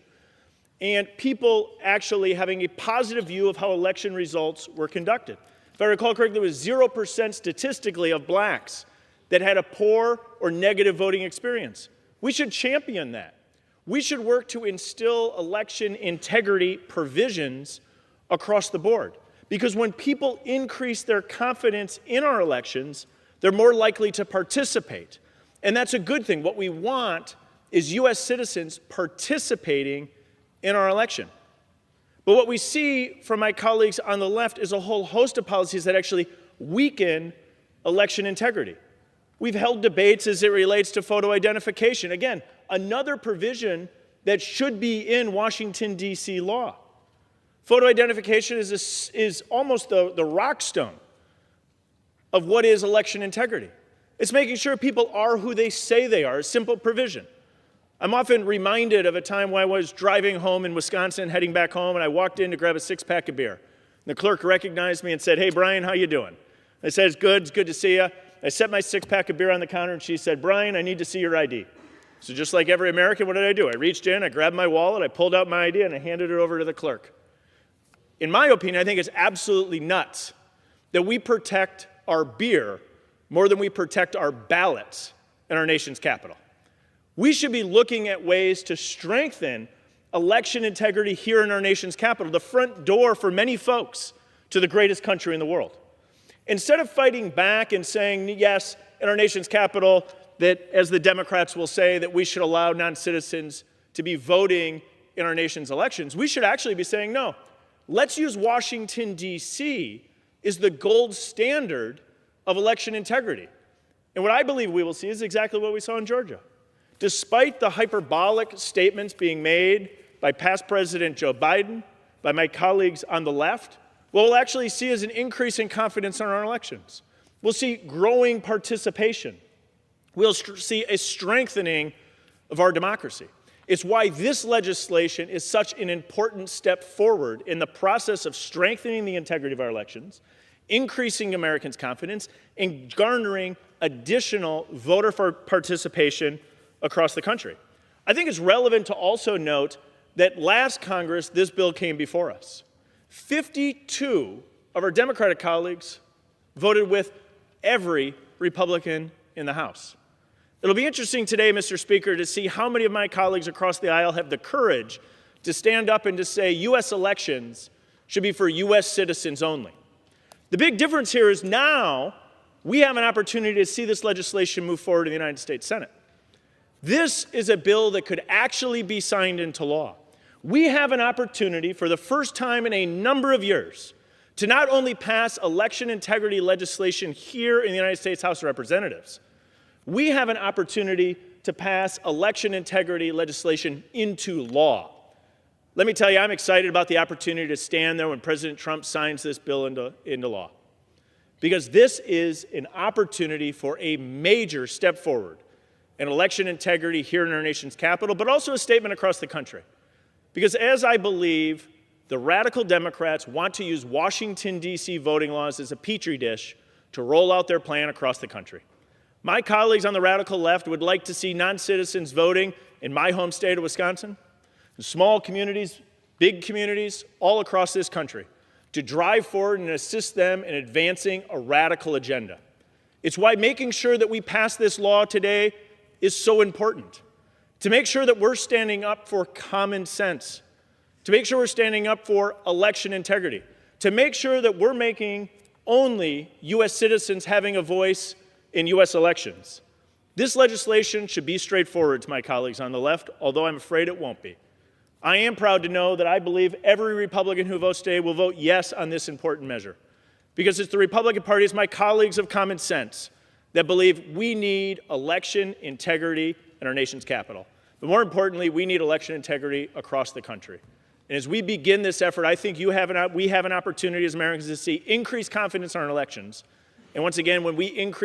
and people actually having a positive view of how election results were conducted. If I recall correctly, there was 0% statistically of blacks that had a poor or negative voting experience. We should champion that. We should work to instill election integrity provisions across the board. Because when people increase their confidence in our elections, they're more likely to participate. And that's a good thing. What we want is U.S. citizens participating in our election. But what we see from my colleagues on the left is a whole host of policies that actually weaken election integrity. We've held debates as it relates to photo identification. Again, another provision that should be in Washington, D.C. law. Photo identification is almost the rock stone of what is election integrity. It's making sure people are who they say they are, a simple provision. I'm often reminded of a time when I was driving home in Wisconsin, heading back home, and I walked in to grab a 6-pack of beer. And the clerk recognized me and said, "Hey, Brian, how you doing?" I said, it's good to see you." I set my 6-pack of beer on the counter, and she said, "Brian, I need to see your ID." So just like every American, what did I do? I reached in, I grabbed my wallet, I pulled out my ID, and I handed it over to the clerk. In my opinion, I think it's absolutely nuts that we protect our beer more than we protect our ballots in our nation's capital. We should be looking at ways to strengthen election integrity here in our nation's capital, the front door for many folks to the greatest country in the world. Instead of fighting back and saying, yes, in our nation's capital that, as the Democrats will say, that we should allow non-citizens to be voting in our nation's elections. We should actually be saying, no, let's use Washington, D.C. as the gold standard of election integrity. And what I believe we will see is exactly what we saw in Georgia. Despite the hyperbolic statements being made by past President Joe Biden, by my colleagues on the left, what we'll actually see is an increase in confidence in our elections. We'll see growing participation. We'll see a strengthening of our democracy. It's why this legislation is such an important step forward in the process of strengthening the integrity of our elections, increasing Americans' confidence, and garnering additional voter participation across the country. I think it's relevant to also note that last Congress, this bill came before us. 52 of our Democratic colleagues voted with every Republican in the House. It'll be interesting today, Mr. Speaker, to see how many of my colleagues across the aisle have the courage to stand up and to say U.S. elections should be for U.S. citizens only. The big difference here is now we have an opportunity to see this legislation move forward in the United States Senate. This is a bill that could actually be signed into law. We have an opportunity for the first time in a number of years to not only pass election integrity legislation here in the United States House of Representatives, we have an opportunity to pass election integrity legislation into law. Let me tell you, I'm excited about the opportunity to stand there when President Trump signs this bill into law, because this is an opportunity for a major step forward in election integrity here in our nation's capital, but also a statement across the country. Because as I believe, the radical Democrats want to use Washington, D.C. voting laws as a petri dish to roll out their plan across the country. My colleagues on the radical left would like to see non-citizens voting in my home state of Wisconsin, in small communities, big communities, all across this country, to drive forward and assist them in advancing a radical agenda. It's why making sure that we pass this law today is so important. To make sure that we're standing up for common sense, to make sure we're standing up for election integrity, to make sure that we're making only U.S. citizens having a voice in U.S. elections. This legislation should be straightforward to my colleagues on the left, although I'm afraid it won't be. I am proud to know that I believe every Republican who votes today will vote yes on this important measure, because it's the Republican Party, it's my colleagues of common sense that believe we need election integrity in our nation's capital. But more importantly, we need election integrity across the country. And as we begin this effort, I think we have an opportunity as Americans to see increased confidence in our elections. And once again, when we increase